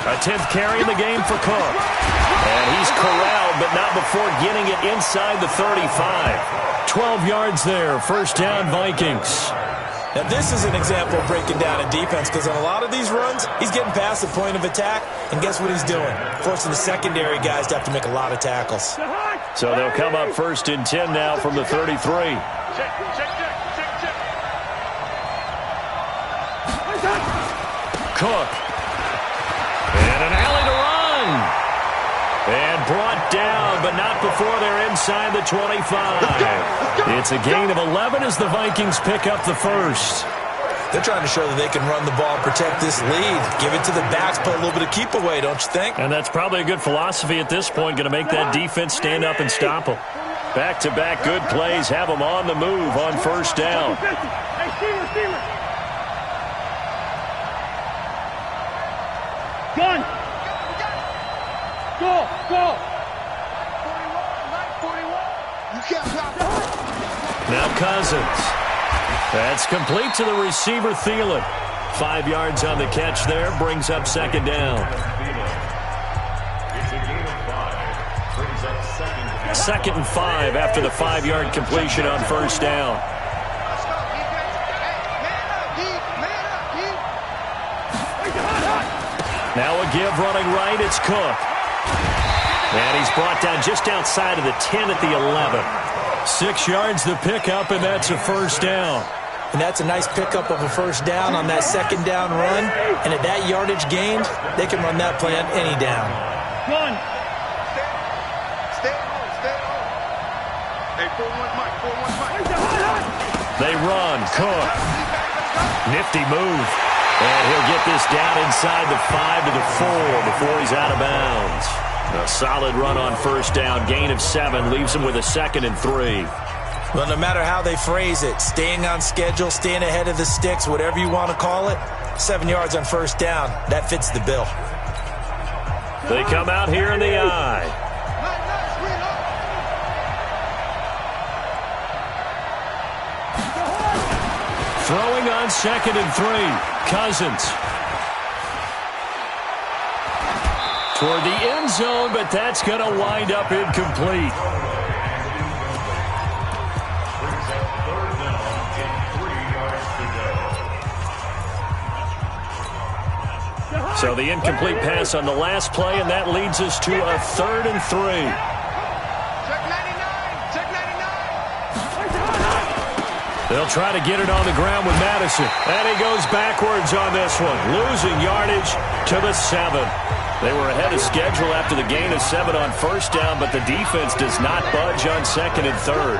A 10th carry in the game for Cook. And he's corralled, but not before getting it inside the 35. 12 yards there. 1st down, Vikings. Now, this is an example of breaking down a defense because on a lot of these runs, he's getting past the point of attack, and guess what he's doing? Forcing the secondary guys to have to make a lot of tackles. So they'll come up 1st and 10 now from the 33. Check. Cook. And an alley to run. And brought down, but not before they're inside the 25. It's a gain of 11 as the Vikings pick up the 1st. They're trying to show that they can run the ball, protect this lead. Give it to the backs, play a little bit of keep away, don't you think? And that's probably a good philosophy at this point, going to make that defense stand up and stop them. Back-to-back good plays have them on the move on 1st down. Gun! Go! Now Cousins. That's complete to the receiver, Thielen. 5 yards on the catch there, brings up 2nd down. It's a gain of 5. Brings up 2nd down. 2nd and 5 after the 5-yard completion on 1st down. Now a give running right, it's Cook. And he's brought down just outside of the 10 at the 11. 6 yards the pickup, and that's a 1st down. And that's a nice pickup of a 1st down on that 2nd down run. And at that yardage gained, they can run that play on any down. Gun! Stay home. Hey, 4-1 Mike. They run, Cook. Nifty move. And he'll get this down inside the 5 to the 4 before he's out of bounds. A solid run on 1st down. Gain of 7 leaves him with a 2nd and 3. Well, no matter how they phrase it, staying on schedule, staying ahead of the sticks, whatever you want to call it, 7 yards on 1st down, that fits the bill. They come out here in the eye. Throwing on 2nd and 3. Cousins. Toward the end zone, but that's going to wind up incomplete. Brings up 3rd down and 3 yards to go. So the incomplete pass on the last play, and that leads us to a 3rd and 3. They'll try to get it on the ground with Madison. And he goes backwards on this one, losing yardage to the 7. They were ahead of schedule after the gain of 7 on 1st down, but the defense does not budge on 2nd and 3rd.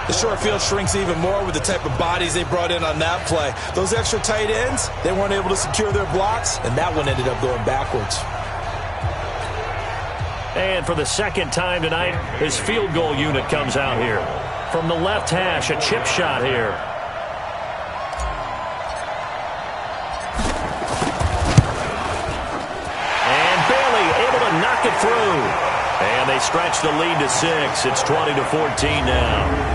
The short field shrinks even more with the type of bodies they brought in on that play. Those extra tight ends, they weren't able to secure their blocks, and that one ended up going backwards. And for the second time tonight, his field goal unit comes out here. From the left hash, a chip shot here. And Bailey able to knock it through. And they stretch the lead to 6. It's 20-14 now.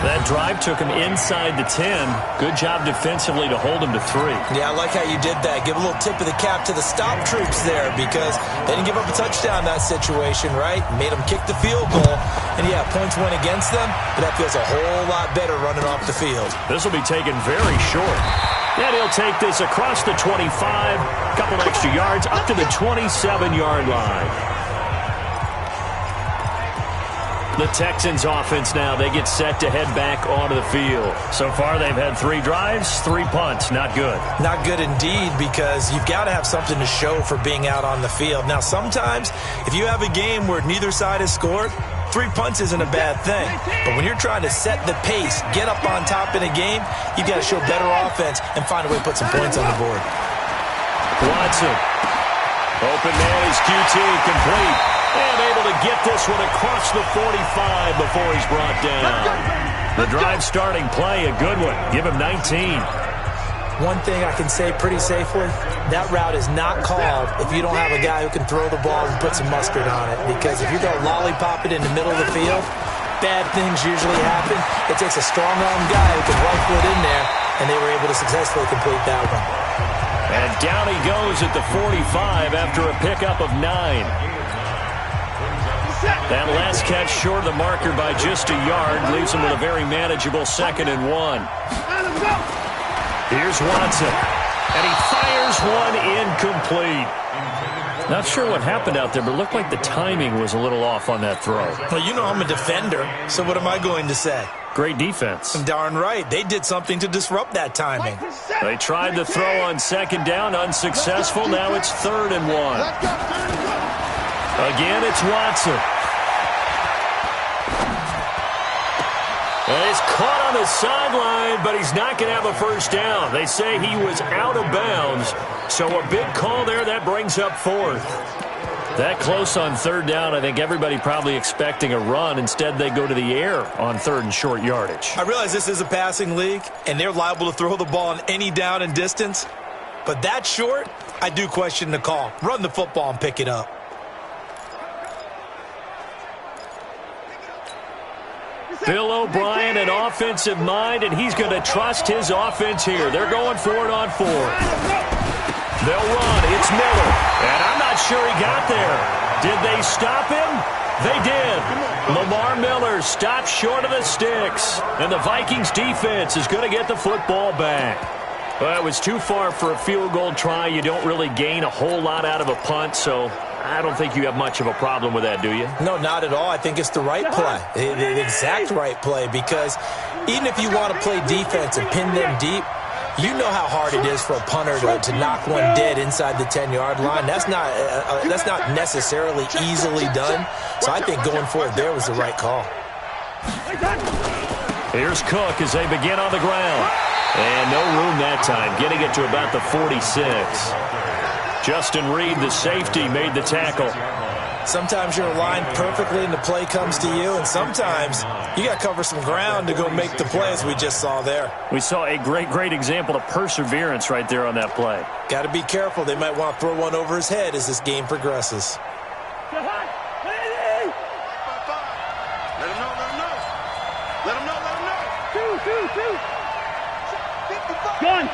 That drive took him inside the 10. Good job defensively to hold him to 3. Yeah, I like how you did that. Give a little tip of the cap to the stop troops there because they didn't give up a touchdown in that situation, right? Made them kick the field goal. And, yeah, points went against them, but that feels a whole lot better running off the field. This will be taken very short. And he'll take this across the 25, a couple extra yards, up to the 27-yard line. The Texans offense now, they get set to head back onto the field. So far, they've had 3 drives, 3 punts. Not good. Not good indeed, because you've got to have something to show for being out on the field. Now, sometimes, if you have a game where neither side has scored, 3 punts isn't a bad thing. But when you're trying to set the pace, get up on top in a game, you've got to show better offense and find a way to put some points on the board. Watson. Open man is QT, complete. And able to get this one across the 45 before he's brought down. The drive starting play, a good one. Give him 19. One thing I can say pretty safely, that route is not called if you don't have a guy who can throw the ball and put some mustard on it. Because if you go lollipop it in the middle of the field, bad things usually happen. It takes a strong-arm guy who can rifle it in there, and they were able to successfully complete that one. And down he goes at the 45 after a pickup of 9. That last catch short of the marker by just a yard leaves him with a very manageable 2nd and 1. Here's Watson, and he fires one incomplete. Not sure what happened out there, but it looked like the timing was a little off on that throw. Well, you know I'm a defender, so what am I going to say? Great defense. Darn right. They did something to disrupt that timing. They tried the throw on 2nd down, unsuccessful. Now it's 3rd and 1. Again, it's Watson. And he's caught on the sideline, but he's not going to have a first down. They say he was out of bounds, so a big call there. That brings up 4th. That close on 3rd down, I think everybody probably expecting a run. Instead, they go to the air on 3rd and short yardage. I realize this is a passing league, and they're liable to throw the ball on any down and distance. But that short, I do question the call. Run the football and pick it up. Bill O'Brien, an offensive mind, and he's going to trust his offense here. They're going for it on 4. They'll run. It's Miller. And I'm not sure he got there. Did they stop him? They did. Lamar Miller stopped short of the sticks. And the Vikings defense is going to get the football back. Well, it was too far for a field goal try. You don't really gain a whole lot out of a punt, so I don't think you have much of a problem with that, do you? No, not at all. I think it's the right play, the exact right play, because even if you want to play defense and pin them deep, you know how hard it is for a punter to knock one dead inside the 10-yard line. That's not necessarily easily done, so I think going for it there was the right call. Here's Cook as they begin on the ground. And no room that time, getting it to about the 46. Justin Reed, the safety, made the tackle. Sometimes you're aligned perfectly and the play comes to you, and sometimes you got to cover some ground to go make the play, as we just saw there. We saw a great example of perseverance right there on that play. Got to be careful. They might want to throw one over his head as this game progresses. Let him know. Two. Gun.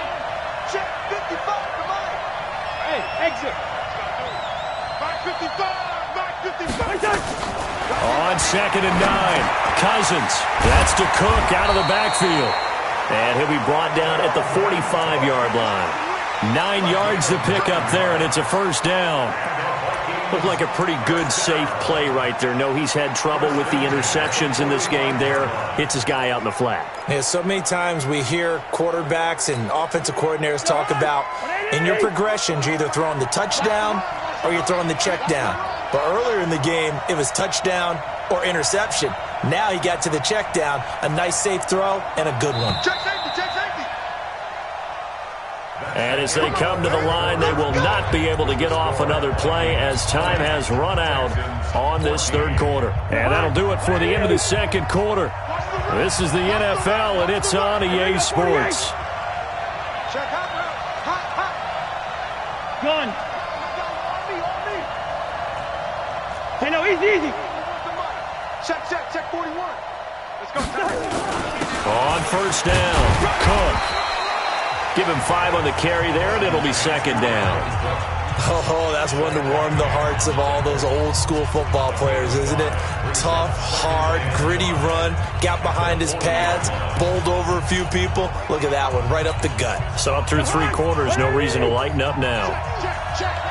Check 55 to Mike. Hey, exit. Mike 55. On 2nd and 9, Cousins. That's to Cook out of the backfield. And he'll be brought down at the 45-yard line. 9 yards to pick up there, and it's a first down. Looked like a pretty good, safe play right there. No, he's had trouble with the interceptions in this game there. Hits his guy out in the flat. Yeah, so many times we hear quarterbacks and offensive coordinators talk about in your progressions, you're either throwing the touchdown or you're throwing the check down. But earlier in the game, it was touchdown or interception. Now he got to the check down. A nice safe throw and a good one. Check safety, check safety. And as they come to the line, they will not be able to get off another play as time has run out on this third quarter. And that'll do it for the end of the second quarter. This is the NFL, and it's on EA Sports. Check hot. Gun. Hey, no, easy. Check 41. Let's go. On first down, Cook. Give him 5 on the carry there, and it'll be second down. Oh, that's one to warm the hearts of all those old school football players, isn't it? Tough, hard, gritty run, got behind his pads, bowled over a few people. Look at that one, right up the gut. So up through 3 quarters, no reason to lighten up now. Check.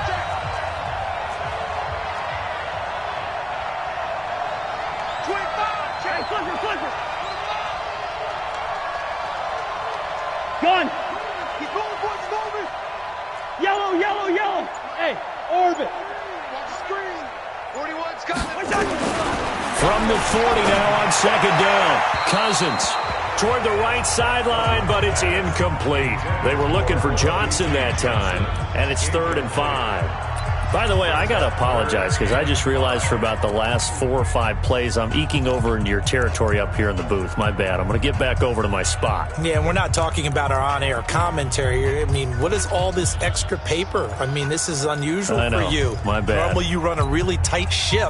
Gun. He's going, boys, he's moving. Yellow. Hey, orbit. Watch the screen. 41's coming. From the 40 now on second down. Cousins toward the right sideline, but it's incomplete. They were looking for Johnson that time, and it's 3rd and 5. By the way, I got to apologize because I just realized for about the last 4 or 5 plays, I'm eking over into your territory up here in the booth. My bad. I'm going to get back over to my spot. Yeah, and we're not talking about our on-air commentary. I mean, what is all this extra paper? I mean, this is unusual for you. My bad. Normally you run a really tight ship.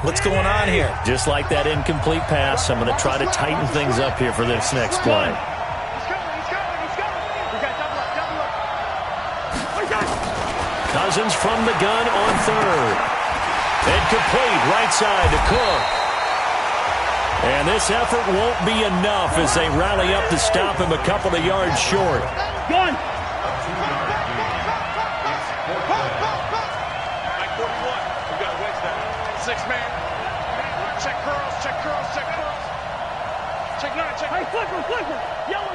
What's going on here? Just like that incomplete pass, I'm going to try to tighten things up here for this next play. Cousins from the gun on 3rd. And complete right side to Cook. And this effort won't be enough as they rally up to stop him a couple of yards short. Gun. Like 41. We got to wedge that. 6 man. Check curls. Check 9, check. Hey, flipper. Yellow.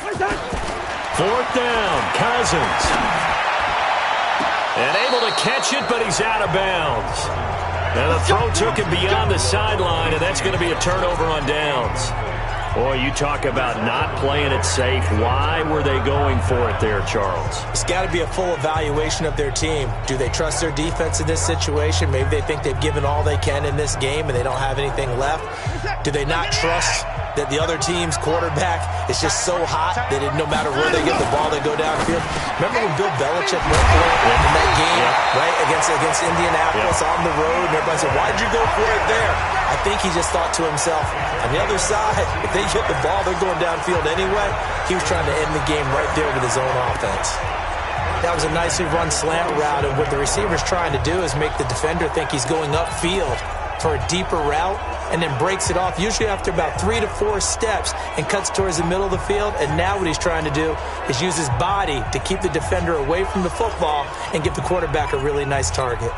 Where's that? 4th down, Cousins. And able to catch it, but he's out of bounds. And the throw took him beyond the sideline, and that's going to be a turnover on downs. Boy, you talk about not playing it safe. Why were they going for it there, Charles? It's got to be a full evaluation of their team. Do they trust their defense in this situation? Maybe they think they've given all they can in this game and they don't have anything left. Do they not trust that the other team's quarterback is just so hot that no matter where they get the ball, they go downfield? Remember when Bill Belichick went for it in that game, right, against Indianapolis on the road, and everybody said, why'd you go for it there? I think he just thought to himself, on the other side, if they get the ball, they're going downfield anyway. He was trying to end the game right there with his own offense. That was a nicely run slant route, and what the receiver's trying to do is make the defender think he's going upfield for a deeper route, and then breaks it off, usually after about 3 to 4 steps, and cuts towards the middle of the field. And now what he's trying to do is use his body to keep the defender away from the football and give the quarterback a really nice target.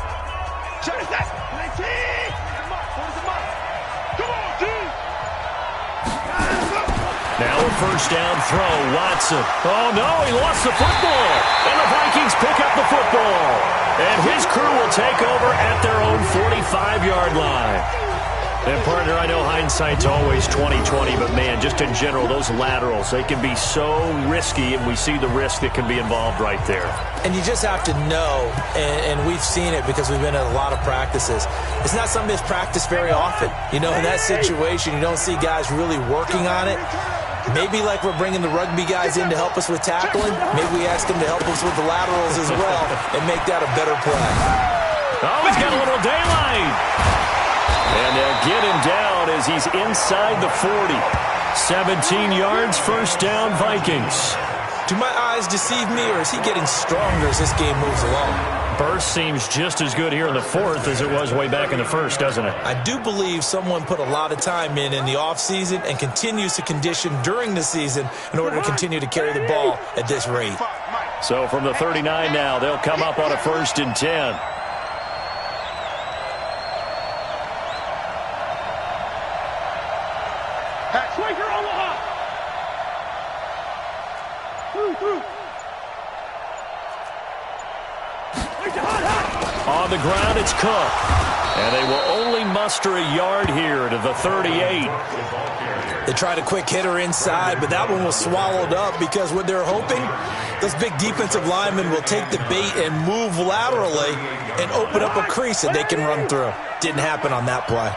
Now a first down throw, Watson. Oh, no, he lost the football. And the Vikings pick up the football. And his crew will take over at their own 45-yard line. And, partner, I know hindsight's always 20/20, but, man, just in general, those laterals, they can be so risky, and we see the risk that can be involved right there. And you just have to know, and we've seen it because we've been at a lot of practices, it's not something that's practiced very often. You know, in that situation, you don't see guys really working on it. Maybe like we're bringing the rugby guys in to help us with tackling, maybe we ask them to help us with the laterals as well and make that a better play. Oh, he's got a little daylight. And they'll get him down as he's inside the 40. 17 yards, first down, Vikings. Do my eyes deceive me, or is he getting stronger as this game moves along? Burst seems just as good here in the 4th as it was way back in the 1st, doesn't it? I do believe someone put a lot of time in the offseason and continues to condition during the season in order to continue to carry the ball at this rate. So from the 39 now, they'll come up on a 1st and 10. On the ground, it's Cook. And they will only muster a yard here to the 38. They tried a quick hitter inside, but that one was swallowed up because what they're hoping, those big defensive linemen will take the bait and move laterally and open up a crease that they can run through. Didn't happen on that play.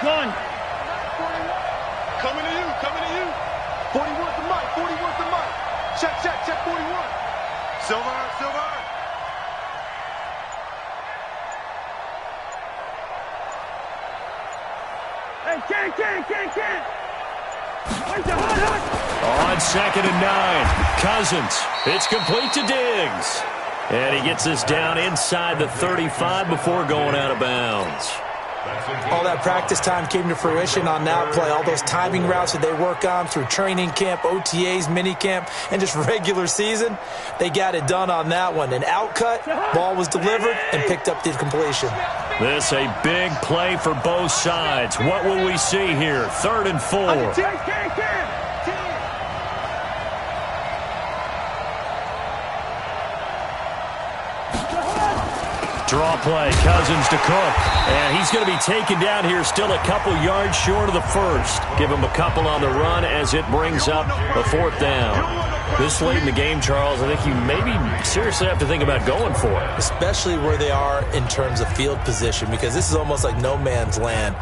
Gun. Coming to you, coming to you. 41 to Mike, 41 to Mike. Check 41. Silver. Hey, can't. Where's the hot? On 2nd and 9, Cousins. It's complete to Diggs. And he gets this down inside the 35 before going out of bounds. All that practice time came to fruition on that play. All those timing routes that they work on through training camp, OTAs, minicamp, and just regular season, they got it done on that one. An outcut, ball was delivered, and picked up the completion. This a big play for both sides. What will we see here? 3rd and 4. Draw play, Cousins to Cook. And he's going to be taken down here, still a couple yards short of the first. Give him a couple on the run as it brings up a 4th down. This late in the game, Charles, I think you maybe seriously have to think about going for it. Especially where they are in terms of field position, because this is almost like no man's land.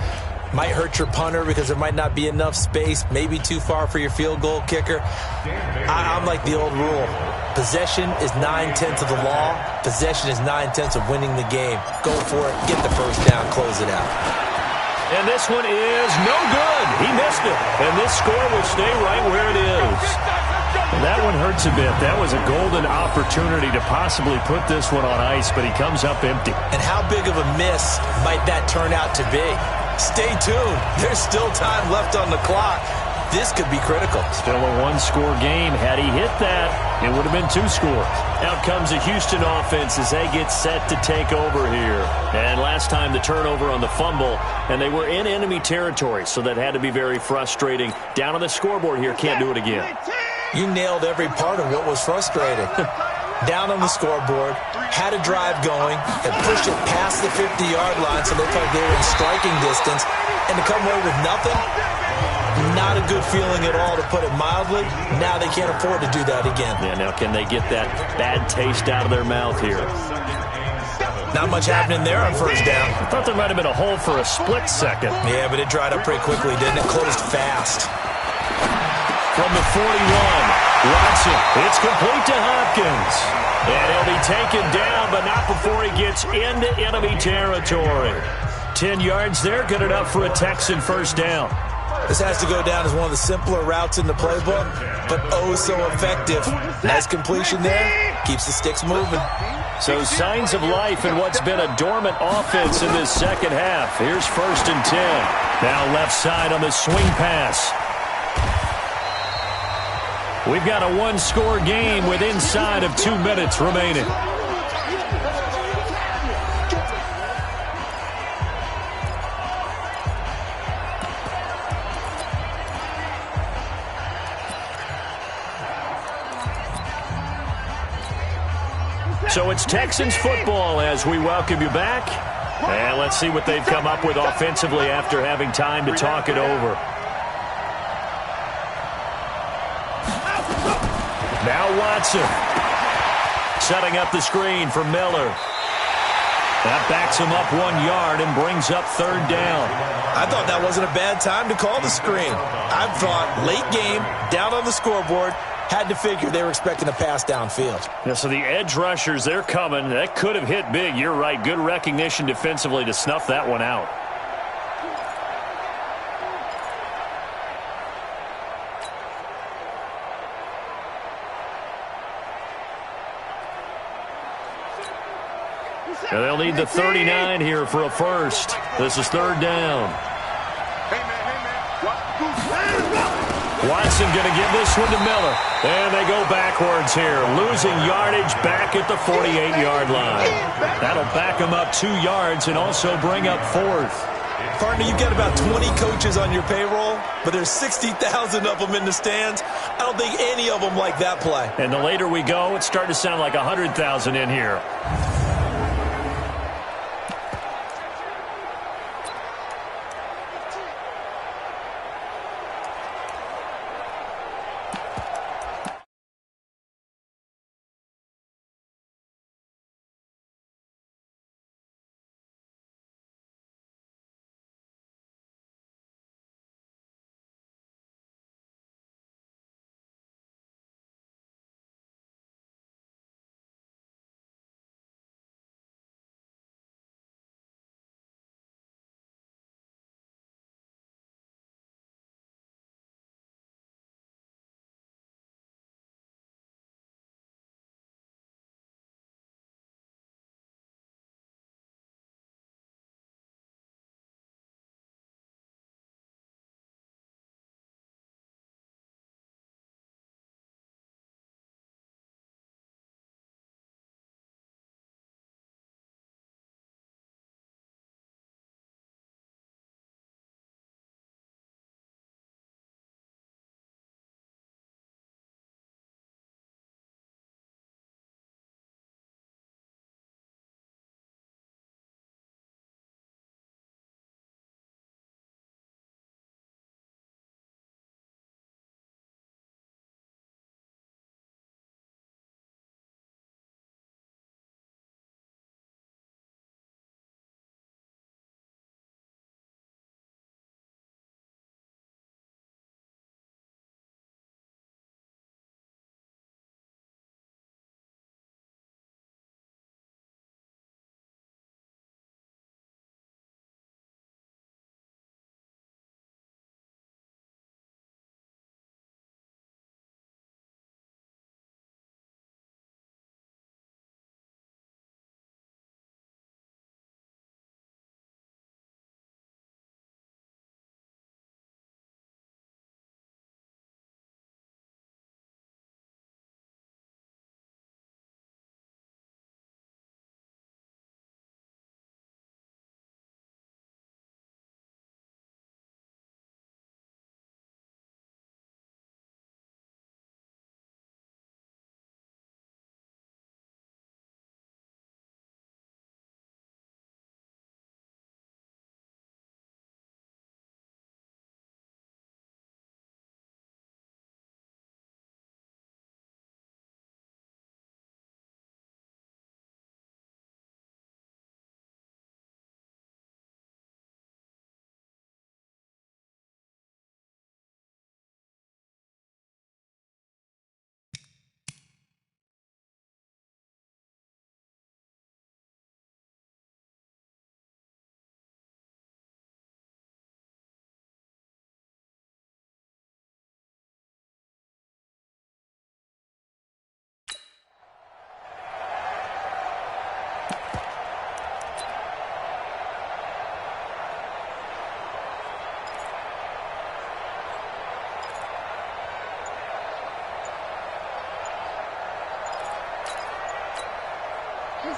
Might hurt your punter because there might not be enough space, maybe too far for your field goal kicker. I'm like the old rule. Possession is 9/10 of the law. Possession is 9/10 of winning the game. Go for it. Get the first down. Close it out. And this one is no good. He missed it. And this score will stay right where it is. And that one hurts a bit. That was a golden opportunity to possibly put this one on ice, but he comes up empty. And how big of a miss might that turn out to be? Stay tuned. There's still time left on the clock. This could be critical. Still a one-score game. Had he hit that, it would have been 2 scores. Out comes the Houston offense as they get set to take over here. And last time the turnover on the fumble, and they were in enemy territory, so that had to be very frustrating. Down on the scoreboard here, can't do it again. You nailed every part of what was frustrating. Down on the scoreboard, had a drive going, and pushed it past the 50-yard line so they felt they were in striking distance, and to come away with nothing, not a good feeling at all, to put it mildly. Now they can't afford to do that again. Yeah, now can they get that bad taste out of their mouth here? Not much happening there on first down. I thought there might have been a hole for a split second. Yeah, but it dried up pretty quickly, didn't it? Closed fast. From the 41, Watson, it's complete to Hopkins. And he'll be taken down, but not before he gets into enemy territory. 10 yards there, good enough for a Texan first down. This has to go down as one of the simpler routes in the playbook, but oh so effective. Nice completion there, keeps the sticks moving. So signs of life in what's been a dormant offense in this second half. Here's 1st and 10. Now left side on the swing pass. We've got a one-score game with inside of 2 minutes remaining. So it's Texans football as we welcome you back. And let's see what they've come up with offensively after having time to talk it over. Now Watson. Setting up the screen for Miller. That backs him up 1 yard and brings up 3rd down. I thought that wasn't a bad time to call the screen. I thought late game, down on the scoreboard, had to figure they were expecting a pass downfield. Yeah, so the edge rushers, they're coming. That could have hit big. You're right. Good recognition defensively to snuff that one out. And they'll need the 39 here for a first. This is 3rd down. Watson going to give this one to Miller. And they go backwards here. Losing yardage back at the 48-yard line. That'll back them up 2 yards and also bring up 4th. Partner, you've got about 20 coaches on your payroll, but there's 60,000 of them in the stands. I don't think any of them like that play. And the later we go, it's starting to sound like 100,000 in here.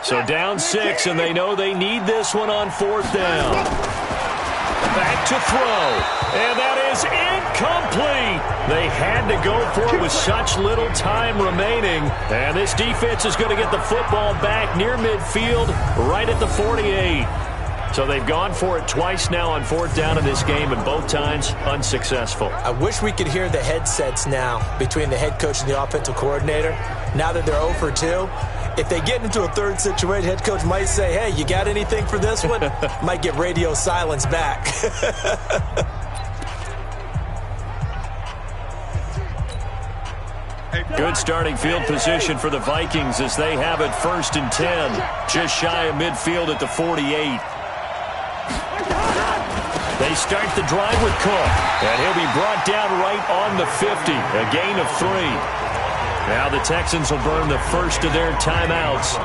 So down 6, and they know they need this one on 4th down. Back to throw, and that is incomplete. They had to go for it with such little time remaining, and this defense is going to get the football back near midfield, right at the 48. So they've gone for it twice now on 4th down in this game, and both times unsuccessful. I wish we could hear the headsets now between the head coach and the offensive coordinator. Now that they're 0 for 2, if they get into a third situation, head coach might say, hey, you got anything for this one? Might get radio silence back. Good starting field position for the Vikings as they have it 1st and 10, just shy of midfield at the 48. They start the drive with Cook, and he'll be brought down right on the 50, a gain of 3. Now the Texans will burn the first of their timeouts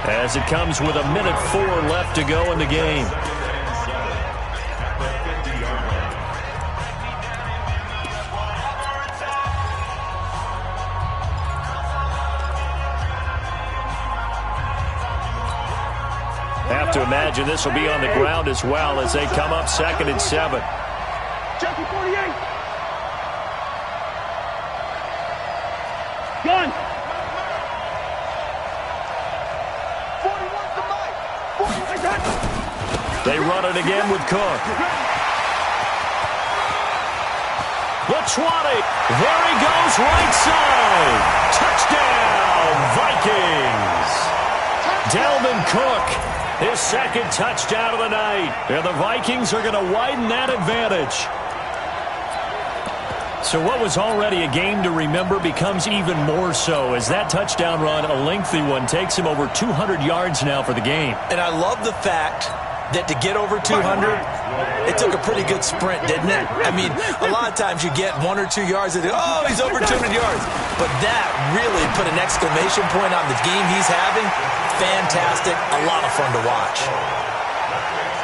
as it comes with 1:04 left to go in the game. Have to imagine this will be on the ground as well as they come up 2nd and 7. Jackie 48. Gun. 41's the mic. 41. They run it again with Cook. The 20. There he goes, right side. Touchdown, Vikings. Dalvin Cook, his 2nd touchdown of the night. And the Vikings are going to widen that advantage. So what was already a game to remember becomes even more so as that touchdown run, a lengthy one, takes him over 200 yards now for the game. And I love the fact that to get over 200, it took a pretty good sprint, didn't it? I mean, a lot of times you get 1 or 2 yards and oh, he's over 200 yards. But that really put an exclamation point on the game he's having. Fantastic. A lot of fun to watch.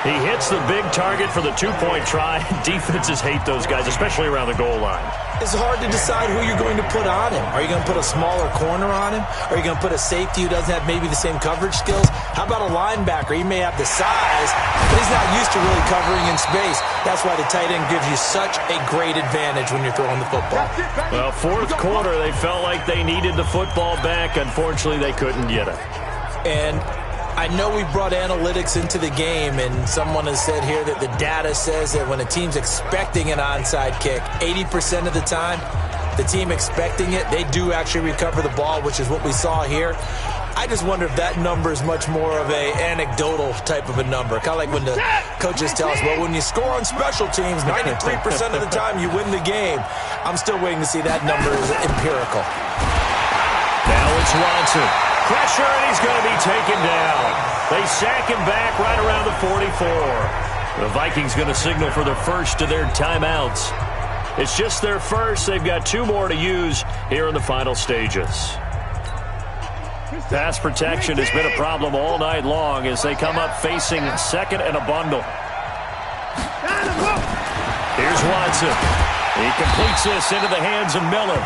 He hits the big target for the 2-point try. Defenses hate those guys, especially around the goal line. It's hard to decide who you're going to put on him. Are you going to put a smaller corner on him? Are you going to put a safety who doesn't have maybe the same coverage skills? How about a linebacker? He may have the size, but he's not used to really covering in space. That's why the tight end gives you such a great advantage when you're throwing the football. Well, 4th quarter, they felt like they needed the football back. Unfortunately, they couldn't get it. And I know we brought analytics into the game, and someone has said here that the data says that when a team's expecting an onside kick, 80% of the time, the team expecting it, they do actually recover the ball, which is what we saw here. I just wonder if that number is much more of a anecdotal type of a number. Kind of like when the coaches tell us, well, when you score on special teams, 93% of the time you win the game. I'm still waiting to see that number is empirical. Now it's Watson. Pressure, and he's going to be taken down. They sack him back right around the 44. The Vikings going to signal for the first of their timeouts. It's just their first. They've got 2 more to use here in the final stages. Pass protection has been a problem all night long as they come up facing 2nd and a bundle. Here's Watson. He completes this into the hands of Miller.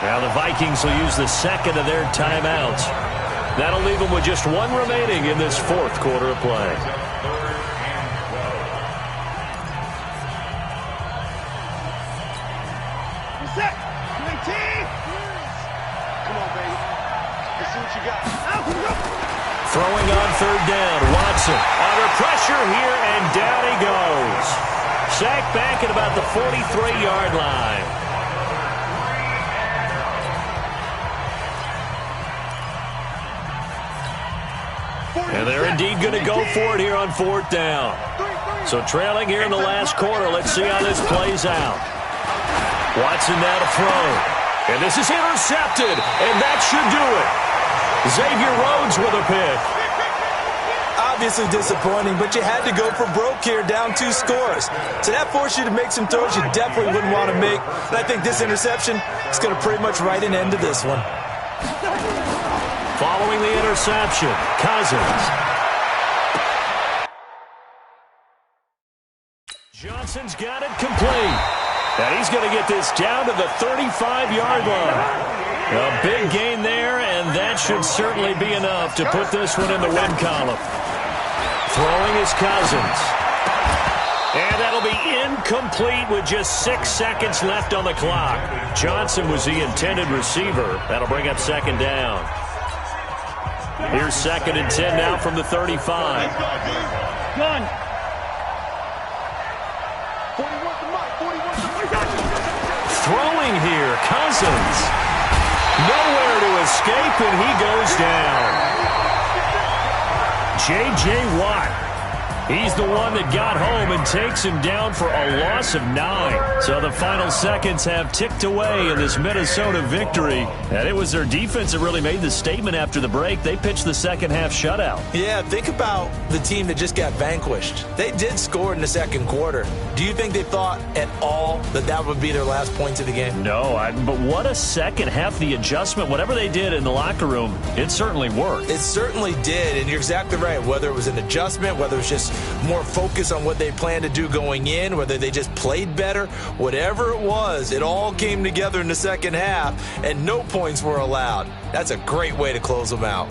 Now the Vikings will use the 2nd of their timeouts. That'll leave them with just 1 remaining in this 4th quarter of play. Set. 19. Come on, baby. Let's see what you got. Throwing on 3rd down. Watson under pressure here, and down he goes. Sacked back at about the 43-yard line. And they're indeed going to go for it here on 4th down. So trailing here in the last quarter. Let's see how this plays out. Watson now to throw. And this is intercepted. And that should do it. Xavier Rhodes with a pick. Obviously disappointing, but you had to go for broke here, down 2 scores. So that forced you to make some throws you definitely wouldn't want to make. And I think this interception is going to pretty much write an end to this one. Following the interception, Cousins. Johnson's got it complete. And he's going to get this down to the 35-yard line. A big gain there, and that should certainly be enough to put this one in the win column. Throwing is Cousins. And that'll be incomplete with just 6 seconds left on the clock. Johnson was the intended receiver. That'll bring up second down. Here's 2nd and 10 now from the 35. Gun. Throwing here, Cousins. Nowhere to escape, and he goes down. J.J. Watt. He's the one that got home and takes him down for a loss of 9. So the final seconds have ticked away in this Minnesota victory. And it was their defense that really made the statement after the break. They pitched the second half shutout. Yeah, think about the team that just got vanquished. They did score in the second quarter. Do you think they thought at all that that would be their last points of the game? No, but what a second half. The adjustment, whatever they did in the locker room, it certainly worked. It certainly did, and you're exactly right. Whether it was an adjustment, whether it was just more focus on what they planned to do going in, whether they just played better, whatever it was, it all came together in the second half, and no points were allowed. That's a great way to close them out.